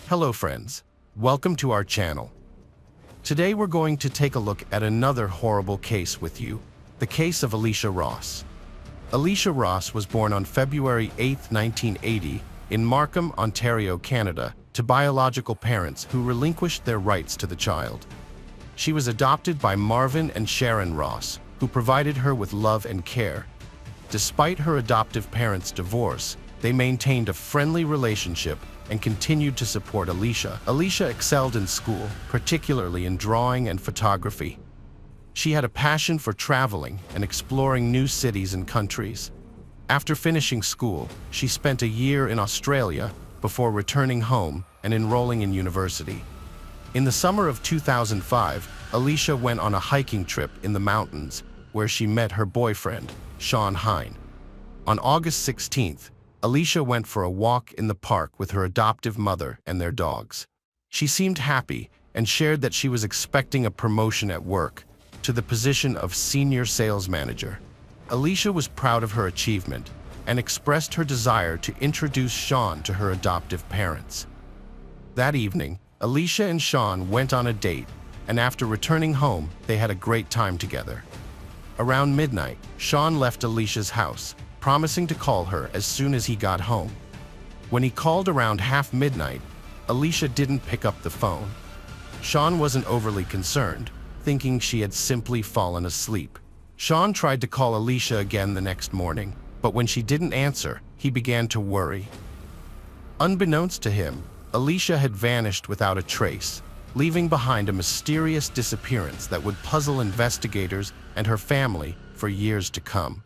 Hello friends, welcome to our channel. Today we're going to take a look at another horrible case with you, the case of Alicia Ross. Alicia Ross was born on February 8, 1980 in Markham, Ontario, Canada, to biological parents who relinquished their rights to the child. She was adopted by Marvin and Sharon Ross, who provided her with love and care. Despite her adoptive parents' divorce, they maintained a friendly relationship and continued to support Alicia. Alicia excelled in school, particularly in drawing and photography. She had a passion for traveling and exploring new cities and countries. After finishing school, she spent a year in Australia before returning home and enrolling in university. In the summer of 2005, Alicia went on a hiking trip in the mountains where she met her boyfriend, Sean Hine. On August 16th, Alicia went for a walk in the park with her adoptive mother and their dogs. She seemed happy and shared that she was expecting a promotion at work to the position of senior sales manager. Alicia was proud of her achievement and expressed her desire to introduce Sean to her adoptive parents. That evening, Alicia and Sean went on a date, and after returning home, they had a great time together. Around midnight, Sean left Alicia's house, promising to call her as soon as he got home. When he called around midnight, Alicia didn't pick up the phone. Sean wasn't overly concerned, thinking she had simply fallen asleep. Sean tried to call Alicia again the next morning, but when she didn't answer, he began to worry. Unbeknownst to him, Alicia had vanished without a trace, leaving behind a mysterious disappearance that would puzzle investigators and her family for years to come.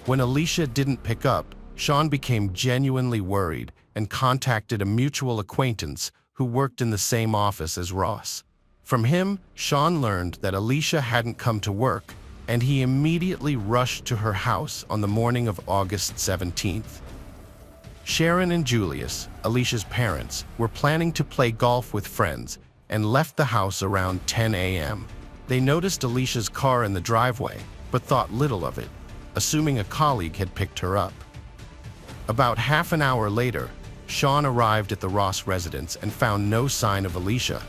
When Alicia didn't pick up, Sean became genuinely worried and contacted a mutual acquaintance who worked in the same office as Ross. From him, Sean learned that Alicia hadn't come to work, and he immediately rushed to her house on the morning of August 17th. Sharon and Julius, Alicia's parents, were planning to play golf with friends and left the house around 10 a.m. They noticed Alicia's car in the driveway, but thought little of it, assuming a colleague had picked her up. About half an hour later, Sean arrived at the Ross residence and found no sign of Alicia.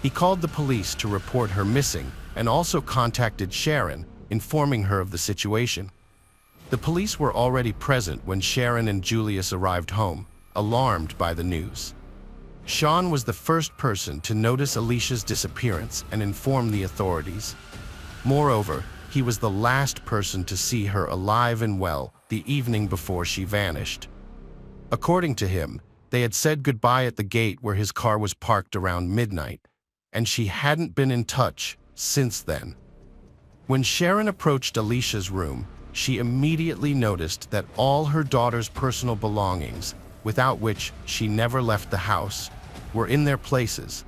He called the police to report her missing and also contacted Sharon, informing her of the situation. The police were already present when Sharon and Julius arrived home, alarmed by the news. Sean was the first person to notice Alicia's disappearance and inform the authorities. Moreover, he was the last person to see her alive and well the evening before she vanished. According to him, they had said goodbye at the gate where his car was parked around midnight, and she hadn't been in touch since then. When Sharon approached Alicia's room, she immediately noticed that all her daughter's personal belongings, without which she never left the house, were in their places.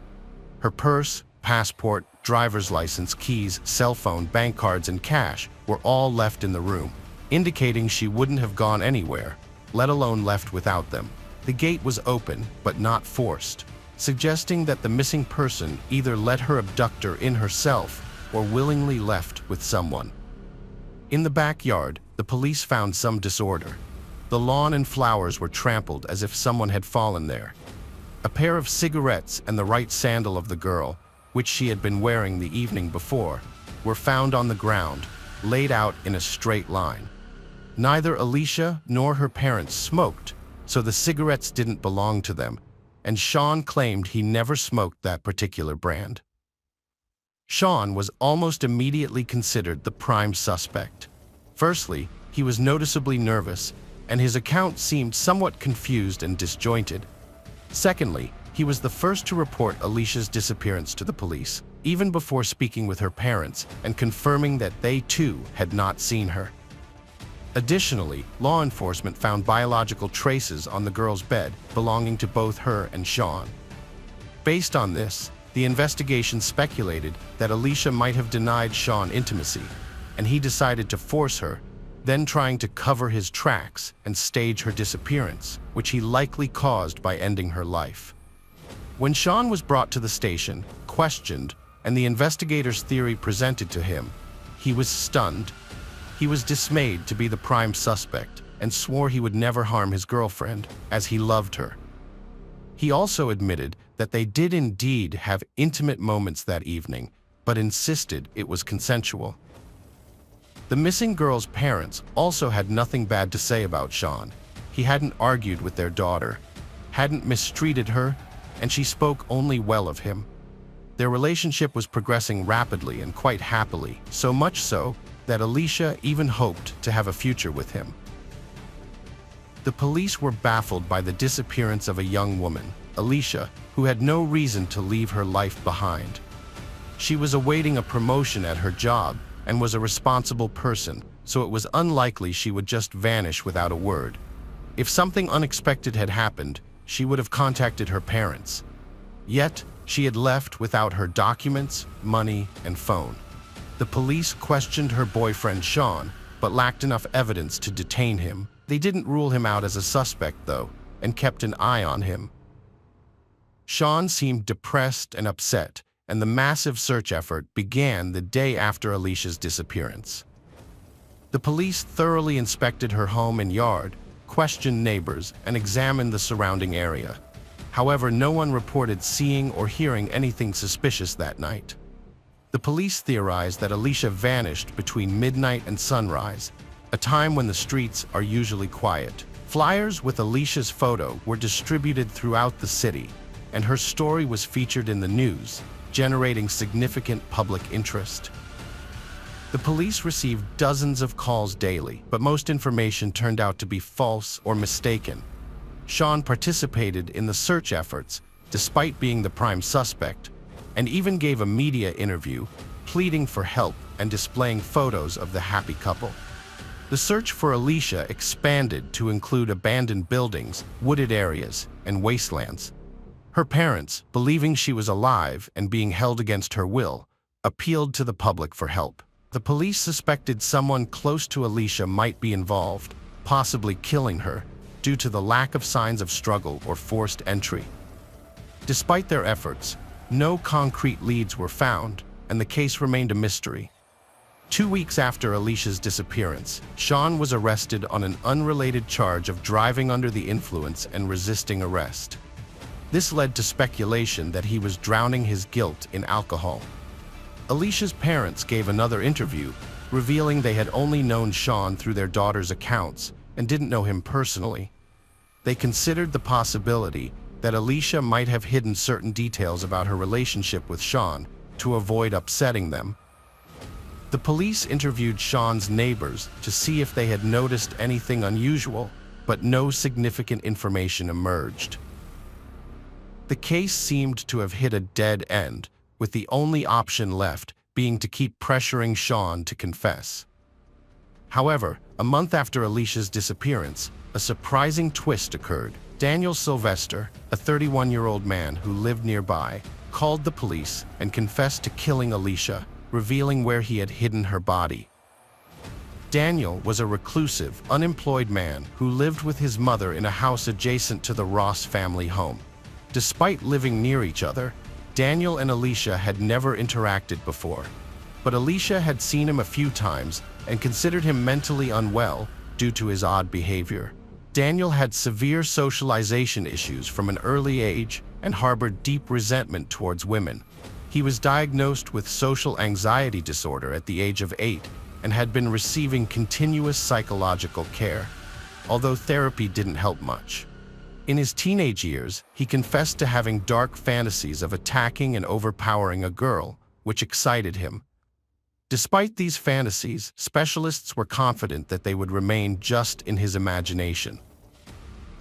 Her purse, passport, driver's license, keys, cell phone, bank cards, and cash were all left in the room, indicating she wouldn't have gone anywhere, let alone left without them. The gate was open, but not forced, suggesting that the missing person either let her abductor in herself or willingly left with someone. In the backyard, the police found some disorder. The lawn and flowers were trampled as if someone had fallen there. A pair of cigarettes and the right sandal of the girl, which she had been wearing the evening before, were found on the ground, laid out in a straight line. Neither Alicia nor her parents smoked, so the cigarettes didn't belong to them, and Sean claimed he never smoked that particular brand. Sean was almost immediately considered the prime suspect. Firstly, he was noticeably nervous, and his account seemed somewhat confused and disjointed. Secondly, he was the first to report Alicia's disappearance to the police, even before speaking with her parents and confirming that they too had not seen her. Additionally, law enforcement found biological traces on the girl's bed belonging to both her and Sean. Based on this, the investigation speculated that Alicia might have denied Sean intimacy, and he decided to force her, then trying to cover his tracks and stage her disappearance, which he likely caused by ending her life. When Sean was brought to the station, questioned, and the investigator's theory presented to him, he was stunned. He was dismayed to be the prime suspect and swore he would never harm his girlfriend, as he loved her. He also admitted that they did indeed have intimate moments that evening, but insisted it was consensual. The missing girl's parents also had nothing bad to say about Sean. He hadn't argued with their daughter, hadn't mistreated her, and she spoke only well of him. Their relationship was progressing rapidly and quite happily, so much so that Alicia even hoped to have a future with him. The police were baffled by the disappearance of a young woman, Alicia, who had no reason to leave her life behind. She was awaiting a promotion at her job and was a responsible person, so it was unlikely she would just vanish without a word. If something unexpected had happened, she would have contacted her parents. Yet, she had left without her documents, money, and phone. The police questioned her boyfriend Sean, but lacked enough evidence to detain him. They didn't rule him out as a suspect, though, and kept an eye on him. Sean seemed depressed and upset, and the massive search effort began the day after Alicia's disappearance. The police thoroughly inspected her home and yard, questioned neighbors, and examined the surrounding area. However, no one reported seeing or hearing anything suspicious that night. The police theorized that Alicia vanished between midnight and sunrise, a time when the streets are usually quiet. Flyers with Alicia's photo were distributed throughout the city, and her story was featured in the news, generating significant public interest. The police received dozens of calls daily, but most information turned out to be false or mistaken. Sean participated in the search efforts, despite being the prime suspect, and even gave a media interview, pleading for help and displaying photos of the happy couple. The search for Alicia expanded to include abandoned buildings, wooded areas, and wastelands. Her parents, believing she was alive and being held against her will, appealed to the public for help. The police suspected someone close to Alicia might be involved, possibly killing her, due to the lack of signs of struggle or forced entry. Despite their efforts, no concrete leads were found, and the case remained a mystery. 2 weeks after Alicia's disappearance, Sean was arrested on an unrelated charge of driving under the influence and resisting arrest. This led to speculation that he was drowning his guilt in alcohol. Alicia's parents gave another interview, revealing they had only known Sean through their daughter's accounts and didn't know him personally. They considered the possibility that Alicia might have hidden certain details about her relationship with Sean to avoid upsetting them. The police interviewed Sean's neighbors to see if they had noticed anything unusual, but no significant information emerged. The case seemed to have hit a dead end, with the only option left being to keep pressuring Sean to confess. However, a month after Alicia's disappearance, a surprising twist occurred. Daniel Sylvester, a 31-year-old man who lived nearby, called the police and confessed to killing Alicia, revealing where he had hidden her body. Daniel was a reclusive, unemployed man who lived with his mother in a house adjacent to the Ross family home. Despite living near each other, Daniel and Alicia had never interacted before, but Alicia had seen him a few times and considered him mentally unwell due to his odd behavior. Daniel had severe socialization issues from an early age and harbored deep resentment towards women. He was diagnosed with social anxiety disorder at the age of 8 and had been receiving continuous psychological care, although therapy didn't help much. In his teenage years, he confessed to having dark fantasies of attacking and overpowering a girl, which excited him. Despite these fantasies, specialists were confident that they would remain just in his imagination.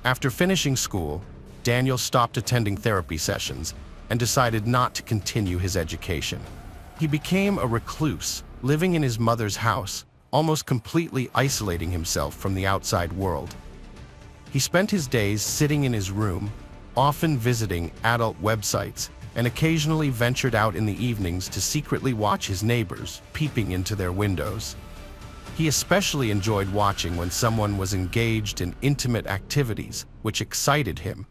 After finishing school, Daniel stopped attending therapy sessions and decided not to continue his education. He became a recluse, living in his mother's house, almost completely isolating himself from the outside world. He spent his days sitting in his room, often visiting adult websites, and occasionally ventured out in the evenings to secretly watch his neighbors, peeping into their windows. He especially enjoyed watching when someone was engaged in intimate activities, which excited him.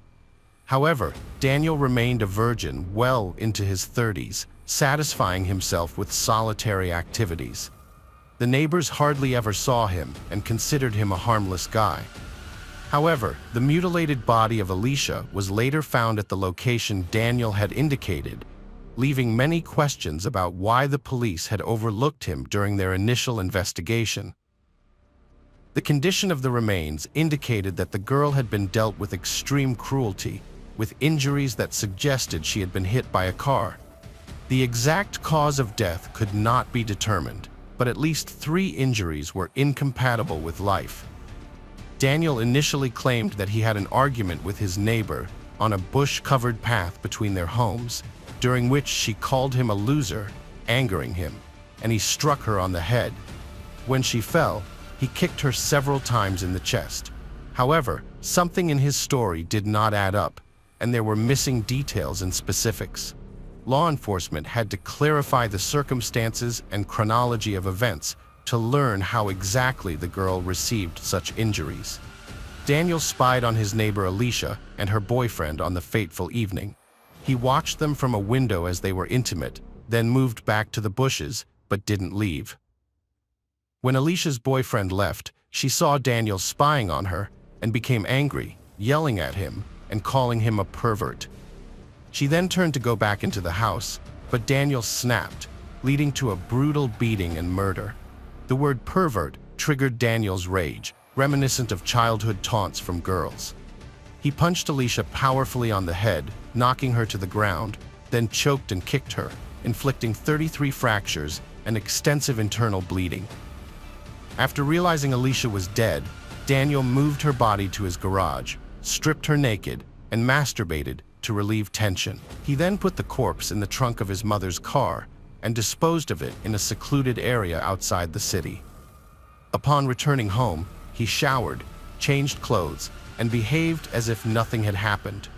However, Daniel remained a virgin well into his 30s, satisfying himself with solitary activities. The neighbors hardly ever saw him and considered him a harmless guy. However, the mutilated body of Alicia was later found at the location Daniel had indicated, leaving many questions about why the police had overlooked him during their initial investigation. The condition of the remains indicated that the girl had been dealt with extreme cruelty, with injuries that suggested she had been hit by a car. The exact cause of death could not be determined, but at least 3 injuries were incompatible with life. Daniel initially claimed that he had an argument with his neighbor on a bush-covered path between their homes, during which she called him a loser, angering him, and he struck her on the head. When she fell, he kicked her several times in the chest. However, something in his story did not add up, and there were missing details and specifics. Law enforcement had to clarify the circumstances and chronology of events to learn how exactly the girl received such injuries. Daniel spied on his neighbor Alicia and her boyfriend on the fateful evening. He watched them from a window as they were intimate, then moved back to the bushes, but didn't leave. When Alicia's boyfriend left, she saw Daniel spying on her and became angry, yelling at him and calling him a pervert. She then turned to go back into the house, but Daniel snapped, leading to a brutal beating and murder. The word pervert triggered Daniel's rage, reminiscent of childhood taunts from girls. He punched Alicia powerfully on the head, knocking her to the ground, then choked and kicked her, inflicting 33 fractures and extensive internal bleeding. After realizing Alicia was dead, Daniel moved her body to his garage, stripped her naked, and masturbated to relieve tension. He then put the corpse in the trunk of his mother's car and disposed of it in a secluded area outside the city. Upon returning home, he showered, changed clothes, and behaved as if nothing had happened.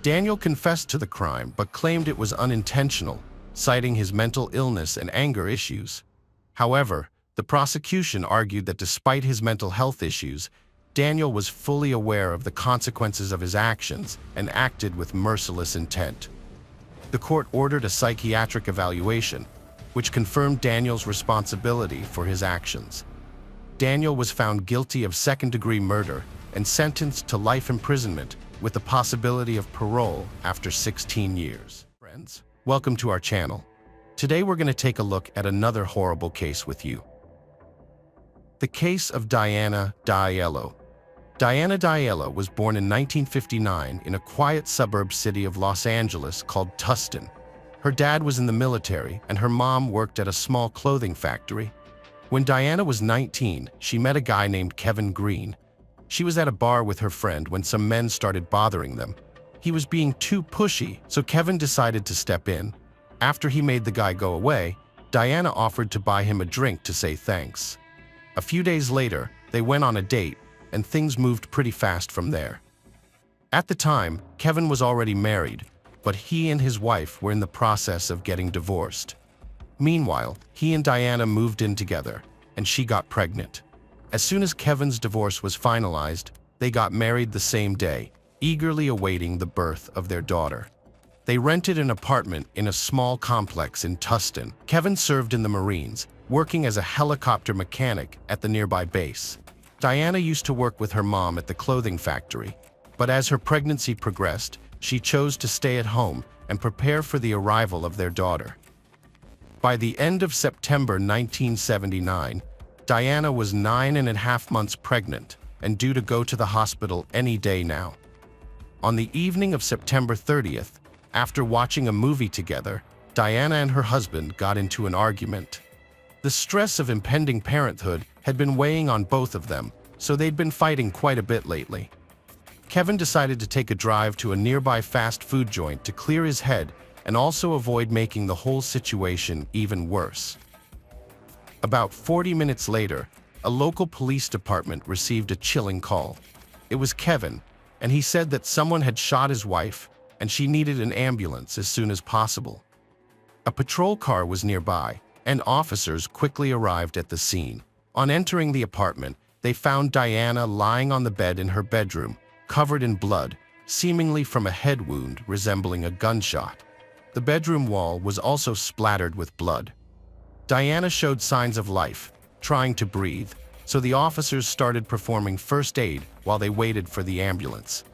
Daniel confessed to the crime but claimed it was unintentional, citing his mental illness and anger issues. However, the prosecution argued that despite his mental health issues, Daniel was fully aware of the consequences of his actions and acted with merciless intent. The court ordered a psychiatric evaluation, which confirmed Daniel's responsibility for his actions. Daniel was found guilty of second-degree murder and sentenced to life imprisonment with the possibility of parole after 16 years. Friends, welcome to our channel. Today we're going to take a look at another horrible case with you. The case of Diana D'Aiello. Diana D'Aiello was born in 1959 in a quiet suburb city of Los Angeles called Tustin. Her dad was in the military and her mom worked at a small clothing factory. When Diana was 19, she met a guy named Kevin Green. She was at a bar with her friend when some men started bothering them. He was being too pushy, so Kevin decided to step in. After he made the guy go away, Diana offered to buy him a drink to say thanks. A few days later, they went on a date, and things moved pretty fast from there. At the time, Kevin was already married, but he and his wife were in the process of getting divorced. Meanwhile, he and Diana moved in together, and she got pregnant. As soon as Kevin's divorce was finalized, they got married the same day, eagerly awaiting the birth of their daughter. They rented an apartment in a small complex in Tustin. Kevin served in the Marines, working as a helicopter mechanic at the nearby base. Diana used to work with her mom at the clothing factory, but as her pregnancy progressed, she chose to stay at home and prepare for the arrival of their daughter. By the end of September 1979, Diana was 9.5 months pregnant and due to go to the hospital any day now. On the evening of September 30th, after watching a movie together, Diana and her husband got into an argument. The stress of impending parenthood had been weighing on both of them, so they'd been fighting quite a bit lately. Kevin decided to take a drive to a nearby fast food joint to clear his head and also avoid making the whole situation even worse. About 40 minutes later, a local police department received a chilling call. It was Kevin, and he said that someone had shot his wife and she needed an ambulance as soon as possible. A patrol car was nearby, and officers quickly arrived at the scene. On entering the apartment, they found Diana lying on the bed in her bedroom, covered in blood, seemingly from a head wound resembling a gunshot. The bedroom wall was also splattered with blood. Diana showed signs of life, trying to breathe, so the officers started performing first aid while they waited for the ambulance.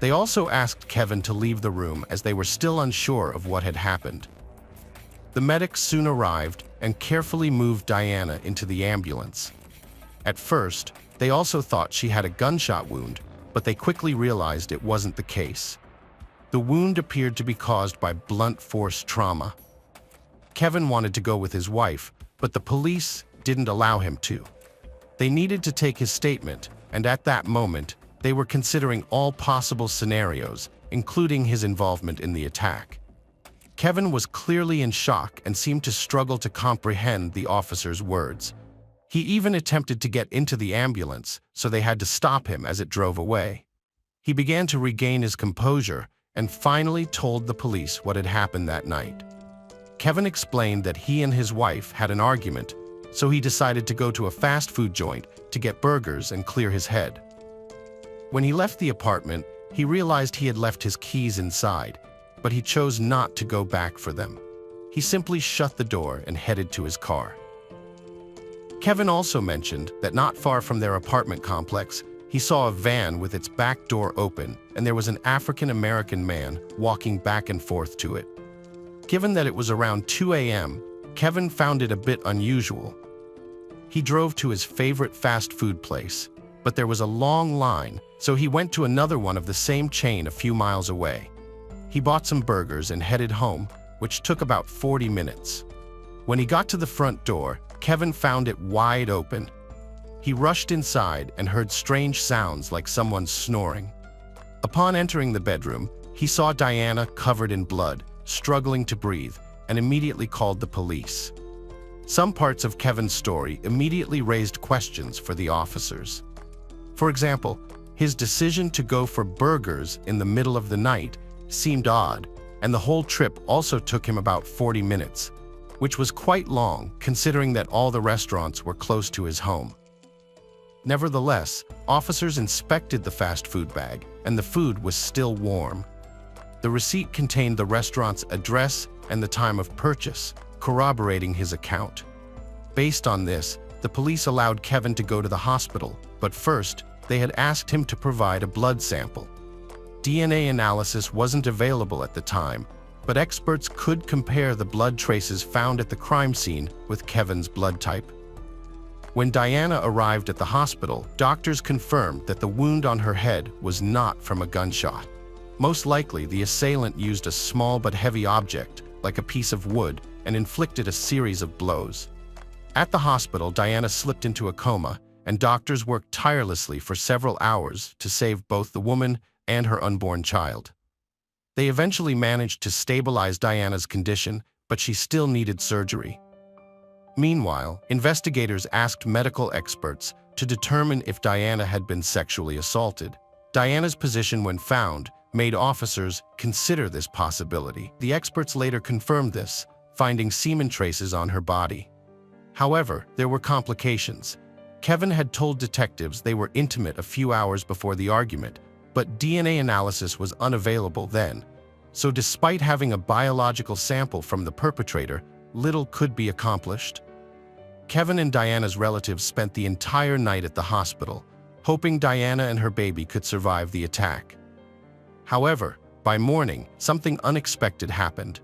They also asked Kevin to leave the room as they were still unsure of what had happened. The medics soon arrived and carefully moved Diana into the ambulance. At first, they also thought she had a gunshot wound, but they quickly realized it wasn't the case. The wound appeared to be caused by blunt force trauma. Kevin wanted to go with his wife, but the police didn't allow him to. They needed to take his statement, and at that moment, they were considering all possible scenarios, including his involvement in the attack. Kevin was clearly in shock and seemed to struggle to comprehend the officer's words. He even attempted to get into the ambulance, so they had to stop him as it drove away. He began to regain his composure and finally told the police what had happened that night. Kevin explained that he and his wife had an argument, so he decided to go to a fast food joint to get burgers and clear his head. When he left the apartment, he realized he had left his keys inside, but he chose not to go back for them. He simply shut the door and headed to his car. Kevin also mentioned that not far from their apartment complex, he saw a van with its back door open, and there was an African-American man walking back and forth to it. Given that it was around 2 a.m., Kevin found it a bit unusual. He drove to his favorite fast food place, but there was a long line, so he went to another one of the same chain a few miles away. He bought some burgers and headed home, which took about 40 minutes. When he got to the front door, Kevin found it wide open. He rushed inside and heard strange sounds like someone snoring. Upon entering the bedroom, he saw Diana covered in blood, struggling to breathe, and immediately called the police. Some parts of Kevin's story immediately raised questions for the officers. For example, his decision to go for burgers in the middle of the night seemed odd, and the whole trip also took him about 40 minutes, which was quite long considering that all the restaurants were close to his home. Nevertheless, officers inspected the fast food bag, and the food was still warm. The receipt contained the restaurant's address and the time of purchase, corroborating his account. Based on this, the police allowed Kevin to go to the hospital, but first, they had asked him to provide a blood sample. DNA analysis wasn't available at the time, but experts could compare the blood traces found at the crime scene with Kevin's blood type. When Diana arrived at the hospital, doctors confirmed that the wound on her head was not from a gunshot. Most likely, the assailant used a small but heavy object, like a piece of wood, and inflicted a series of blows. At the hospital, Diana slipped into a coma, and doctors worked tirelessly for several hours to save both the woman and her unborn child. They eventually managed to stabilize Diana's condition, but she still needed surgery. Meanwhile, investigators asked medical experts to determine if Diana had been sexually assaulted. Diana's position when found made officers consider this possibility. The experts later confirmed this, finding semen traces on her body. However, there were complications. Kevin had told detectives they were intimate a few hours before the argument, but DNA analysis was unavailable then. So despite having a biological sample from the perpetrator, little could be accomplished. Kevin and Diana's relatives spent the entire night at the hospital, hoping Diana and her baby could survive the attack. However, by morning, something unexpected happened.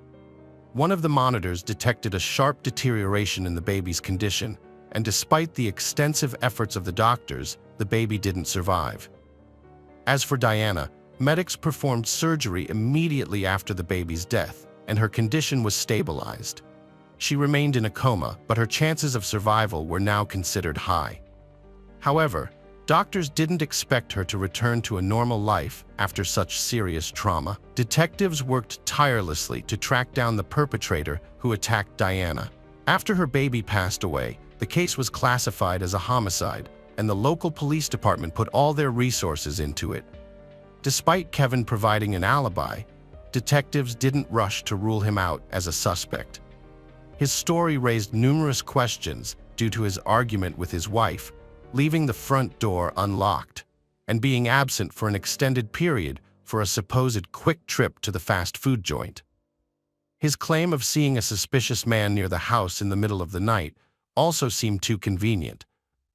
One of the monitors detected a sharp deterioration in the baby's condition, and despite the extensive efforts of the doctors, the baby didn't survive. As for Diana, medics performed surgery immediately after the baby's death, and her condition was stabilized. She remained in a coma, but her chances of survival were now considered high. However, doctors didn't expect her to return to a normal life after such serious trauma. Detectives worked tirelessly to track down the perpetrator who attacked Diana. After her baby passed away, the case was classified as a homicide, and the local police department put all their resources into it. Despite Kevin providing an alibi, detectives didn't rush to rule him out as a suspect. His story raised numerous questions due to his argument with his wife, leaving the front door unlocked, and being absent for an extended period for a supposed quick trip to the fast food joint. His claim of seeing a suspicious man near the house in the middle of the night also seemed too convenient,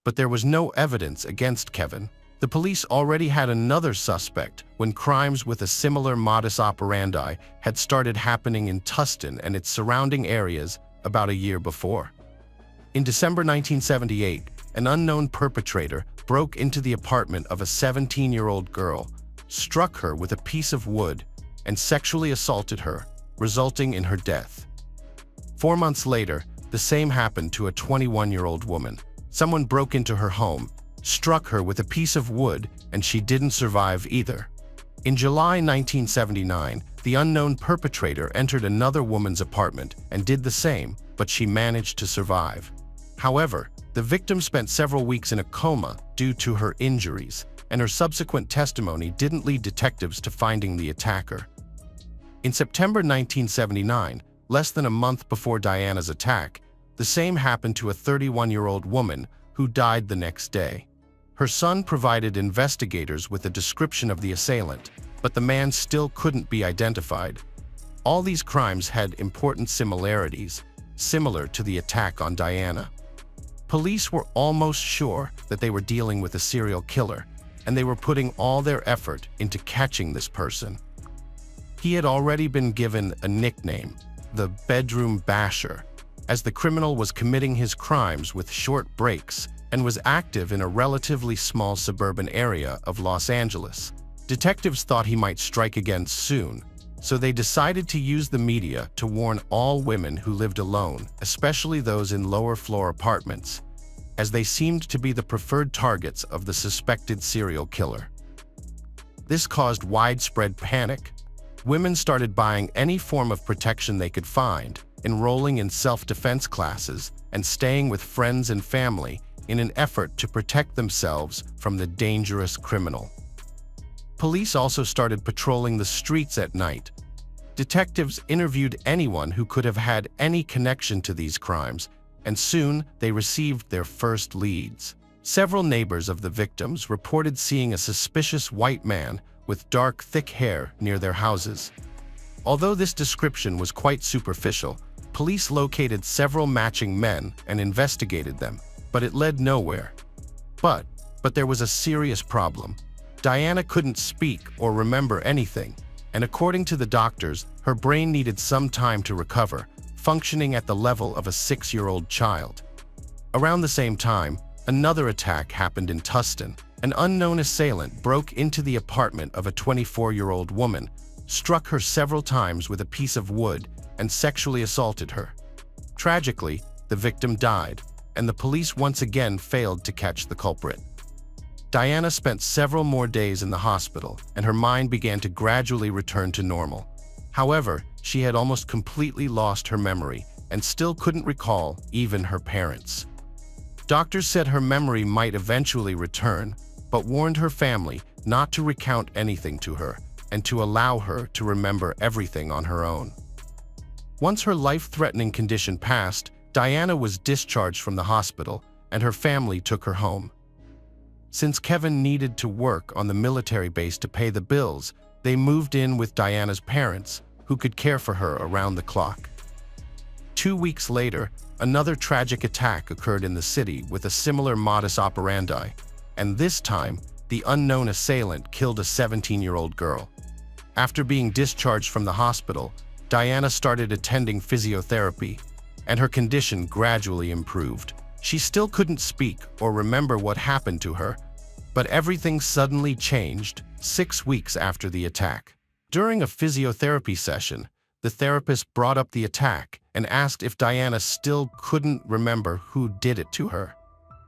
but there was no evidence against Kevin. The police already had another suspect when crimes with a similar modus operandi had started happening in Tustin and its surrounding areas about a year before. In December 1978, an unknown perpetrator broke into the apartment of a 17-year-old girl, struck her with a piece of wood, and sexually assaulted her, resulting in her death. 4 months later, the same happened to a 21-year-old woman. Someone broke into her home, struck her with a piece of wood, and she didn't survive either. In July 1979, the unknown perpetrator entered another woman's apartment and did the same, but she managed to survive. However, the victim spent several weeks in a coma due to her injuries, and her subsequent testimony didn't lead detectives to finding the attacker. In September 1979, less than a month before Diana's attack, the same happened to a 31-year-old woman who died the next day. Her son provided investigators with a description of the assailant, but the man still couldn't be identified. All these crimes had important similarities, similar to the attack on Diana. Police were almost sure that they were dealing with a serial killer, and they were putting all their effort into catching this person. He had already been given a nickname, the Bedroom Basher, as the criminal was committing his crimes with short breaks and was active in a relatively small suburban area of Los Angeles. Detectives thought he might strike again soon, so they decided to use the media to warn all women who lived alone, especially those in lower-floor apartments, as they seemed to be the preferred targets of the suspected serial killer. This caused widespread panic. Women started buying any form of protection they could find, enrolling in self-defense classes, and staying with friends and family in an effort to protect themselves from the dangerous criminal. Police also started patrolling the streets at night. Detectives interviewed anyone who could have had any connection to these crimes, and soon they received their first leads. Several neighbors of the victims reported seeing a suspicious white man with dark, thick hair near their houses. Although this description was quite superficial, police located several matching men and investigated them, but it led nowhere. But there was a serious problem. Diana couldn't speak or remember anything, and according to the doctors, her brain needed some time to recover, functioning at the level of a 6-year-old child. Around the same time, another attack happened in Tustin. An unknown assailant broke into the apartment of a 24-year-old woman, struck her several times with a piece of wood, and sexually assaulted her. Tragically, the victim died, and the police once again failed to catch the culprit. Diana spent several more days in the hospital, and her mind began to gradually return to normal. However, she had almost completely lost her memory and still couldn't recall even her parents. Doctors said her memory might eventually return, but warned her family not to recount anything to her and to allow her to remember everything on her own. Once her life-threatening condition passed, Diana was discharged from the hospital, and her family took her home. Since Kevin needed to work on the military base to pay the bills, they moved in with Diana's parents, who could care for her around the clock. 2 weeks later, another tragic attack occurred in the city with a similar modus operandi, and this time, the unknown assailant killed a 17-year-old girl. After being discharged from the hospital, Diana started attending physiotherapy, and her condition gradually improved. She still couldn't speak or remember what happened to her, but everything suddenly changed 6 weeks after the attack. During a physiotherapy session, the therapist brought up the attack and asked if Diana still couldn't remember who did it to her.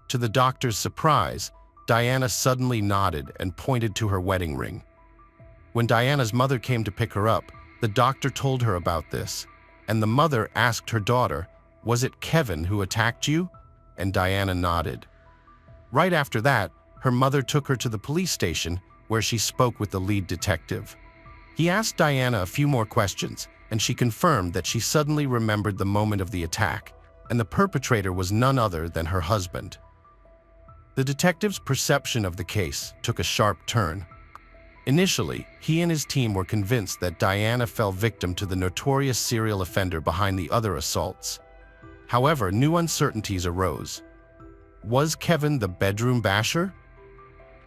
To the doctor's surprise, Diana suddenly nodded and pointed to her wedding ring. When Diana's mother came to pick her up, the doctor told her about this, and the mother asked her daughter, "Was it Kevin who attacked you?" And Diana nodded. Right after that, her mother took her to the police station, where she spoke with the lead detective. He asked Diana a few more questions, and she confirmed that she suddenly remembered the moment of the attack, and the perpetrator was none other than her husband. The detective's perception of the case took a sharp turn. Initially, he and his team were convinced that Diana fell victim to the notorious serial offender behind the other assaults. However, new uncertainties arose. Was Kevin the bedroom basher?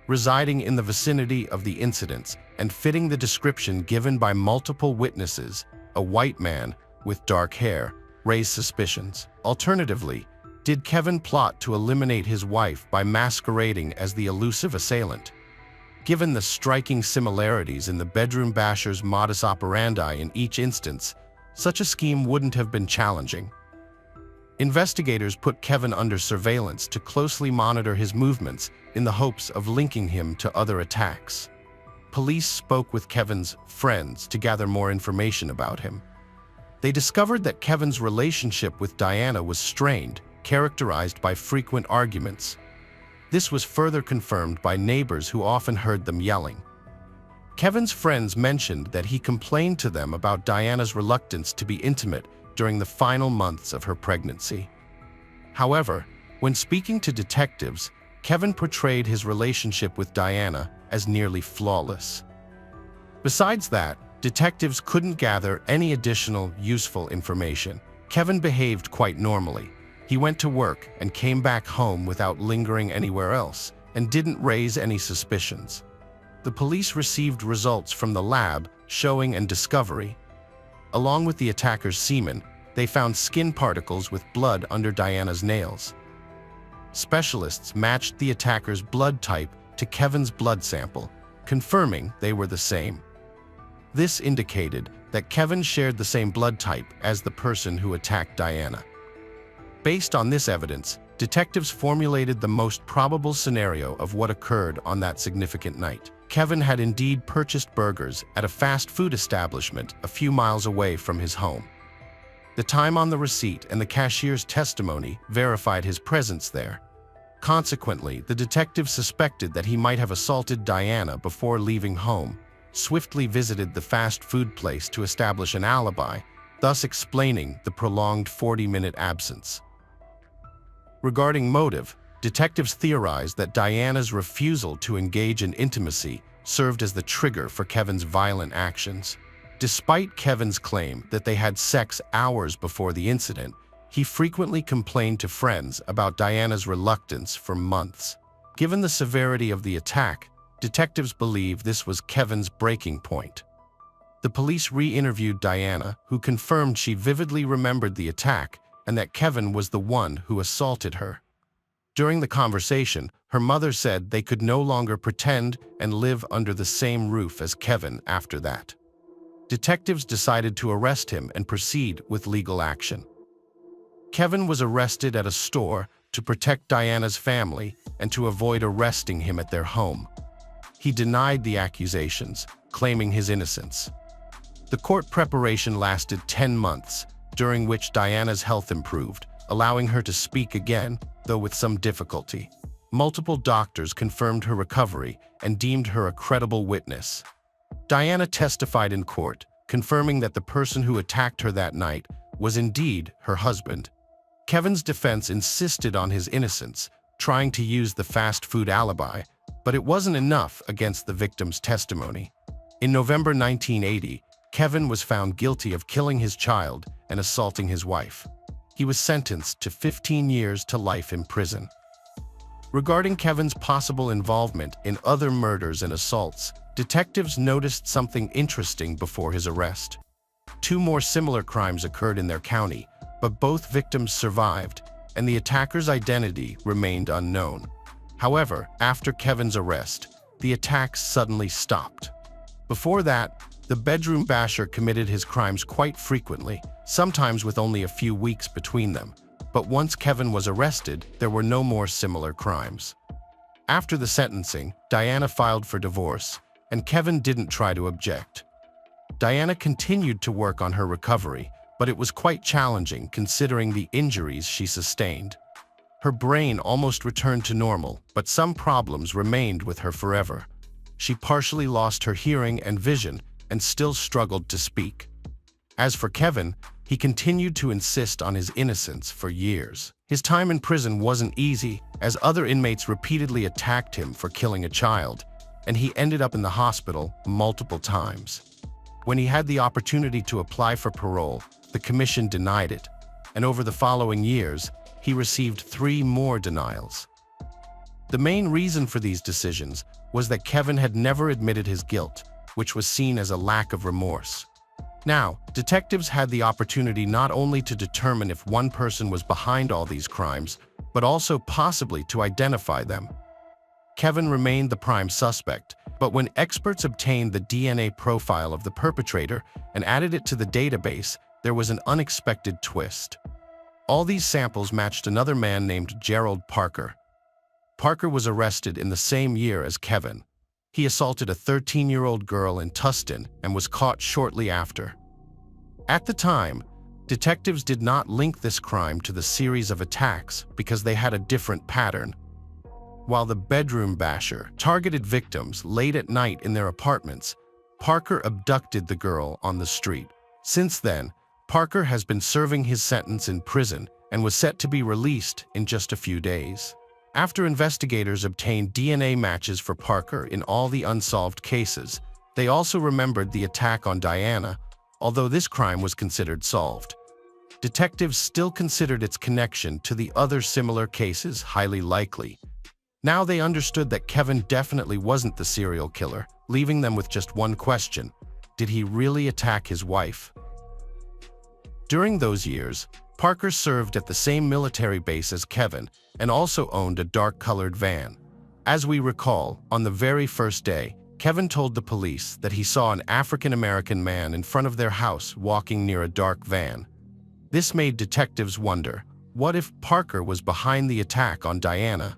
Residing in the vicinity of the incidents and fitting the description given by multiple witnesses, a white man with dark hair raised suspicions. Alternatively, did Kevin plot to eliminate his wife by masquerading as the elusive assailant? Given the striking similarities in the bedroom basher's modus operandi in each instance, such a scheme wouldn't have been challenging. Investigators put Kevin under surveillance to closely monitor his movements in the hopes of linking him to other attacks. Police spoke with Kevin's friends to gather more information about him. They discovered that Kevin's relationship with Diana was strained, characterized by frequent arguments. This was further confirmed by neighbors who often heard them yelling. Kevin's friends mentioned that he complained to them about Diana's reluctance to be intimate during the final months of her pregnancy. However, when speaking to detectives, Kevin portrayed his relationship with Diana as nearly flawless. Besides that, detectives couldn't gather any additional useful information. Kevin behaved quite normally. He went to work and came back home without lingering anywhere else and didn't raise any suspicions. The police received results from the lab showing and discovery. Along with the attacker's semen, they found skin particles with blood under Diana's nails. Specialists matched the attacker's blood type to Kevin's blood sample, confirming they were the same. This indicated that Kevin shared the same blood type as the person who attacked Diana. Based on this evidence, detectives formulated the most probable scenario of what occurred on that significant night. Kevin had indeed purchased burgers at a fast food establishment a few miles away from his home. The time on the receipt and the cashier's testimony verified his presence there. Consequently, the detective suspected that he might have assaulted Diana before leaving home, swiftly visited the fast food place to establish an alibi, thus explaining the prolonged 40-minute absence. Regarding motive, detectives theorized that Diana's refusal to engage in intimacy served as the trigger for Kevin's violent actions. Despite Kevin's claim that they had sex hours before the incident, he frequently complained to friends about Diana's reluctance for months. Given the severity of the attack, detectives believe this was Kevin's breaking point. The police re-interviewed Diana, who confirmed she vividly remembered the attack and that Kevin was the one who assaulted her. During the conversation, her mother said they could no longer pretend and live under the same roof as Kevin after that. Detectives decided to arrest him and proceed with legal action. Kevin was arrested at a store to protect Diana's family and to avoid arresting him at their home. He denied the accusations, claiming his innocence. The court preparation lasted 10 months, during which Diana's health improved, allowing her to speak again, though with some difficulty. Multiple doctors confirmed her recovery and deemed her a credible witness. Diana testified in court, confirming that the person who attacked her that night was indeed her husband. Kevin's defense insisted on his innocence, trying to use the fast food alibi, but it wasn't enough against the victim's testimony. In November 1980, Kevin was found guilty of killing his child and assaulting his wife. He was sentenced to 15 years to life in prison. Regarding Kevin's possible involvement in other murders and assaults, detectives noticed something interesting before his arrest. 2 more similar crimes occurred in their county, but both victims survived, and the attacker's identity remained unknown. However, after Kevin's arrest, the attacks suddenly stopped. Before that, the bedroom basher committed his crimes quite frequently, sometimes with only a few weeks between them. But once Kevin was arrested, there were no more similar crimes. After the sentencing, Diana filed for divorce, and Kevin didn't try to object. Diana continued to work on her recovery, but it was quite challenging considering the injuries she sustained. Her brain almost returned to normal, but some problems remained with her forever. She partially lost her hearing and vision and still struggled to speak. As for Kevin, he continued to insist on his innocence for years. His time in prison wasn't easy, as other inmates repeatedly attacked him for killing a child, and he ended up in the hospital multiple times. When he had the opportunity to apply for parole, the commission denied it, and over the following years, he received 3 more denials. The main reason for these decisions was that Kevin had never admitted his guilt, which was seen as a lack of remorse. Now, detectives had the opportunity not only to determine if one person was behind all these crimes, but also possibly to identify them. Kevin remained the prime suspect, but when experts obtained the DNA profile of the perpetrator and added it to the database, there was an unexpected twist. All these samples matched another man named Gerald Parker. Parker was arrested in the same year as Kevin. He assaulted a 13-year-old girl in Tustin and was caught shortly after. At the time, detectives did not link this crime to the series of attacks because they had a different pattern. While the bedroom basher targeted victims late at night in their apartments, Parker abducted the girl on the street. Since then, Parker has been serving his sentence in prison and was set to be released in just a few days. After investigators obtained DNA matches for Parker in all the unsolved cases, they also remembered the attack on Diana, although this crime was considered solved. Detectives still considered its connection to the other similar cases highly likely. Now they understood that Kevin definitely wasn't the serial killer, leaving them with just one question: did he really attack his wife? During those years, Parker served at the same military base as Kevin and also owned a dark-colored van. As we recall, on the very first day, Kevin told the police that he saw an African-American man in front of their house walking near a dark van. This made detectives wonder, what if Parker was behind the attack on Diana?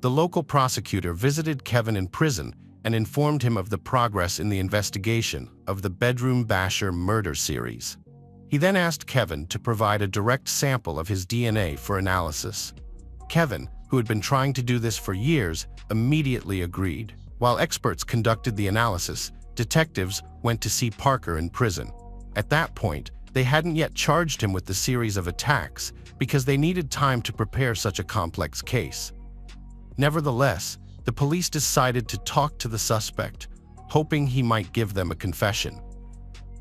The local prosecutor visited Kevin in prison and informed him of the progress in the investigation of the Bedroom Basher murder series. He then asked Kevin to provide a direct sample of his DNA for analysis. Kevin, who had been trying to do this for years, immediately agreed. While experts conducted the analysis, detectives went to see Parker in prison. At that point, they hadn't yet charged him with the series of attacks because they needed time to prepare such a complex case. Nevertheless, the police decided to talk to the suspect, hoping he might give them a confession.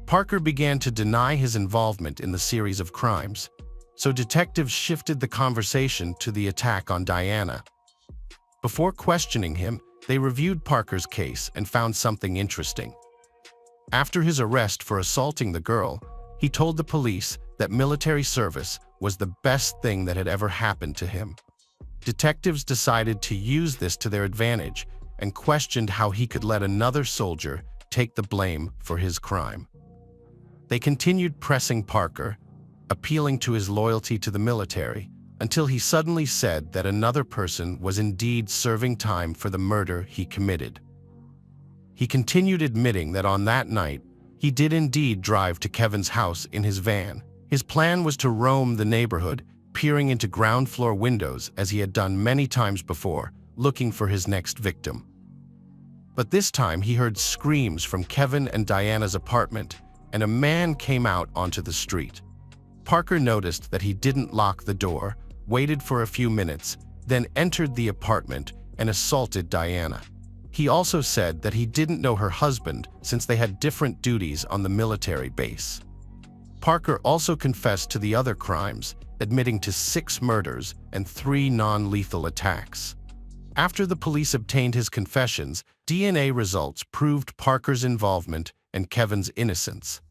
Parker began to deny his involvement in the series of crimes, so detectives shifted the conversation to the attack on Diana. Before questioning him, they reviewed Parker's case and found something interesting. After his arrest for assaulting the girl, he told the police that military service was the best thing that had ever happened to him. Detectives decided to use this to their advantage and questioned how he could let another soldier take the blame for his crime. They continued pressing Parker, appealing to his loyalty to the military, until he suddenly said that another person was indeed serving time for the murder he committed. He continued admitting that on that night, he did indeed drive to Kevin's house in his van. His plan was to roam the neighborhood, peering into ground floor windows as he had done many times before, looking for his next victim. But this time he heard screams from Kevin and Diana's apartment, and a man came out onto the street. Parker noticed that he didn't lock the door, waited for a few minutes, then entered the apartment and assaulted Diana. He also said that he didn't know her husband since they had different duties on the military base. Parker also confessed to the other crimes, admitting to 6 murders and 3 non-lethal attacks. After the police obtained his confessions, DNA results proved Parker's involvement and Kevin's innocence.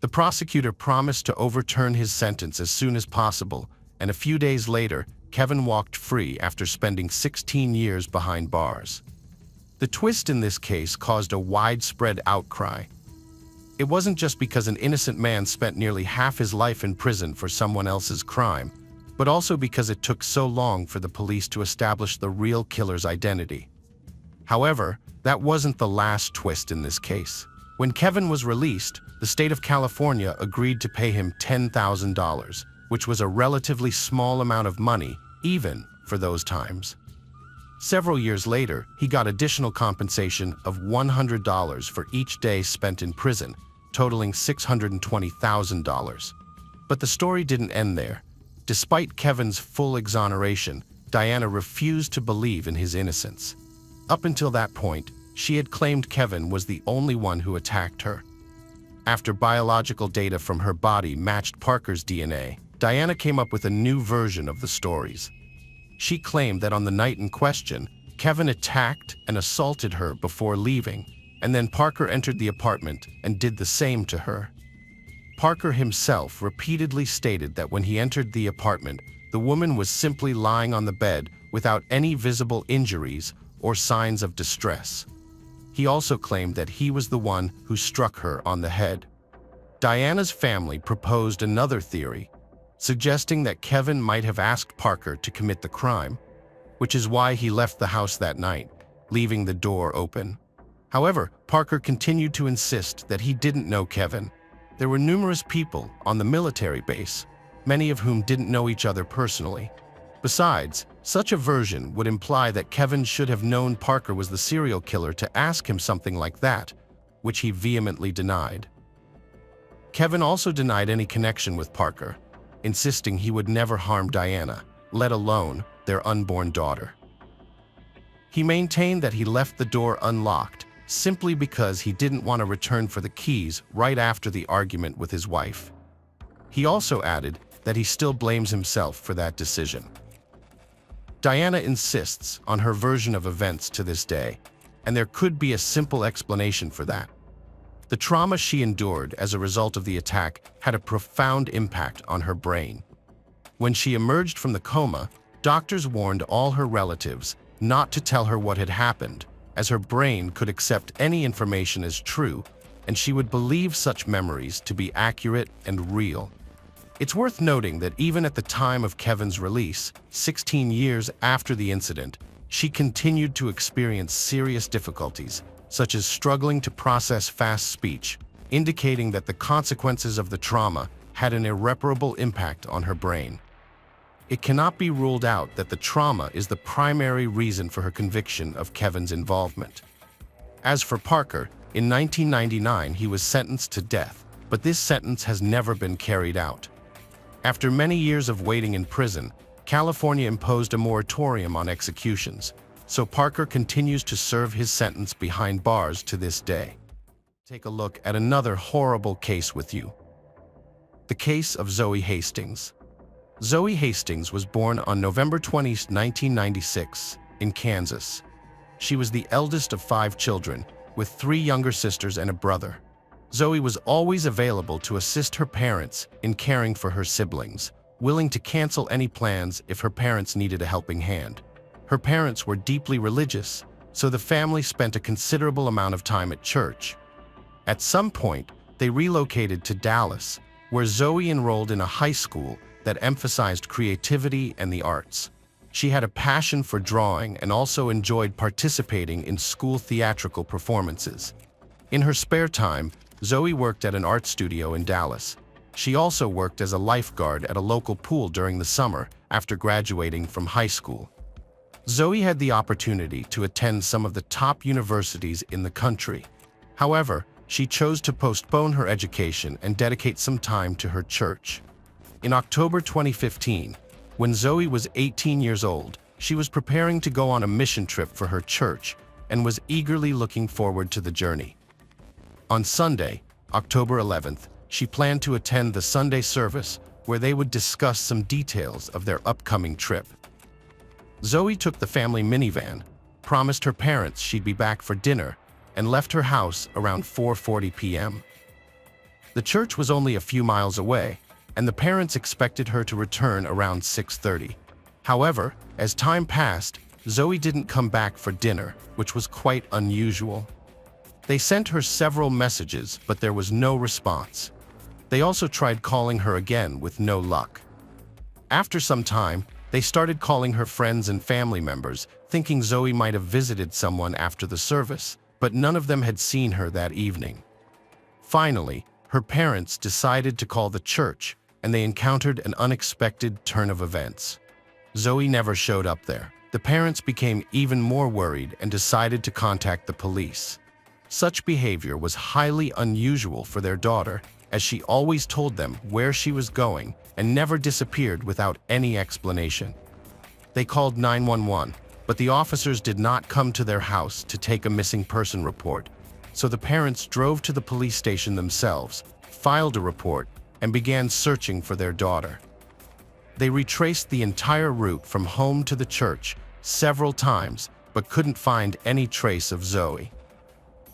The prosecutor promised to overturn his sentence as soon as possible, and a few days later, Kevin walked free after spending 16 years behind bars. The twist in this case caused a widespread outcry. It wasn't just because an innocent man spent nearly half his life in prison for someone else's crime, but also because it took so long for the police to establish the real killer's identity. However, that wasn't the last twist in this case. When Kevin was released, the state of California agreed to pay him $10,000, which was a relatively small amount of money, even for those times. Several years later, he got additional compensation of $100 for each day spent in prison, totaling $620,000. But the story didn't end there. Despite Kevin's full exoneration, Diana refused to believe in his innocence. Up until that point, she had claimed Kevin was the only one who attacked her. After biological data from her body matched Parker's DNA, Diana came up with a new version of the stories. She claimed that on the night in question, Kevin attacked and assaulted her before leaving, and then Parker entered the apartment and did the same to her. Parker himself repeatedly stated that when he entered the apartment, the woman was simply lying on the bed without any visible injuries or signs of distress. He also claimed that he was the one who struck her on the head. Diana's family proposed another theory, suggesting that Kevin might have asked Parker to commit the crime, which is why he left the house that night, leaving the door open. However, Parker continued to insist that he didn't know Kevin. There were numerous people on the military base, many of whom didn't know each other personally. Besides, such a version would imply that Kevin should have known Parker was the serial killer to ask him something like that, which he vehemently denied. Kevin also denied any connection with Parker, insisting he would never harm Diana, let alone their unborn daughter. He maintained that he left the door unlocked simply because he didn't want to return for the keys right after the argument with his wife. He also added that he still blames himself for that decision. Diana insists on her version of events to this day, and there could be a simple explanation for that. The trauma she endured as a result of the attack had a profound impact on her brain. When she emerged from the coma, doctors warned all her relatives not to tell her what had happened, as her brain could accept any information as true, and she would believe such memories to be accurate and real. It's worth noting that even at the time of Kevin's release, 16 years after the incident, she continued to experience serious difficulties, such as struggling to process fast speech, indicating that the consequences of the trauma had an irreparable impact on her brain. It cannot be ruled out that the trauma is the primary reason for her conviction of Kevin's involvement. As for Parker, in 1999 he was sentenced to death, but this sentence has never been carried out. After many years of waiting in prison, California imposed a moratorium on executions, so Parker continues to serve his sentence behind bars to this day. Take a look at another horrible case with you. The case of Zoe Hastings. Zoe Hastings was born on November 20, 1996, in Kansas. She was the eldest of 5 children, with 3 younger sisters and a brother. Zoe was always available to assist her parents in caring for her siblings, willing to cancel any plans if her parents needed a helping hand. Her parents were deeply religious, so the family spent a considerable amount of time at church. At some point, they relocated to Dallas, where Zoe enrolled in a high school that emphasized creativity and the arts. She had a passion for drawing and also enjoyed participating in school theatrical performances. In her spare time, Zoe worked at an art studio in Dallas. She also worked as a lifeguard at a local pool during the summer after graduating from high school. Zoe had the opportunity to attend some of the top universities in the country. However, she chose to postpone her education and dedicate some time to her church. In October 2015, when Zoe was 18 years old, she was preparing to go on a mission trip for her church and was eagerly looking forward to the journey. On Sunday, October 11th, she planned to attend the Sunday service where they would discuss some details of their upcoming trip. Zoe took the family minivan, promised her parents she'd be back for dinner, and left her house around 4:40 p.m. The church was only a few miles away, and the parents expected her to return around 6:30. However, as time passed, Zoe didn't come back for dinner, which was quite unusual. They sent her several messages, but there was no response. They also tried calling her again with no luck. After some time, they started calling her friends and family members, thinking Zoe might have visited someone after the service, but none of them had seen her that evening. Finally, her parents decided to call the church, and they encountered an unexpected turn of events. Zoe never showed up there. The parents became even more worried and decided to contact the police. Such behavior was highly unusual for their daughter, as she always told them where she was going and never disappeared without any explanation. They called 911, but the officers did not come to their house to take a missing person report, so the parents drove to the police station themselves, filed a report, and began searching for their daughter. They retraced the entire route from home to the church several times, but couldn't find any trace of Zoe.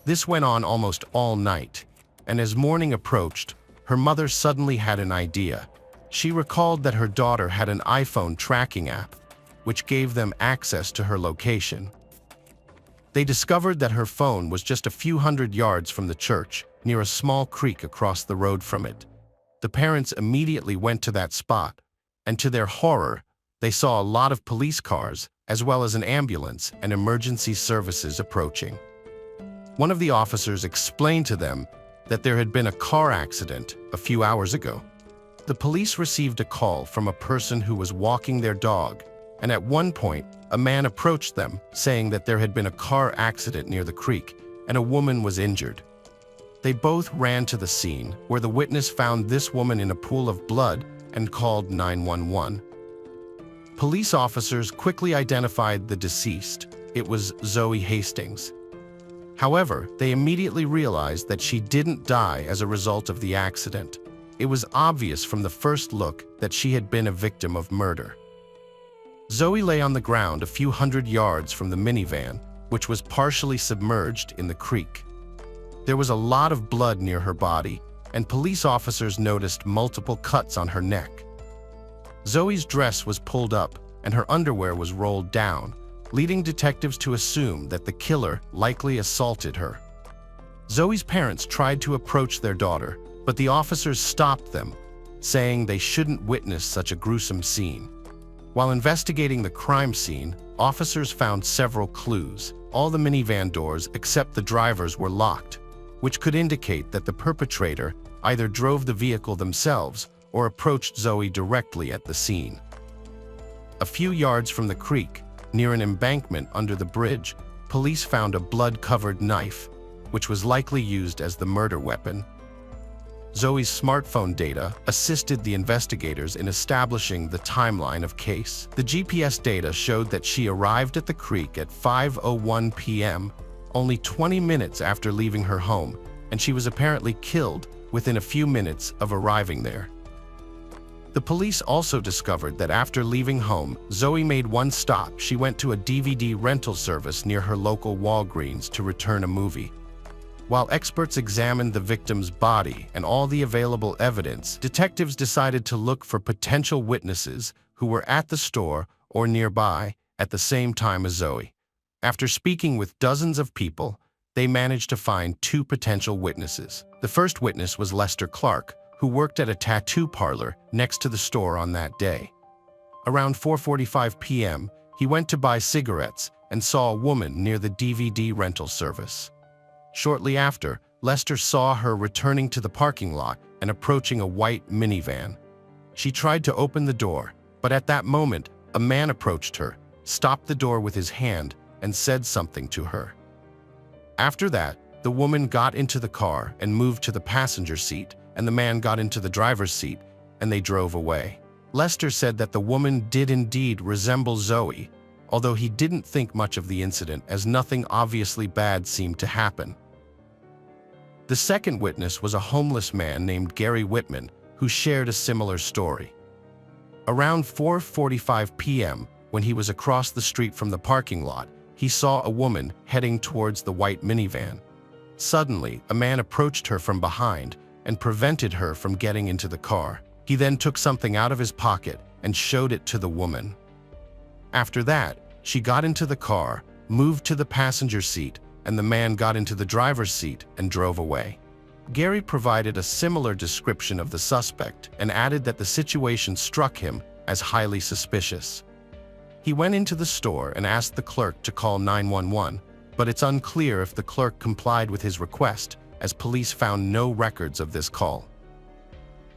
This went on almost all night, and as morning approached, her mother suddenly had an idea. She recalled that her daughter had an iPhone tracking app, which gave them access to her location. They discovered that her phone was just a few hundred yards from the church, near a small creek across the road from it. The parents immediately went to that spot, and to their horror, they saw a lot of police cars, as well as an ambulance and emergency services approaching. One of the officers explained to them that there had been a car accident a few hours ago. The police received a call from a person who was walking their dog, and at one point, a man approached them, saying that there had been a car accident near the creek, and a woman was injured. They both ran to the scene, where the witness found this woman in a pool of blood and called 911. Police officers quickly identified the deceased. It was Zoe Hastings. However, they immediately realized that she didn't die as a result of the accident. It was obvious from the first look that she had been a victim of murder. Zoe lay on the ground a few hundred yards from the minivan, which was partially submerged in the creek. There was a lot of blood near her body, and police officers noticed multiple cuts on her neck. Zoe's dress was pulled up, and her underwear was rolled down, leading detectives to assume that the killer likely assaulted her. Zoe's parents tried to approach their daughter, but the officers stopped them, saying they shouldn't witness such a gruesome scene. While investigating the crime scene, officers found several clues. All the minivan doors except the driver's were locked, which could indicate that the perpetrator either drove the vehicle themselves or approached Zoe directly at the scene. A few yards from the creek, near an embankment under the bridge, police found a blood-covered knife, which was likely used as the murder weapon. Zoe's smartphone data assisted the investigators in establishing the timeline of case. The GPS data showed that she arrived at the creek at 5:01 p.m., only 20 minutes after leaving her home, and she was apparently killed within a few minutes of arriving there. The police also discovered that after leaving home, Zoe made one stop. She went to a DVD rental service near her local Walgreens to return a movie. While experts examined the victim's body and all the available evidence, detectives decided to look for potential witnesses who were at the store or nearby at the same time as Zoe. After speaking with dozens of people, they managed to find two potential witnesses. The first witness was Lester Clark, who worked at a tattoo parlor next to the store on that day. Around 4:45 p.m., he went to buy cigarettes and saw a woman near the DVD rental service. Shortly after, Lester saw her returning to the parking lot and approaching a white minivan. She tried to open the door, but at that moment, a man approached her, stopped the door with his hand, and said something to her. After that, the woman got into the car and moved to the passenger seat, and the man got into the driver's seat, and they drove away. Lester said that the woman did indeed resemble Zoe, although he didn't think much of the incident as nothing obviously bad seemed to happen. The second witness was a homeless man named Gary Whitman, who shared a similar story. Around 4:45 p.m., when he was across the street from the parking lot, he saw a woman heading towards the white minivan. Suddenly, a man approached her from behind and prevented her from getting into the car. He then took something out of his pocket and showed it to the woman. After that, she got into the car, moved to the passenger seat, and the man got into the driver's seat and drove away. Gary provided a similar description of the suspect and added that the situation struck him as highly suspicious. He went into the store and asked the clerk to call 911, but it's unclear if the clerk complied with his request, as police found no records of this call.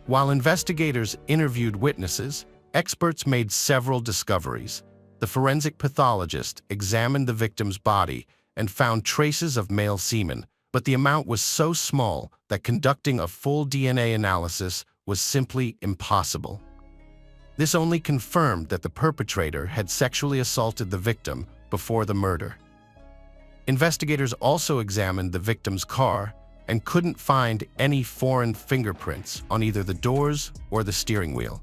While investigators interviewed witnesses, experts made several discoveries. The forensic pathologist examined the victim's body and found traces of male semen, but the amount was so small that conducting a full DNA analysis was simply impossible. This only confirmed that the perpetrator had sexually assaulted the victim before the murder. Investigators also examined the victim's car and couldn't find any foreign fingerprints on either the doors or the steering wheel.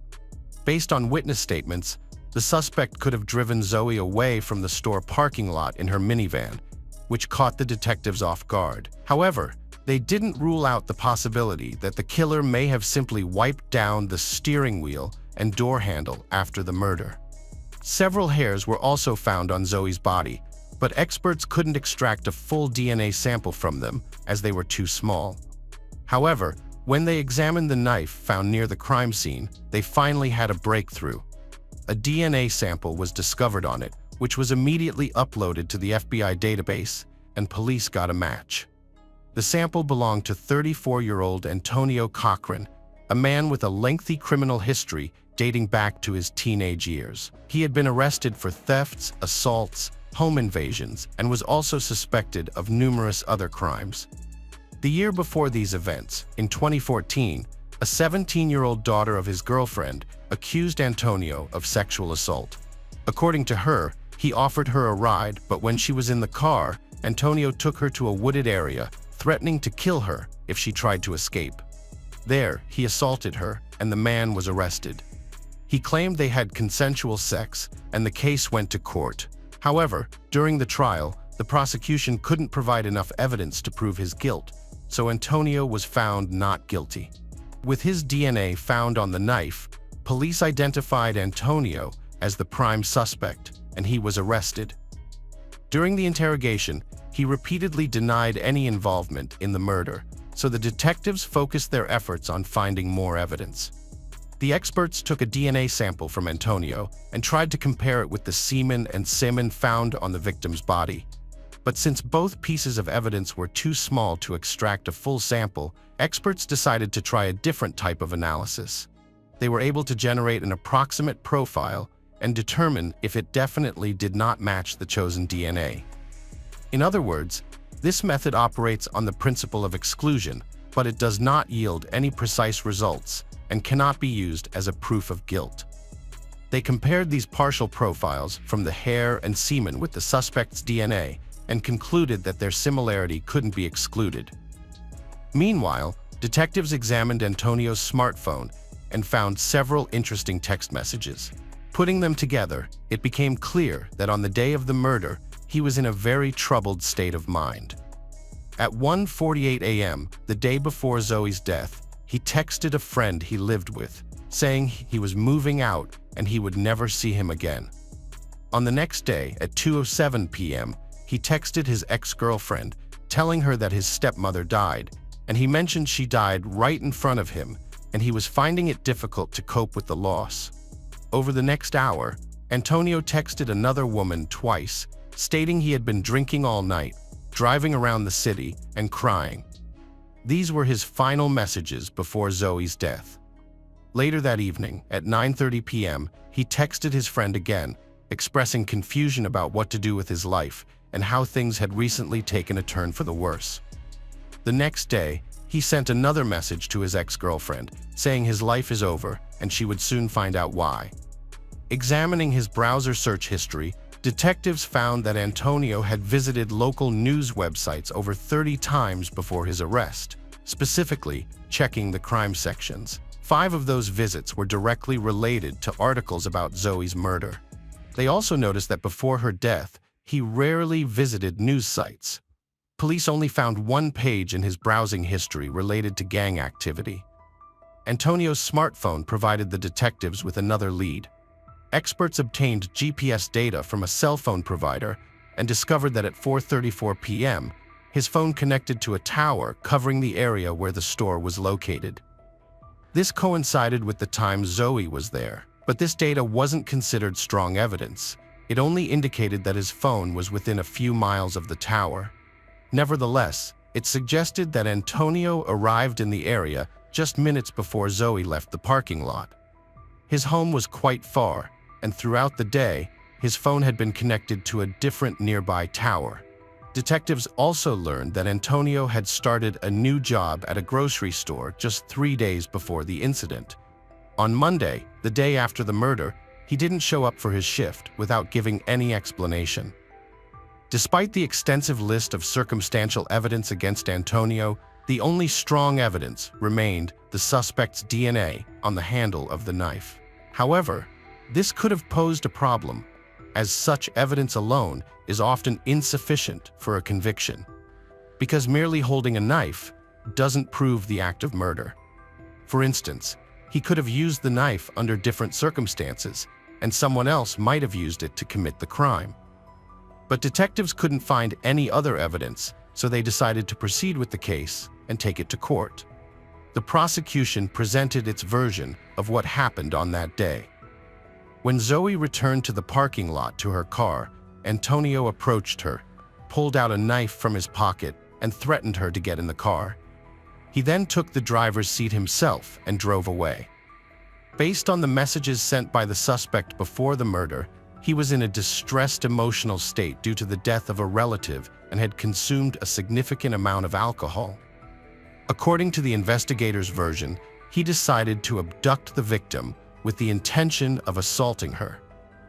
Based on witness statements, the suspect could have driven Zoe away from the store parking lot in her minivan, which caught the detectives off guard. However, they didn't rule out the possibility that the killer may have simply wiped down the steering wheel and door handle after the murder. Several hairs were also found on Zoe's body, but experts couldn't extract a full DNA sample from them as they were too small. However, when they examined the knife found near the crime scene, they finally had a breakthrough. A DNA sample was discovered on it, which was immediately uploaded to the FBI database, and police got a match. The sample belonged to 34-year-old Antonio Cochran, a man with a lengthy criminal history dating back to his teenage years. He had been arrested for thefts, assaults, home invasions, and was also suspected of numerous other crimes. The year before these events, in 2014, a 17-year-old daughter of his girlfriend accused Antonio of sexual assault. According to her, he offered her a ride, but when she was in the car, Antonio took her to a wooded area, threatening to kill her if she tried to escape. There, he assaulted her, and the man was arrested. He claimed they had consensual sex, and the case went to court. However, during the trial, the prosecution couldn't provide enough evidence to prove his guilt, so Antonio was found not guilty. With his DNA found on the knife, police identified Antonio as the prime suspect, and he was arrested. During the interrogation, he repeatedly denied any involvement in the murder, so the detectives focused their efforts on finding more evidence. The experts took a DNA sample from Antonio and tried to compare it with the semen and semen found on the victim's body. But since both pieces of evidence were too small to extract a full sample, experts decided to try a different type of analysis. They were able to generate an approximate profile and determine if it definitely did not match the chosen DNA. In other words, this method operates on the principle of exclusion, but it does not yield any precise results and cannot be used as a proof of guilt. They compared these partial profiles from the hair and semen with the suspect's DNA and concluded that their similarity couldn't be excluded. Meanwhile, detectives examined Antonio's smartphone and found several interesting text messages. Putting them together, it became clear that on the day of the murder, he was in a very troubled state of mind. At 1:48 a.m., the day before Zoe's death, he texted a friend he lived with, saying he was moving out and he would never see him again. On the next day, at 2:07 p.m., he texted his ex-girlfriend, telling her that his stepmother died, and he mentioned she died right in front of him, and he was finding it difficult to cope with the loss. Over the next hour, Antonio texted another woman twice, stating he had been drinking all night, driving around the city, and crying. These were his final messages before Zoe's death. Later that evening, at 9:30 p.m., he texted his friend again, expressing confusion about what to do with his life and how things had recently taken a turn for the worse. The next day, he sent another message to his ex-girlfriend, saying his life is over and she would soon find out why. Examining his browser search history, detectives found that Antonio had visited local news websites over 30 times before his arrest, specifically checking the crime sections. 5 of those visits were directly related to articles about Zoe's murder. They also noticed that before her death, he rarely visited news sites. Police only found one page in his browsing history related to gang activity. Antonio's smartphone provided the detectives with another lead. Experts obtained GPS data from a cell phone provider and discovered that at 4:34 p.m., his phone connected to a tower covering the area where the store was located. This coincided with the time Zoe was there, but this data wasn't considered strong evidence. It only indicated that his phone was within a few miles of the tower. Nevertheless, it suggested that Antonio arrived in the area just minutes before Zoe left the parking lot. His home was quite far, and throughout the day, his phone had been connected to a different nearby tower. Detectives also learned that Antonio had started a new job at a grocery store just 3 days before the incident. On Monday, the day after the murder, he didn't show up for his shift without giving any explanation. Despite the extensive list of circumstantial evidence against Antonio, the only strong evidence remained the suspect's DNA on the handle of the knife. However, this could have posed a problem, as such evidence alone is often insufficient for a conviction, because merely holding a knife doesn't prove the act of murder. For instance, he could have used the knife under different circumstances, and someone else might have used it to commit the crime. But detectives couldn't find any other evidence, so they decided to proceed with the case and take it to court. The prosecution presented its version of what happened on that day. When Zoe returned to the parking lot to her car, Antonio approached her, pulled out a knife from his pocket, and threatened her to get in the car. He then took the driver's seat himself and drove away. Based on the messages sent by the suspect before the murder, he was in a distressed emotional state due to the death of a relative and had consumed a significant amount of alcohol. According to the investigator's version, he decided to abduct the victim with the intention of assaulting her.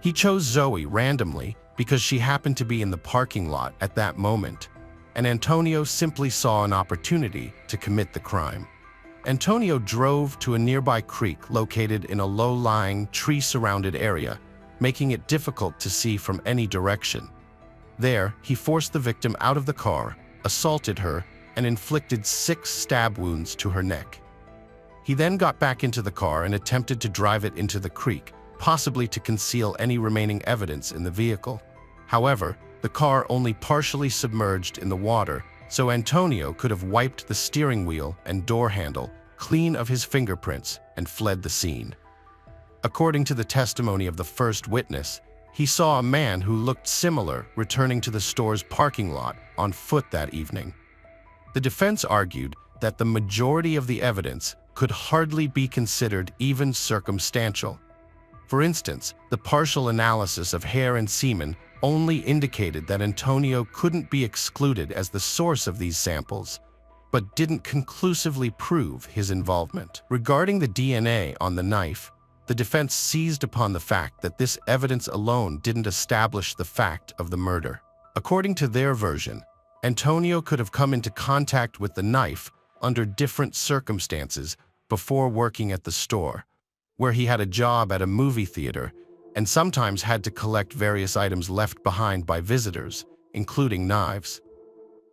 He chose Zoe randomly because she happened to be in the parking lot at that moment, and Antonio simply saw an opportunity to commit the crime. Antonio drove to a nearby creek located in a low-lying, tree-surrounded area, making it difficult to see from any direction. There, he forced the victim out of the car, assaulted her, and inflicted 6 stab wounds to her neck. He then got back into the car and attempted to drive it into the creek, possibly to conceal any remaining evidence in the vehicle. However, the car only partially submerged in the water, so Antonio could have wiped the steering wheel and door handle clean of his fingerprints and fled the scene. According to the testimony of the first witness, he saw a man who looked similar returning to the store's parking lot on foot that evening. The defense argued that the majority of the evidence could hardly be considered even circumstantial. For instance, the partial analysis of hair and semen only indicated that Antonio couldn't be excluded as the source of these samples, but didn't conclusively prove his involvement. Regarding the DNA on the knife, the defense seized upon the fact that this evidence alone didn't establish the fact of the murder. According to their version, Antonio could have come into contact with the knife under different circumstances before working at the store, where he had a job at a movie theater and sometimes had to collect various items left behind by visitors, including knives.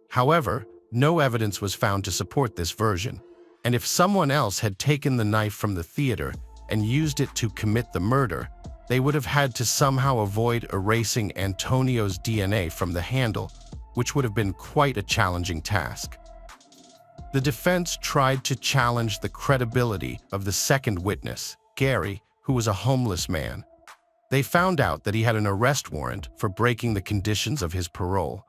However, no evidence was found to support this version, and if someone else had taken the knife from the theater and used it to commit the murder, they would have had to somehow avoid erasing Antonio's DNA from the handle, which would have been quite a challenging task. The defense tried to challenge the credibility of the second witness, Gary, who was a homeless man. They found out that he had an arrest warrant for breaking the conditions of his parole.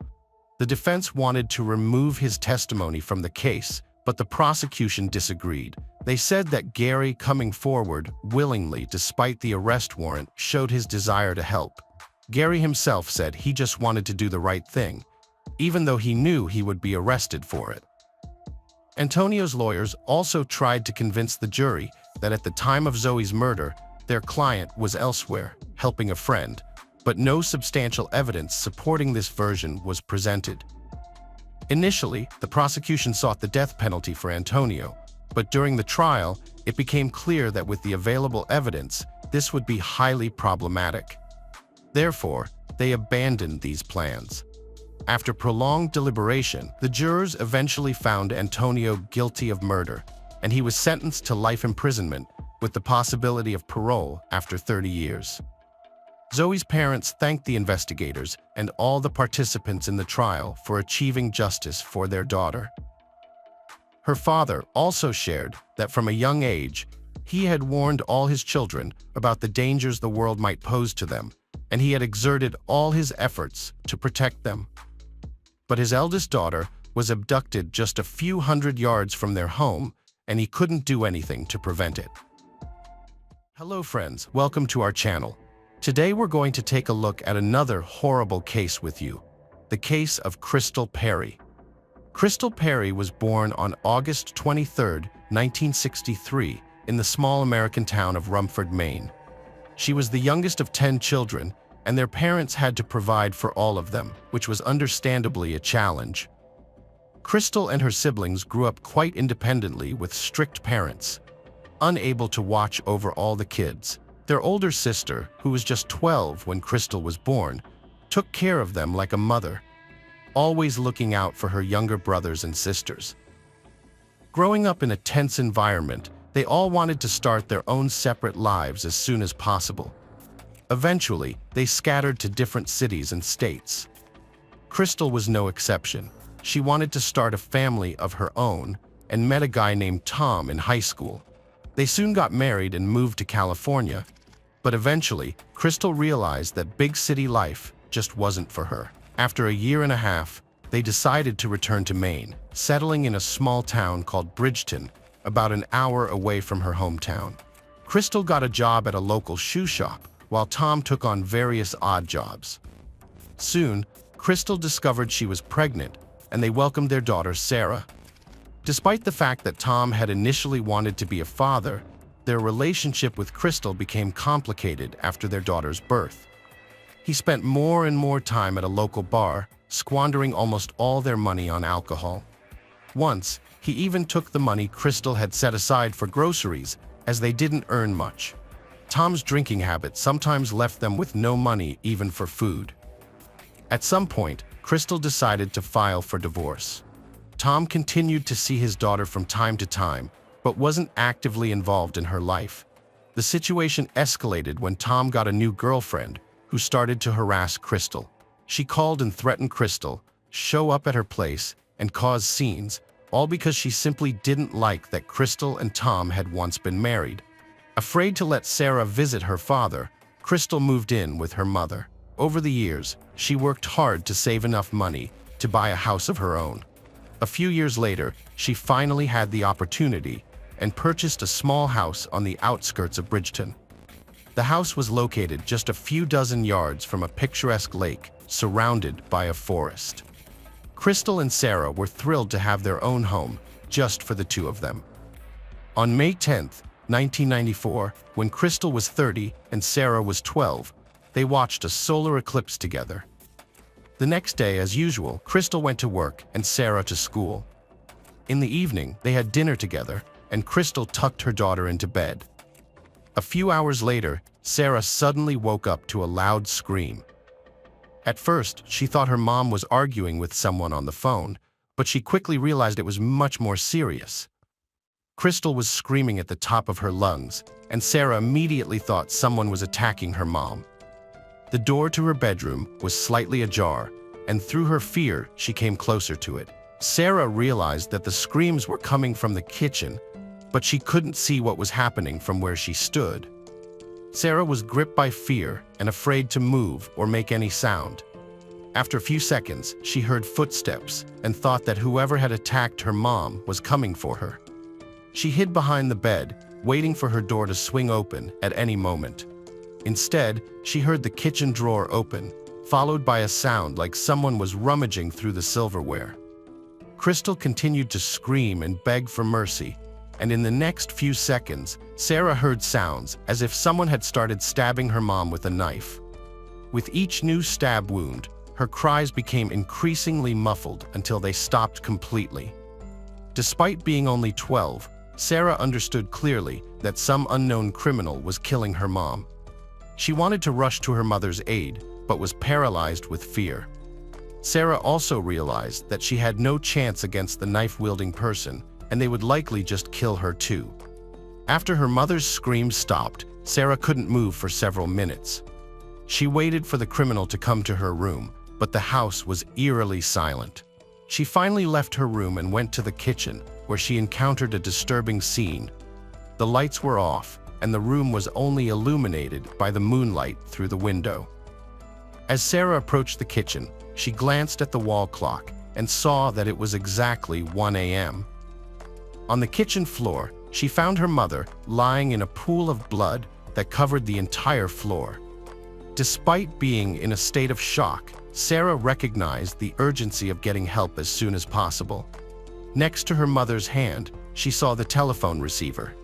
The defense wanted to remove his testimony from the case, but the prosecution disagreed. They said that Gary coming forward willingly despite the arrest warrant showed his desire to help. Gary himself said he just wanted to do the right thing, even though he knew he would be arrested for it. Antonio's lawyers also tried to convince the jury that at the time of Zoe's murder, their client was elsewhere, helping a friend, but no substantial evidence supporting this version was presented. Initially, the prosecution sought the death penalty for Antonio, but during the trial, it became clear that with the available evidence, this would be highly problematic. Therefore, they abandoned these plans. After prolonged deliberation, the jurors eventually found Antonio guilty of murder, and he was sentenced to life imprisonment with the possibility of parole after 30 years. Zoe's parents thanked the investigators and all the participants in the trial for achieving justice for their daughter. Her father also shared that from a young age, he had warned all his children about the dangers the world might pose to them, and he had exerted all his efforts to protect them. But his eldest daughter was abducted just a few hundred yards from their home, and he couldn't do anything to prevent it. Hello friends, welcome to our channel. Today we're going to take a look at another horrible case with you, the case of Crystal Perry. Crystal Perry was born on August 23, 1963, in the small American town of Rumford, Maine. She was the youngest of 10 children, and their parents had to provide for all of them, which was understandably a challenge. Crystal and her siblings grew up quite independently with strict parents, unable to watch over all the kids. Their older sister, who was just 12 when Crystal was born, took care of them like a mother, always looking out for her younger brothers and sisters. Growing up in a tense environment, they all wanted to start their own separate lives as soon as possible. Eventually, they scattered to different cities and states. Crystal was no exception. She wanted to start a family of her own and met a guy named Tom in high school. They soon got married and moved to California, but eventually, Crystal realized that big city life just wasn't for her. After a year and a half, they decided to return to Maine, settling in a small town called Bridgeton, about an hour away from her hometown. Crystal got a job at a local shoe shop, while Tom took on various odd jobs. Soon, Crystal discovered she was pregnant, and they welcomed their daughter Sarah. Despite the fact that Tom had initially wanted to be a father, their relationship with Crystal became complicated after their daughter's birth. He spent more and more time at a local bar, squandering almost all their money on alcohol. Once, he even took the money Crystal had set aside for groceries, as they didn't earn much. Tom's drinking habit sometimes left them with no money even for food. At some point, Crystal decided to file for divorce. Tom continued to see his daughter from time to time, but wasn't actively involved in her life. The situation escalated when Tom got a new girlfriend who started to harass Crystal. She called and threatened Crystal, show up at her place, and cause scenes, all because she simply didn't like that Crystal and Tom had once been married. Afraid to let Sarah visit her father, Crystal moved in with her mother. Over the years, she worked hard to save enough money to buy a house of her own. A few years later, she finally had the opportunity and purchased a small house on the outskirts of Bridgeton. The house was located just a few dozen yards from a picturesque lake surrounded by a forest. Crystal and Sarah were thrilled to have their own home just for the two of them. On May 10, 1994, when Crystal was 30 and Sarah was 12, they watched a solar eclipse together. The next day, as usual, Crystal went to work and Sarah to school. In the evening, they had dinner together, and Crystal tucked her daughter into bed. A few hours later, Sarah suddenly woke up to a loud scream. At first, she thought her mom was arguing with someone on the phone, but she quickly realized it was much more serious. Crystal was screaming at the top of her lungs, and Sarah immediately thought someone was attacking her mom. The door to her bedroom was slightly ajar, and through her fear, she came closer to it. Sarah realized that the screams were coming from the kitchen, but she couldn't see what was happening from where she stood. Sarah was gripped by fear and afraid to move or make any sound. After a few seconds, she heard footsteps and thought that whoever had attacked her mom was coming for her. She hid behind the bed, waiting for her door to swing open at any moment. Instead, she heard the kitchen drawer open, followed by a sound like someone was rummaging through the silverware. Crystal continued to scream and beg for mercy, and in the next few seconds, Sarah heard sounds as if someone had started stabbing her mom with a knife. With each new stab wound, her cries became increasingly muffled until they stopped completely. Despite being only 12, Sarah understood clearly that some unknown criminal was killing her mom. She wanted to rush to her mother's aid, but was paralyzed with fear. Sarah also realized that she had no chance against the knife-wielding person, and they would likely just kill her too. After her mother's screams stopped, Sarah couldn't move for several minutes. She waited for the criminal to come to her room, but the house was eerily silent. She finally left her room and went to the kitchen, where she encountered a disturbing scene. The lights were off, and the room was only illuminated by the moonlight through the window. As Sarah approached the kitchen, she glanced at the wall clock and saw that it was exactly 1 a.m. On the kitchen floor, she found her mother lying in a pool of blood that covered the entire floor. Despite being in a state of shock, Sarah recognized the urgency of getting help as soon as possible. Next to her mother's hand, she saw the telephone receiver.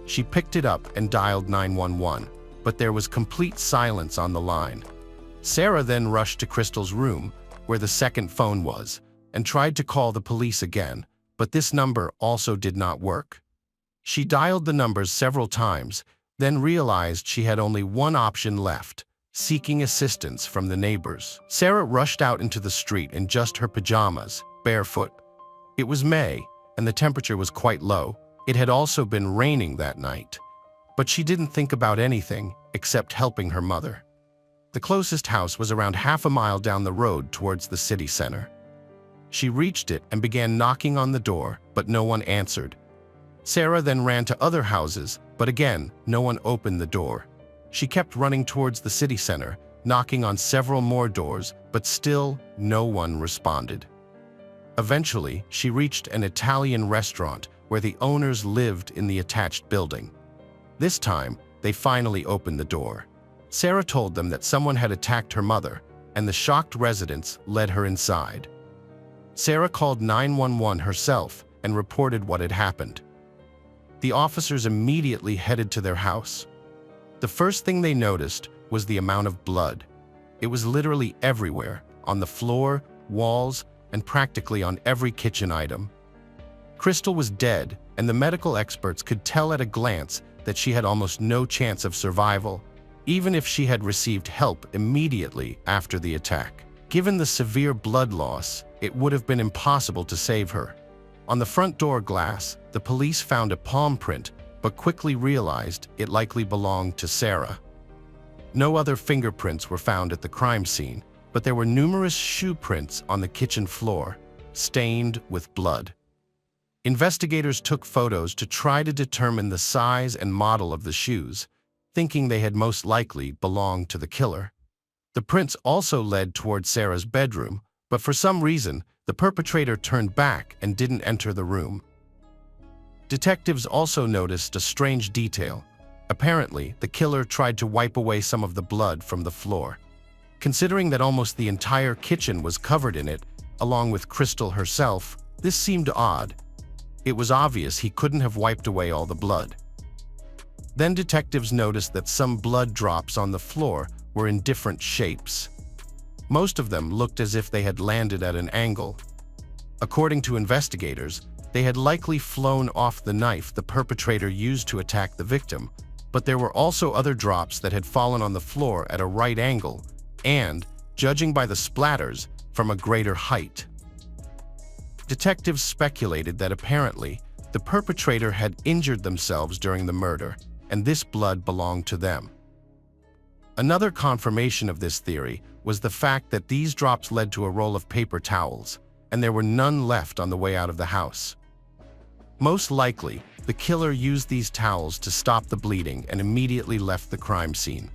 She picked it up and dialed 911, but there was complete silence on the line. Sarah then rushed to Crystal's room, where the second phone was, and tried to call the police again, but this number also did not work. She dialed the numbers several times, then realized she had only one option left: seeking assistance from the neighbors. Sarah rushed out into the street in just her pajamas, barefoot. It was May, and the temperature was quite low. It had also been raining that night. But she didn't think about anything except helping her mother. The closest house was around half a mile down the road towards the city center. She reached it and began knocking on the door, but no one answered. Sarah then ran to other houses, but again, no one opened the door. She kept running towards the city center, knocking on several more doors, but still no one responded. Eventually, she reached an Italian restaurant where the owners lived in the attached building. This time, they finally opened the door. Sarah told them that someone had attacked her mother, and the shocked residents led her inside. Sarah called 911 herself and reported what had happened. The officers immediately headed to their house. The first thing they noticed was the amount of blood. It was literally everywhere, on the floor, walls, and practically on every kitchen item. Crystal was dead, and the medical experts could tell at a glance that she had almost no chance of survival, even if she had received help immediately after the attack. Given the severe blood loss, it would have been impossible to save her. On the front door glass, the police found a palm print, but quickly realized it likely belonged to Sarah. No other fingerprints were found at the crime scene, but there were numerous shoe prints on the kitchen floor, stained with blood. Investigators took photos to try to determine the size and model of the shoes, thinking they had most likely belonged to the killer. The prints also led toward Sarah's bedroom, but for some reason, the perpetrator turned back and didn't enter the room. Detectives also noticed a strange detail. Apparently, the killer tried to wipe away some of the blood from the floor. Considering that almost the entire kitchen was covered in it, along with Crystal herself, this seemed odd. It was obvious he couldn't have wiped away all the blood. Then detectives noticed that some blood drops on the floor were in different shapes. Most of them looked as if they had landed at an angle. According to investigators, they had likely flown off the knife the perpetrator used to attack the victim, but there were also other drops that had fallen on the floor at a right angle and, judging by the splatters, from a greater height. Detectives speculated that apparently the perpetrator had injured themselves during the murder, and this blood belonged to them. Another confirmation of this theory was the fact that these drops led to a roll of paper towels, and there were none left on the way out of the house. Most likely, the killer used these towels to stop the bleeding and immediately left the crime scene.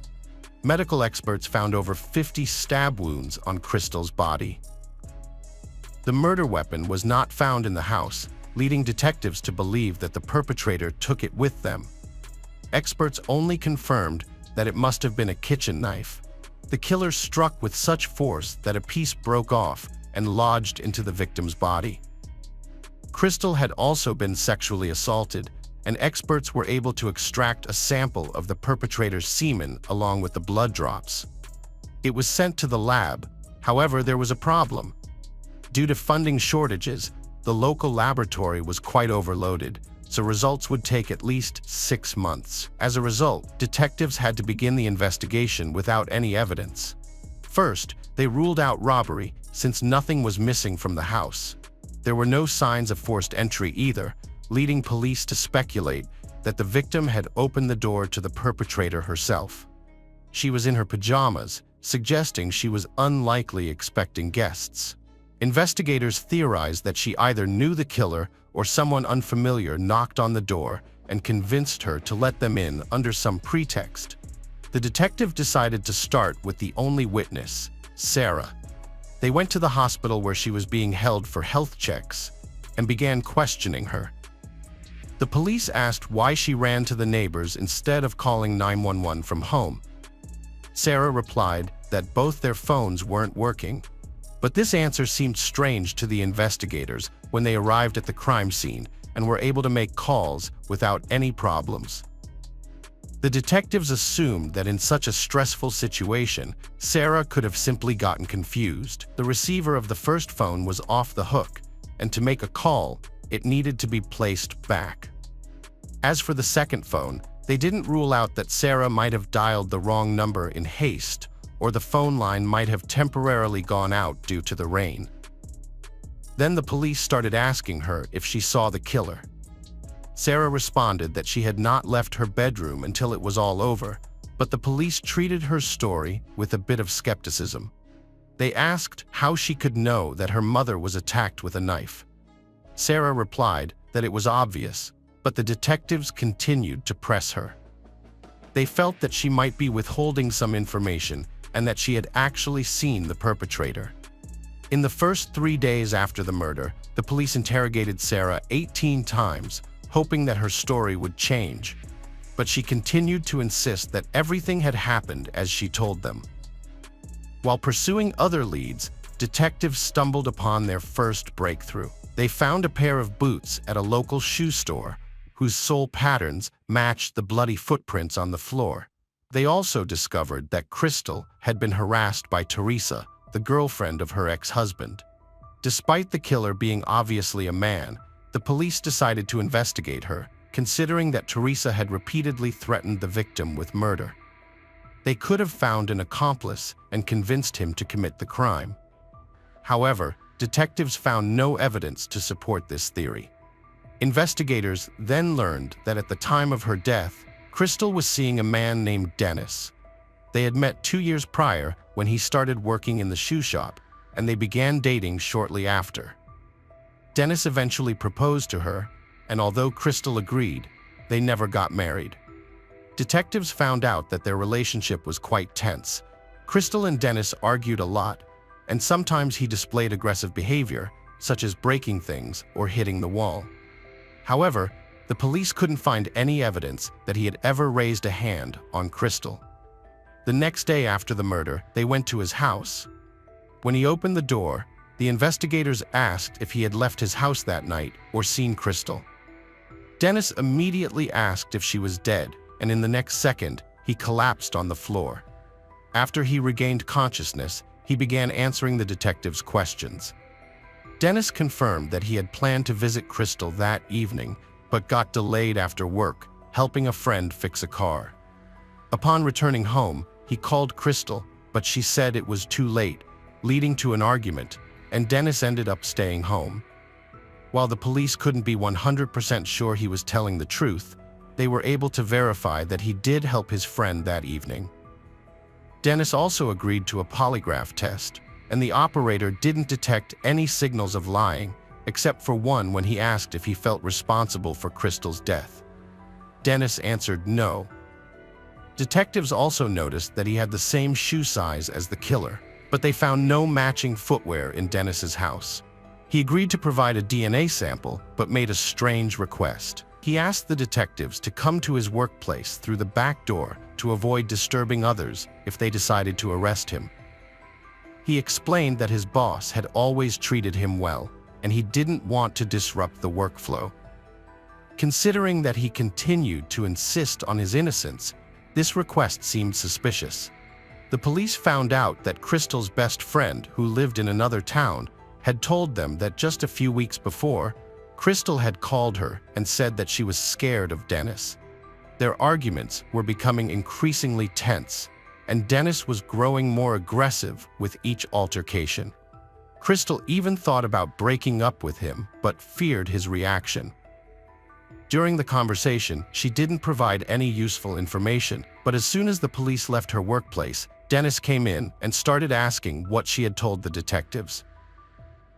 Medical experts found over 50 stab wounds on Crystal's body. The murder weapon was not found in the house, leading detectives to believe that the perpetrator took it with them. Experts only confirmed that it must have been a kitchen knife. The killer struck with such force that a piece broke off and lodged into the victim's body. Crystal had also been sexually assaulted, and experts were able to extract a sample of the perpetrator's semen along with the blood drops. It was sent to the lab. However, there was a problem. Due to funding shortages, the local laboratory was quite overloaded, so results would take at least 6 months. As a result, detectives had to begin the investigation without any evidence. First, they ruled out robbery, since nothing was missing from the house. There were no signs of forced entry either, leading police to speculate that the victim had opened the door to the perpetrator herself. She was in her pajamas, suggesting she was unlikely expecting guests. Investigators theorized that she either knew the killer or someone unfamiliar knocked on the door and convinced her to let them in under some pretext. The detective decided to start with the only witness, Sarah. They went to the hospital where she was being held for health checks and began questioning her. The police asked why she ran to the neighbors instead of calling 911 from home. Sarah replied that both their phones weren't working. But this answer seemed strange to the investigators when they arrived at the crime scene and were able to make calls without any problems. The detectives assumed that in such a stressful situation, Sarah could have simply gotten confused. The receiver of the first phone was off the hook, and to make a call, it needed to be placed back. As for the second phone, They didn't rule out that Sarah might have dialed the wrong number in haste, or the phone line might have temporarily gone out due to the rain. Then the police started asking her if she saw the killer. Sarah responded that she had not left her bedroom until it was all over, but the police treated her story with a bit of skepticism. They asked how she could know that her mother was attacked with a knife. Sarah replied that it was obvious, but the detectives continued to press her. They felt that she might be withholding some information and that she had actually seen the perpetrator. In the first 3 days after the murder, the police interrogated Sarah 18 times, hoping that her story would change. But she continued to insist that everything had happened as she told them. While pursuing other leads, detectives stumbled upon their first breakthrough. They found a pair of boots at a local shoe store, whose sole patterns matched the bloody footprints on the floor. They also discovered that Crystal had been harassed by Teresa, the girlfriend of her ex-husband. Despite the killer being obviously a man, the police decided to investigate her, considering that Teresa had repeatedly threatened the victim with murder. They could have found an accomplice and convinced him to commit the crime. However, detectives found no evidence to support this theory. Investigators then learned that at the time of her death, Crystal was seeing a man named Dennis. They had met 2 years prior when he started working in the shoe shop, and they began dating shortly after. Dennis eventually proposed to her, and although Crystal agreed, they never got married. Detectives found out that their relationship was quite tense. Crystal and Dennis argued a lot, and sometimes he displayed aggressive behavior, such as breaking things or hitting the wall. However, the police couldn't find any evidence that he had ever raised a hand on Crystal. The next day after the murder, they went to his house. When he opened the door, the investigators asked if he had left his house that night or seen Crystal. Dennis immediately asked if she was dead, and in the next second, he collapsed on the floor. After he regained consciousness, he began answering the detectives' questions. Dennis confirmed that he had planned to visit Crystal that evening, but got delayed after work, helping a friend fix a car. Upon returning home, he called Crystal, but she said it was too late, leading to an argument, and Dennis ended up staying home. While the police couldn't be 100% sure he was telling the truth, they were able to verify that he did help his friend that evening. Dennis also agreed to a polygraph test, and the operator didn't detect any signals of lying, except for one when he asked if he felt responsible for Crystal's death. Dennis answered no. Detectives also noticed that he had the same shoe size as the killer, but they found no matching footwear in Dennis's house. He agreed to provide a DNA sample, but made a strange request. He asked the detectives to come to his workplace through the back door to avoid disturbing others if they decided to arrest him. He explained that his boss had always treated him well, and he didn't want to disrupt the workflow. Considering that he continued to insist on his innocence, this request seemed suspicious. The police found out that Crystal's best friend, who lived in another town, had told them that just a few weeks before, Crystal had called her and said that she was scared of Dennis. Their arguments were becoming increasingly tense, and Dennis was growing more aggressive with each altercation. Crystal even thought about breaking up with him, but feared his reaction. During the conversation, she didn't provide any useful information, but as soon as the police left her workplace, Dennis came in and started asking what she had told the detectives.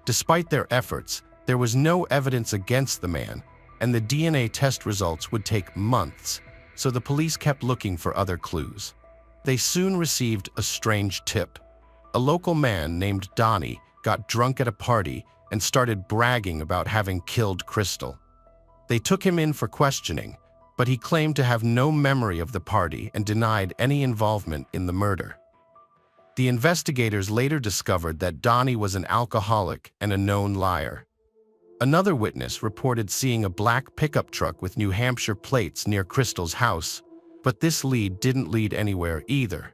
Despite their efforts, there was no evidence against the man, and the DNA test results would take months, so the police kept looking for other clues. They soon received a strange tip. A local man named Donnie got drunk at a party and started bragging about having killed Crystal. They took him in for questioning, but he claimed to have no memory of the party and denied any involvement in the murder. The investigators later discovered that Donnie was an alcoholic and a known liar. Another witness reported seeing a black pickup truck with New Hampshire plates near Crystal's house, but this lead didn't lead anywhere either.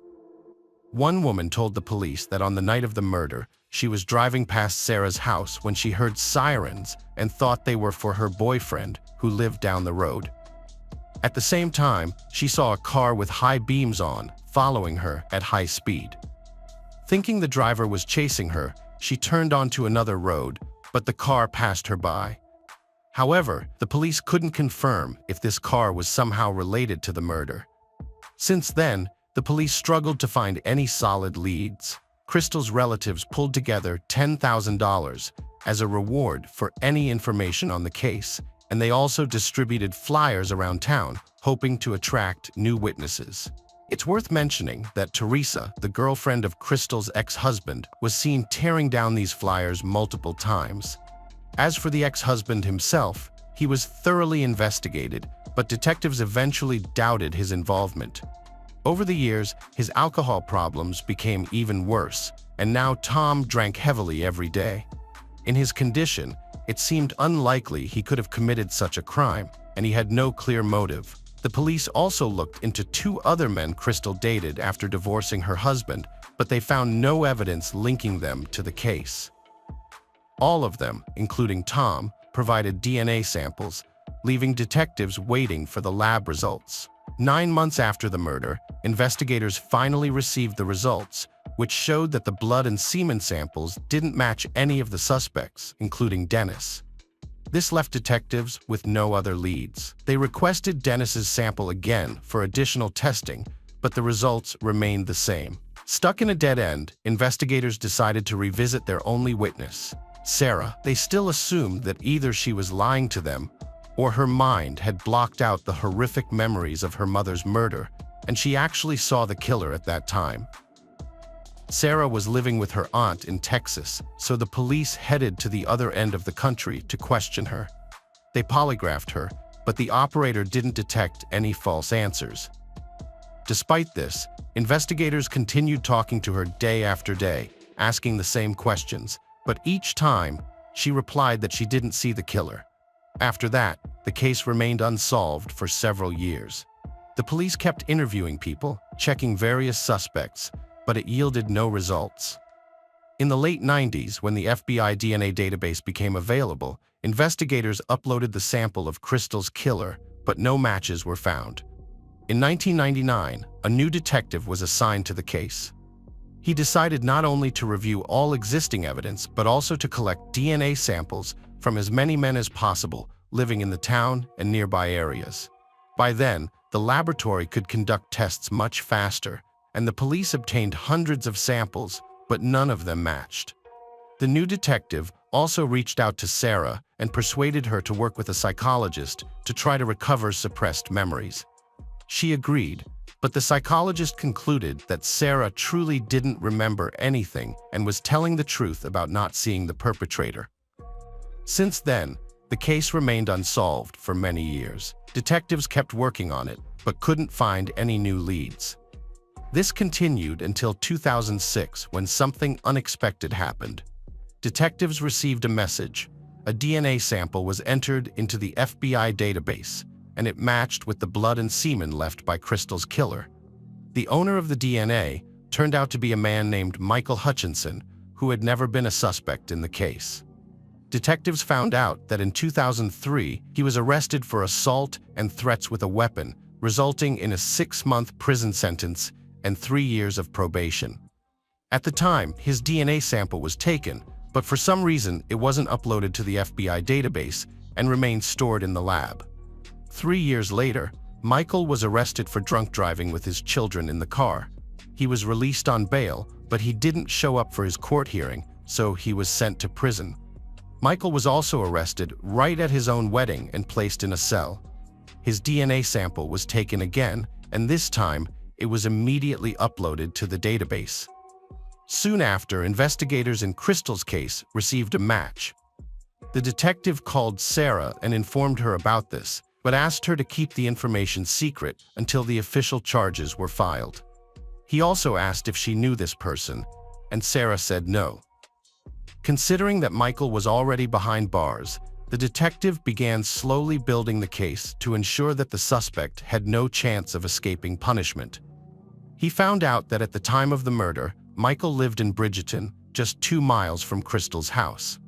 One woman told the police that on the night of the murder, she was driving past Sarah's house when she heard sirens and thought they were for her boyfriend, who lived down the road. At the same time, she saw a car with high beams on, following her at high speed. Thinking the driver was chasing her, she turned onto another road, but the car passed her by. However, the police couldn't confirm if this car was somehow related to the murder. Since then, the police struggled to find any solid leads. Crystal's relatives pulled together $10,000 as a reward for any information on the case, and they also distributed flyers around town, hoping to attract new witnesses. It's worth mentioning that Teresa, the girlfriend of Crystal's ex-husband, was seen tearing down these flyers multiple times. As for the ex-husband himself, he was thoroughly investigated, but detectives eventually doubted his involvement. Over the years, his alcohol problems became even worse, and now Tom drank heavily every day. In his condition, it seemed unlikely he could have committed such a crime, and he had no clear motive. The police also looked into 2 other men Crystal dated after divorcing her husband, but they found no evidence linking them to the case. All of them, including Tom, provided DNA samples, leaving detectives waiting for the lab results. 9 months after the murder, investigators finally received the results, which showed that the blood and semen samples didn't match any of the suspects, including Dennis. This left detectives with no other leads. They requested Dennis's sample again for additional testing, but the results remained the same. Stuck in a dead end, investigators decided to revisit their only witness, Sarah. They still assumed that either she was lying to them or her mind had blocked out the horrific memories of her mother's murder, and she actually saw the killer at that time. Sarah was living with her aunt in Texas, so the police headed to the other end of the country to question her. They polygraphed her, but the operator didn't detect any false answers. Despite this, investigators continued talking to her day after day, asking the same questions, but each time, she replied that she didn't see the killer. After that, the case remained unsolved for several years. The police kept interviewing people, checking various suspects, but it yielded no results. In the late 90s, when the FBI DNA database became available, investigators uploaded the sample of Crystal's killer, but no matches were found. In 1999, a new detective was assigned to the case. He decided not only to review all existing evidence, but also to collect DNA samples from as many men as possible living in the town and nearby areas. By then, the laboratory could conduct tests much faster, and the police obtained hundreds of samples, but none of them matched. The new detective also reached out to Sarah and persuaded her to work with a psychologist to try to recover suppressed memories. She agreed, but the psychologist concluded that Sarah truly didn't remember anything and was telling the truth about not seeing the perpetrator. Since then, the case remained unsolved for many years. Detectives kept working on it, but couldn't find any new leads. This continued until 2006, when something unexpected happened. Detectives received a message. A DNA sample was entered into the FBI database, and it matched with the blood and semen left by Crystal's killer. The owner of the DNA turned out to be a man named Michael Hutchinson, who had never been a suspect in the case. Detectives found out that in 2003, he was arrested for assault and threats with a weapon, resulting in a 6-month prison sentence and 3 years of probation. At the time, his DNA sample was taken, but for some reason it wasn't uploaded to the FBI database and remained stored in the lab. 3 years later, Michael was arrested for drunk driving with his children in the car. He was released on bail, but he didn't show up for his court hearing, so he was sent to prison. Michael was also arrested right at his own wedding and placed in a cell. His DNA sample was taken again, and this time, it was immediately uploaded to the database. Soon after, investigators in Crystal's case received a match. The detective called Sarah and informed her about this, but asked her to keep the information secret until the official charges were filed. He also asked if she knew this person, and Sarah said no. Considering that Michael was already behind bars, the detective began slowly building the case to ensure that the suspect had no chance of escaping punishment. He found out that at the time of the murder, Michael lived in Bridgeton, just 2 miles from Crystal's house.